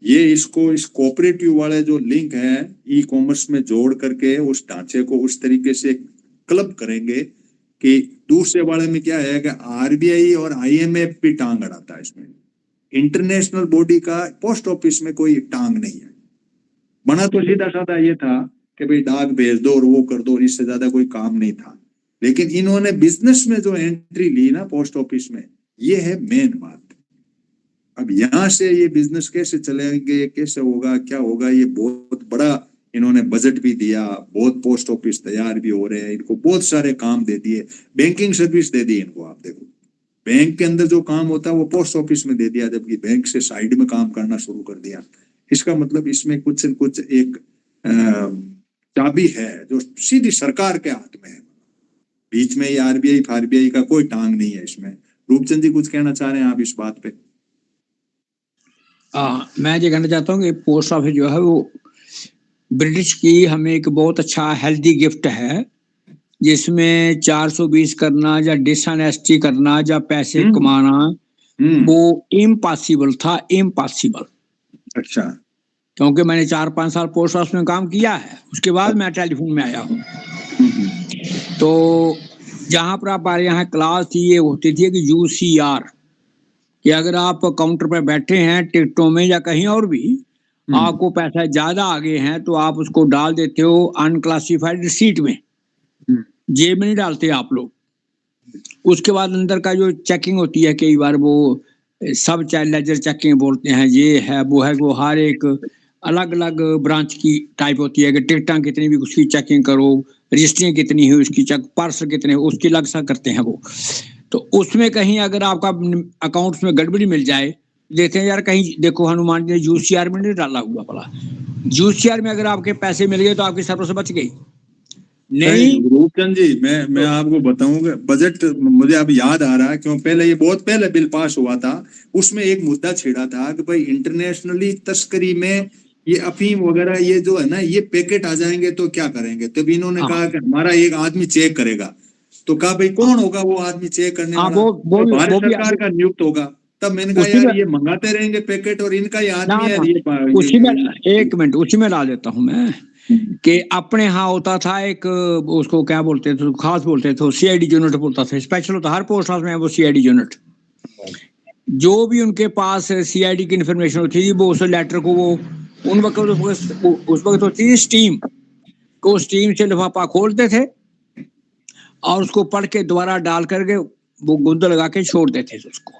ये इसको इस कोऑपरेटिव वाले जो लिंक है ई कॉमर्स में जोड़ करके उस ढांचे को उस तरीके से क्लब करेंगे कि दूसरे वाले में क्या है कि आरबीआई और आईएमएफ भी टांग अड़ाता है इसमें। इंटरनेशनल बॉडी का पोस्ट ऑफिस में कोई टांग नहीं है। बना तो सीधा साधा ये था कि भाई डाक भेज दो और वो कर दो, इससे ज्यादा कोई काम नहीं था। लेकिन इन्होंने बिजनेस में जो एंट्री ली ना पोस्ट ऑफिस में, ये है मेन बात। अब यहाँ से ये बिजनेस कैसे चलेंगे, कैसे होगा, क्या होगा, ये बहुत बड़ा इन्होंने बजट भी दिया, बहुत पोस्ट ऑफिस तैयार भी हो रहे हैं, इनको बहुत सारे काम दे दिए, बैंकिंग सर्विस दे दी इनको। आप देखो बैंक के अंदर जो काम होता है वो पोस्ट ऑफिस में दे दिया, जबकि बैंक से साइड में काम करना शुरू कर दिया। इसका मतलब इसमें कुछ न कुछ एक चाबी है जो सीधी सरकार के हाथ में है। बीच में ये आरबीआई का कोई टांग नहीं है इसमें। रूपचंद जी कुछ कहना चाह रहे हैं आप इस बात पे? मैं ये कहना चाहता हूँ कि पोस्ट ऑफिस जो है वो ब्रिटिश की हमें एक बहुत अच्छा हेल्दी गिफ्ट है, जिसमें 420 करना या डिसऑनेस्टी करना या पैसे कमाना वो इम्पॉसिबल था, इम्पॉसिबल। अच्छा। क्योंकि मैंने 4-5 साल पोस्ट ऑफिस में काम किया है, उसके बाद मैं टेलीफोन में आया हूँ। तो जहाँ पर हमारे यहाँ क्लास थी ये होती थी कि यूसीआर, कि अगर आप काउंटर पर बैठे हैं टिकटों में या कहीं और भी, आपको पैसा ज्यादा आगे हैं तो आप उसको डाल देते हो अनक्लासिफाइड रिसीट में, जेब में नहीं डालते आप लोग। उसके बाद अंदर का जो चेकिंग होती है, कई बार वो सब चाइल्ड लेजर चेकिंग बोलते हैं, ये है वो है, वो हर एक अलग अलग ब्रांच की टाइप होती है कि टिकटा कितनी भी उसकी चेकिंग करो, रजिस्ट्रियाँ कितनी है उसकी चेक, पार्सल कितने उसकी अलग सा करते हैं वो। तो उसमें कहीं अगर आपका अकाउंट्स में गड़बड़ी मिल जाए, देखते हैं यार कहीं देखो हनुमान जी ने यूसीआर में नहीं डाला हुआ, पड़ा यूसीआर में अगर आपके पैसे मिल गए तो आपकी सर्वर से बच गई। नहीं रूपचंद जी, मैं आपको बताऊंगा, बजट मुझे अब याद आ रहा है, क्यों पहले ये बहुत पहले बिल पास हुआ था, उसमें एक मुद्दा छिड़ा था कि भाई इंटरनेशनली तस्करी में ये अफीम वगैरह ये जो है ना, ये पैकेट आ जाएंगे तो क्या करेंगे। तब इन्होंने कहा कि हमारा एक आदमी चेक करेगा। तो कहा भाई कौन होगा वो आदमी चेक करने वाला? तो भारत सरकार का नियुक्त होगा। तब मैंने कहा यार ये मंगाते रहेंगे पैकेट और इनका ही आदमी है ये। उसी में एक मिनट उसी में ला देता हूँ मैं कि अपने यहाँ होता था एक, उसको क्या बोलते थे, खास बोलते थे, सीआईडी यूनिट बोलता था, स्पेशल होता हर पोस्ट ऑफिस में वो सीआईडी यूनिट। जो भी उनके पास सीआईडी की इंफॉर्मेशन होती थी वो उस लेटर को वो उन वक्त उस वक्त होती थी स्टीम को, स्टीम से लिफाफा खोलते थे और उसको पढ़ के दोबारा डाल करके वो गुंद लगा के छोड़ देते थे उसको।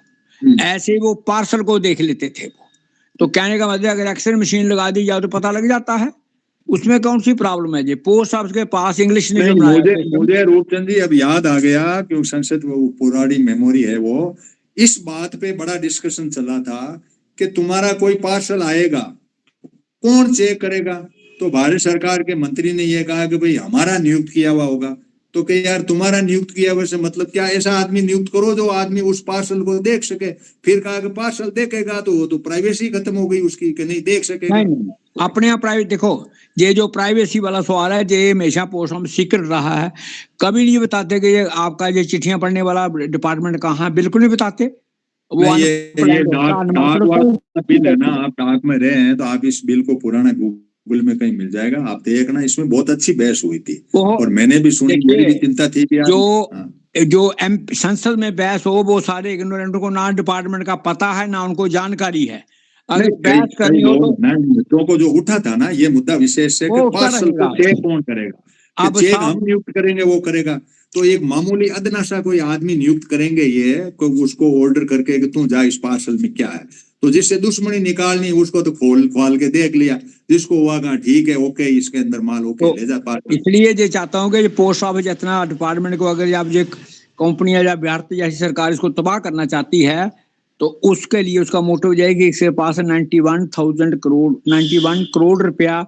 ऐसे वो पार्सल को देख लेते थे वो। तो कहने का मतलब अगर एक्सरे मशीन लगा दी जाए तो पता लग जाता है, उसमें कौन सी प्रॉब्लम है जी? पोस्ट ऑफिस के पास इंग्लिश नहीं मुझे रूपचंद जी अब याद आ गया, क्योंकि संसद वो पुरानी मेमोरी है वो। इस बात पे बड़ा डिस्कशन चला था कि तुम्हारा कोई पार्सल आएगा कौन चेक करेगा? तो भारत सरकार के मंत्री ने यह कहा कि भाई हमारा नियुक्त किया हुआ होगा। तो कि यार तुम्हारा नियुक्त किया हुआ से मतलब क्या? ऐसा आदमी नियुक्त करो जो आदमी उस पार्सल को देख सके। फिर कहा कि पार्सल देखेगा तो वो तो प्राइवेसी खत्म हो गई उसकी, कि नहीं देख सकेगा। नहीं, अपने यहाँ प्राइवेट देखो, ये जो प्राइवेसी वाला सवाल है ये हमेशा पोस्ट ऑफिस सीक्रेट रहा है। कभी नहीं बताते कि ये आपका ये चिट्ठियां पढ़ने वाला डिपार्टमेंट कहाँ है, बिल्कुल नहीं बताते। वो ये डाक बिल है ना, आप डाक में रहे हैं तो आप इस बिल को पुराना गूगल में कहीं मिल जाएगा, आप देखना। इसमें बहुत अच्छी बहस हुई थी और मैंने भी सुनी, मेरी भी चिंता थी कि जो संसद में बहस हो वो सारे इग्नोरेंट को ना डिपार्टमेंट का पता है ना उनको जानकारी है। अगर बहस करनी हो तो मुद्दों को जो उठा था ना ये मुद्दा विशेष से कि पार्सल को चेक कौन करेगा? अब चेक हम नियुक्त करेंगे वो करेगा? तो एक मामूली अदना सा कोई आदमी नियुक्त करेंगे ये उसको ऑर्डर करके कि तू जा इस पार्सल में क्या है। तो जिससे दुश्मनी निकालनी उसको तो खोल के देख लिया, जिसको हुआ कहा ठीक है ओके इसके अंदर माल ओके ले जा पार्सल। इसलिए ये चाहता हूँ कि पोस्ट ऑफिस इतना डिपार्टमेंट को अगर आप ये कंपनियां या भारत जैसी सरकार इसको तबाह करना चाहती है तो उसके लिए उसका मोटिव जाएगी, इसके पास 91 करोड़ रुपया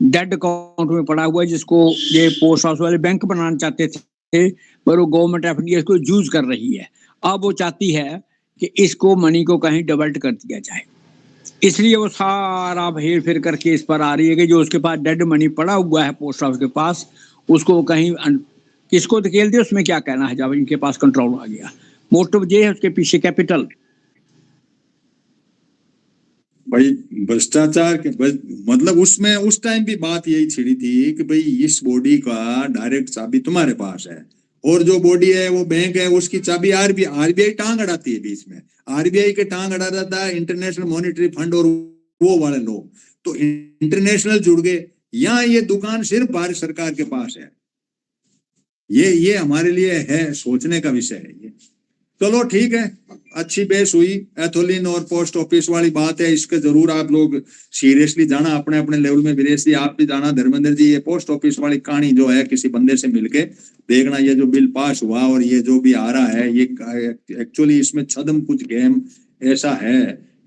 डेड अकाउंट में पड़ा हुआ है, जिसको ये पोस्ट ऑफिस वाले बैंक बनाना चाहते थे, पर वो गवर्नमेंट ऑफ इंडिया इसको यूज कर रही है। अब वो चाहती है कि इसको मनी को कहीं डाइवर्ट कर दिया जाए, इसलिए वो सारा हेर फेर करके इस पर आ रही है कि जो उसके पास डेड मनी पड़ा हुआ है पोस्ट ऑफिस के पास, उसको कहीं किसको धकेल दे। उसमें क्या कहना है जब इनके पास कंट्रोल आ गया। मोटिव ये है उसके पीछे कैपिटल। भाई भ्रष्टाचार के मतलब उसमें उस टाइम भी बात यही छिड़ी थी कि भाई इस बॉडी का डायरेक्ट चाबी तुम्हारे पास है, और जो बॉडी है वो बैंक है, उसकी चाबी आरबीआई टांग अड़ाती है बीच में। आरबीआई के टांग अड़ा रहा था इंटरनेशनल मॉनेटरी फंड और वो वाले लोग, तो इंटरनेशनल जुड़ गए। यहाँ ये दुकान सिर्फ भारत सरकार के पास है। ये हमारे लिए है सोचने का विषय है ये। चलो ठीक है, अच्छी बहस हुई। एथोलिन और पोस्ट ऑफिस वाली बात है, इसके जरूर आप लोग सीरियसली जाना अपने अपने लेवल में। वीरेश जी आप भी जाना, धर्मेंद्र जी, ये पोस्ट ऑफिस वाली कहानी जो है किसी बंदे से मिलके देखना। ये जो बिल पास हुआ और ये जो भी आ रहा है, ये एक्चुअली इसमें छदम कुछ गेम ऐसा है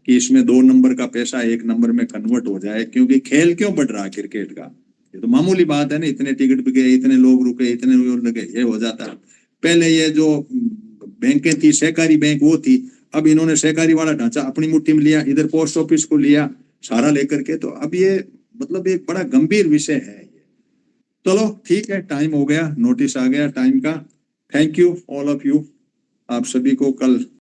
कि इसमें 2 नंबर का पैसा 1 नंबर में कन्वर्ट हो जाए। क्योंकि खेल क्यों बढ़ रहा है क्रिकेट का, ये तो मामूली बात है ना। इतने टिकट बिके, इतने लोग रुके, इतने लोग लगे, ये हो जाता है। पहले ये जो बैंकें थी, सहकारी बैंक वो थी, अब इन्होंने सहकारी वाला ढांचा अपनी मुट्ठी में लिया, इधर पोस्ट ऑफिस को लिया सारा लेकर के। तो अब ये मतलब एक बड़ा गंभीर विषय है ये। चलो ठीक है, टाइम हो गया, नोटिस आ गया टाइम का। Thank you all of you. आप सभी को कल